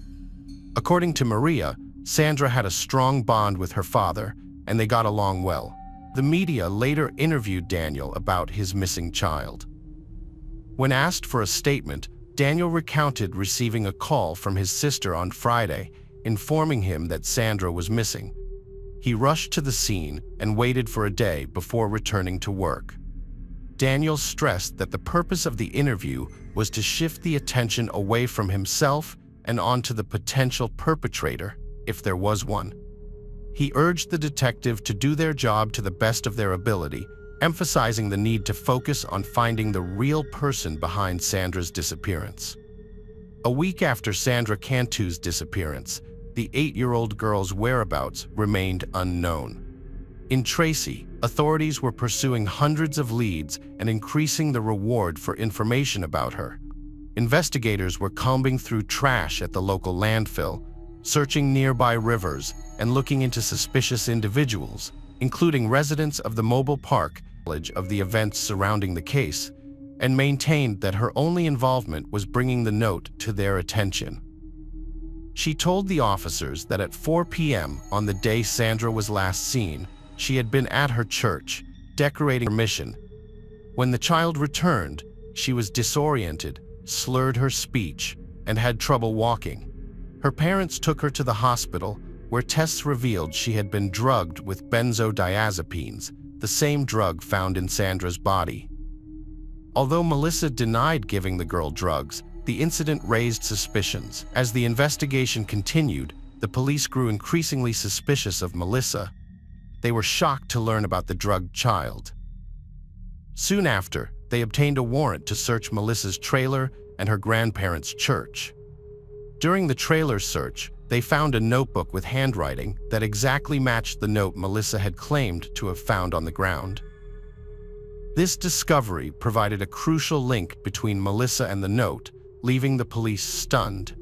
According to Maria, Sandra had a strong bond with her father, and they got along well. The media later interviewed Daniel about his missing child. When asked for a statement, Daniel recounted receiving a call from his sister on Friday, informing him that Sandra was missing. He rushed to the scene and waited for a day before returning to work. Daniel stressed that the purpose of the interview was to shift the attention away from himself and onto the potential perpetrator, if there was one. He urged the detective to do their job to the best of their ability, emphasizing the need to focus on finding the real person behind Sandra's disappearance. A week after Sandra Cantu's disappearance, the 8-year-old girl's whereabouts remained unknown. In Tracy, authorities were pursuing hundreds of leads and increasing the reward for information about her. Investigators were combing through trash at the local landfill, searching nearby rivers, and looking into suspicious individuals, including residents of the mobile park, knowledge of the events surrounding the case, and maintained that her only involvement was bringing the note to their attention. She told the officers that at 4 p.m. on the day Sandra was last seen, she had been at her church, decorating her mission. When the child returned, she was disoriented, slurred her speech, and had trouble walking. Her parents took her to the hospital, where tests revealed she had been drugged with benzodiazepines, the same drug found in Sandra's body. Although Melissa denied giving the girl drugs, the incident raised suspicions. As the investigation continued, the police grew increasingly suspicious of Melissa. They were shocked to learn about the drugged child. Soon after, they obtained a warrant to search Melissa's trailer and her grandparents' church. During the trailer search, they found a notebook with handwriting that exactly matched the note Melissa had claimed to have found on the ground. This discovery provided a crucial link between Melissa and the note, leaving the police stunned.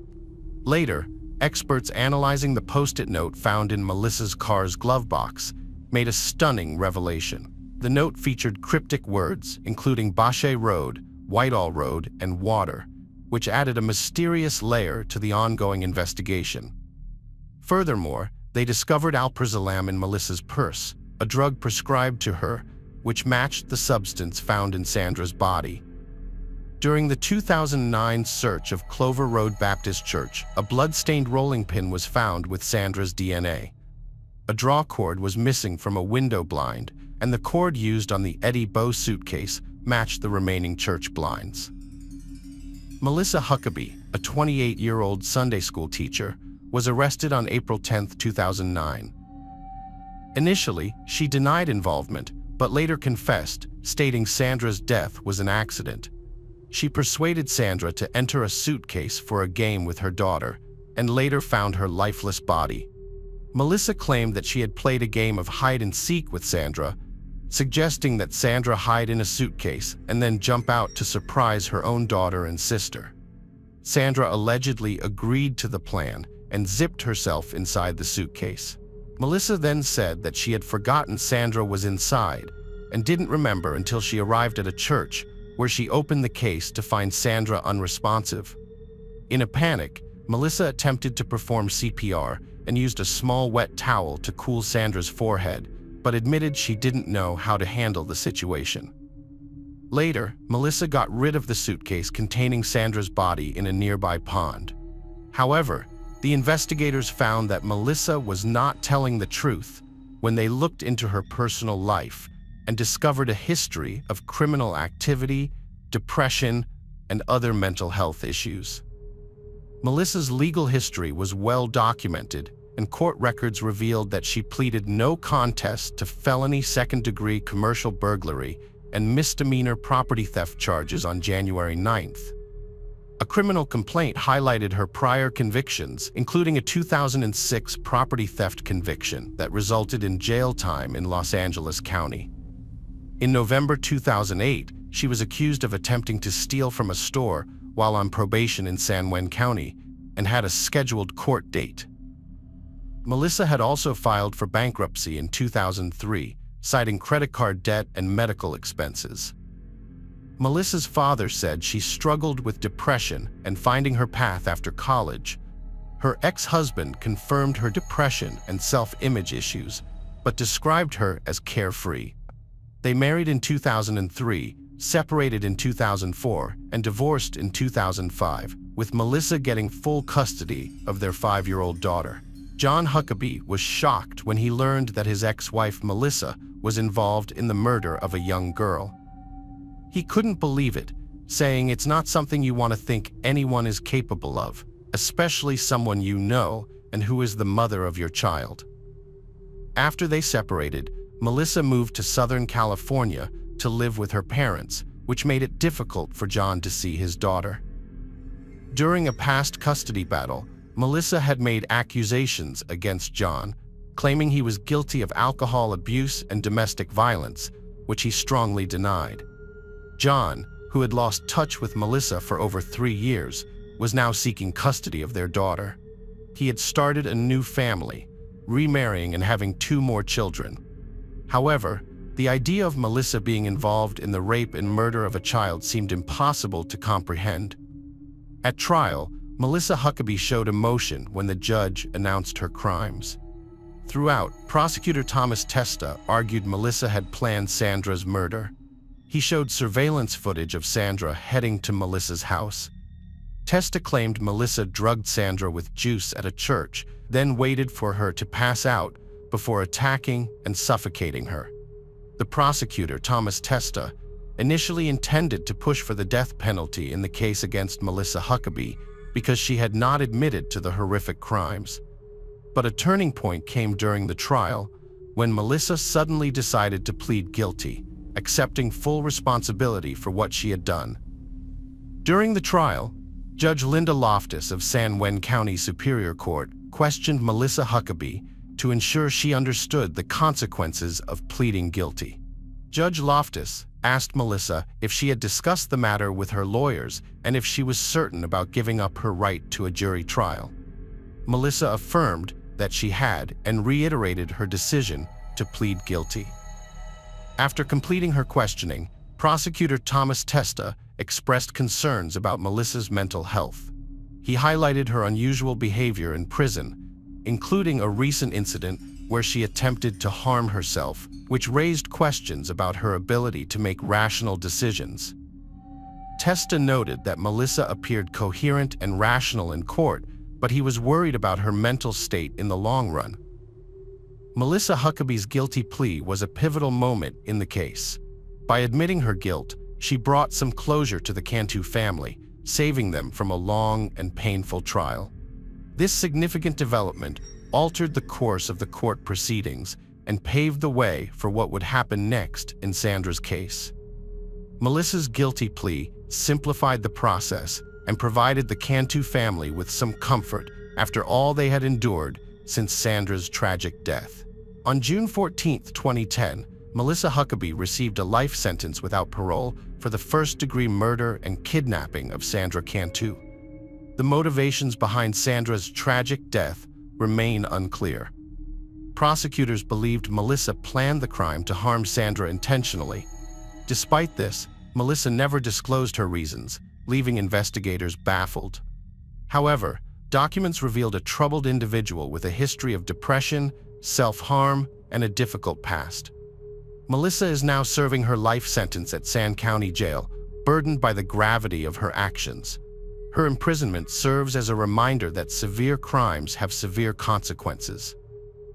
Later, experts analyzing the post-it note found in Melissa's car's glove box made a stunning revelation. The note featured cryptic words, including Bache Road, Whitehall Road, and water, which added a mysterious layer to the ongoing investigation. Furthermore, they discovered alprazolam in Melissa's purse, a drug prescribed to her, which matched the substance found in Sandra's body. During the 2009 search of Clover Road Baptist Church, a blood-stained rolling pin was found with Sandra's DNA. A draw cord was missing from a window blind, and the cord used on the Eddie Bow suitcase matched the remaining church blinds. Melissa Huckabee, a 28-year-old Sunday school teacher, was arrested on April 10, 2009. Initially, she denied involvement, but later confessed, stating Sandra's death was an accident. She persuaded Sandra to enter a suitcase for a game with her daughter, and later found her lifeless body. Melissa claimed that she had played a game of hide-and-seek with Sandra, suggesting that Sandra hide in a suitcase and then jump out to surprise her own daughter and sister. Sandra allegedly agreed to the plan and zipped herself inside the suitcase. Melissa then said that she had forgotten Sandra was inside and didn't remember until she arrived at a church, where she opened the case to find Sandra unresponsive. In a panic, Melissa attempted to perform CPR and used a small wet towel to cool Sandra's forehead, but admitted she didn't know how to handle the situation. Later, Melissa got rid of the suitcase containing Sandra's body in a nearby pond. However, the investigators found that Melissa was not telling the truth when they looked into her personal life and discovered a history of criminal activity, depression, and other mental health issues. Melissa's legal history was well documented, and court records revealed that she pleaded no contest to felony second-degree commercial burglary and misdemeanor property theft charges on January 9th. A criminal complaint highlighted her prior convictions, including a 2006 property theft conviction that resulted in jail time in Los Angeles County. In November 2008, she was accused of attempting to steal from a store while on probation in San Juan County and had a scheduled court date. Melissa had also filed for bankruptcy in 2003, citing credit card debt and medical expenses. Melissa's father said she struggled with depression and finding her path after college. Her ex-husband confirmed her depression and self-image issues, but described her as carefree. They married in 2003, separated in 2004, and divorced in 2005, with Melissa getting full custody of their 5-year-old daughter. John Huckabee was shocked when he learned that his ex-wife Melissa was involved in the murder of a young girl. He couldn't believe it, saying it's not something you want to think anyone is capable of, especially someone you know and who is the mother of your child. After they separated, Melissa moved to Southern California to live with her parents, which made it difficult for John to see his daughter. During a past custody battle, Melissa had made accusations against John, claiming he was guilty of alcohol abuse and domestic violence, which he strongly denied. John, who had lost touch with Melissa for over 3 years, was now seeking custody of their daughter. He had started a new family, remarrying and having 2 more children. However, the idea of Melissa being involved in the rape and murder of a child seemed impossible to comprehend. At trial, Melissa Huckabee showed emotion when the judge announced her crimes. Throughout, prosecutor Thomas Testa argued Melissa had planned Sandra's murder. He showed surveillance footage of Sandra heading to Melissa's house. Testa claimed Melissa drugged Sandra with juice at a church, then waited for her to pass out before attacking and suffocating her. The prosecutor, Thomas Testa, initially intended to push for the death penalty in the case against Melissa Huckabee because she had not admitted to the horrific crimes. But a turning point came during the trial when Melissa suddenly decided to plead guilty, accepting full responsibility for what she had done. During the trial, Judge Linda Loftus of San Juan County Superior Court questioned Melissa Huckabee to ensure she understood the consequences of pleading guilty. Judge Loftus asked Melissa if she had discussed the matter with her lawyers and if she was certain about giving up her right to a jury trial. Melissa affirmed that she had and reiterated her decision to plead guilty. After completing her questioning, prosecutor Thomas Testa expressed concerns about Melissa's mental health. He highlighted her unusual behavior in prison, including a recent incident where she attempted to harm herself, which raised questions about her ability to make rational decisions. Testa noted that Melissa appeared coherent and rational in court, but he was worried about her mental state in the long run. Melissa Huckabee's guilty plea was a pivotal moment in the case. By admitting her guilt, she brought some closure to the Cantu family, saving them from a long and painful trial. This significant development altered the course of the court proceedings and paved the way for what would happen next in Sandra's case. Melissa's guilty plea simplified the process and provided the Cantu family with some comfort after all they had endured since Sandra's tragic death. On June 14, 2010, Melissa Huckabee received a life sentence without parole for the first-degree murder and kidnapping of Sandra Cantu. The motivations behind Sandra's tragic death remain unclear. Prosecutors believed Melissa planned the crime to harm Sandra intentionally. Despite this, Melissa never disclosed her reasons, leaving investigators baffled. However, documents revealed a troubled individual with a history of depression, self-harm, and a difficult past. Melissa is now serving her life sentence at San County Jail, burdened by the gravity of her actions. Her imprisonment serves as a reminder that severe crimes have severe consequences.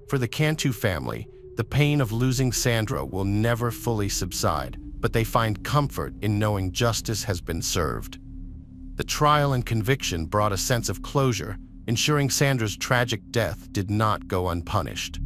For the Cantu family, the pain of losing Sandra will never fully subside, but they find comfort in knowing justice has been served. The trial and conviction brought a sense of closure, ensuring Sandra's tragic death did not go unpunished.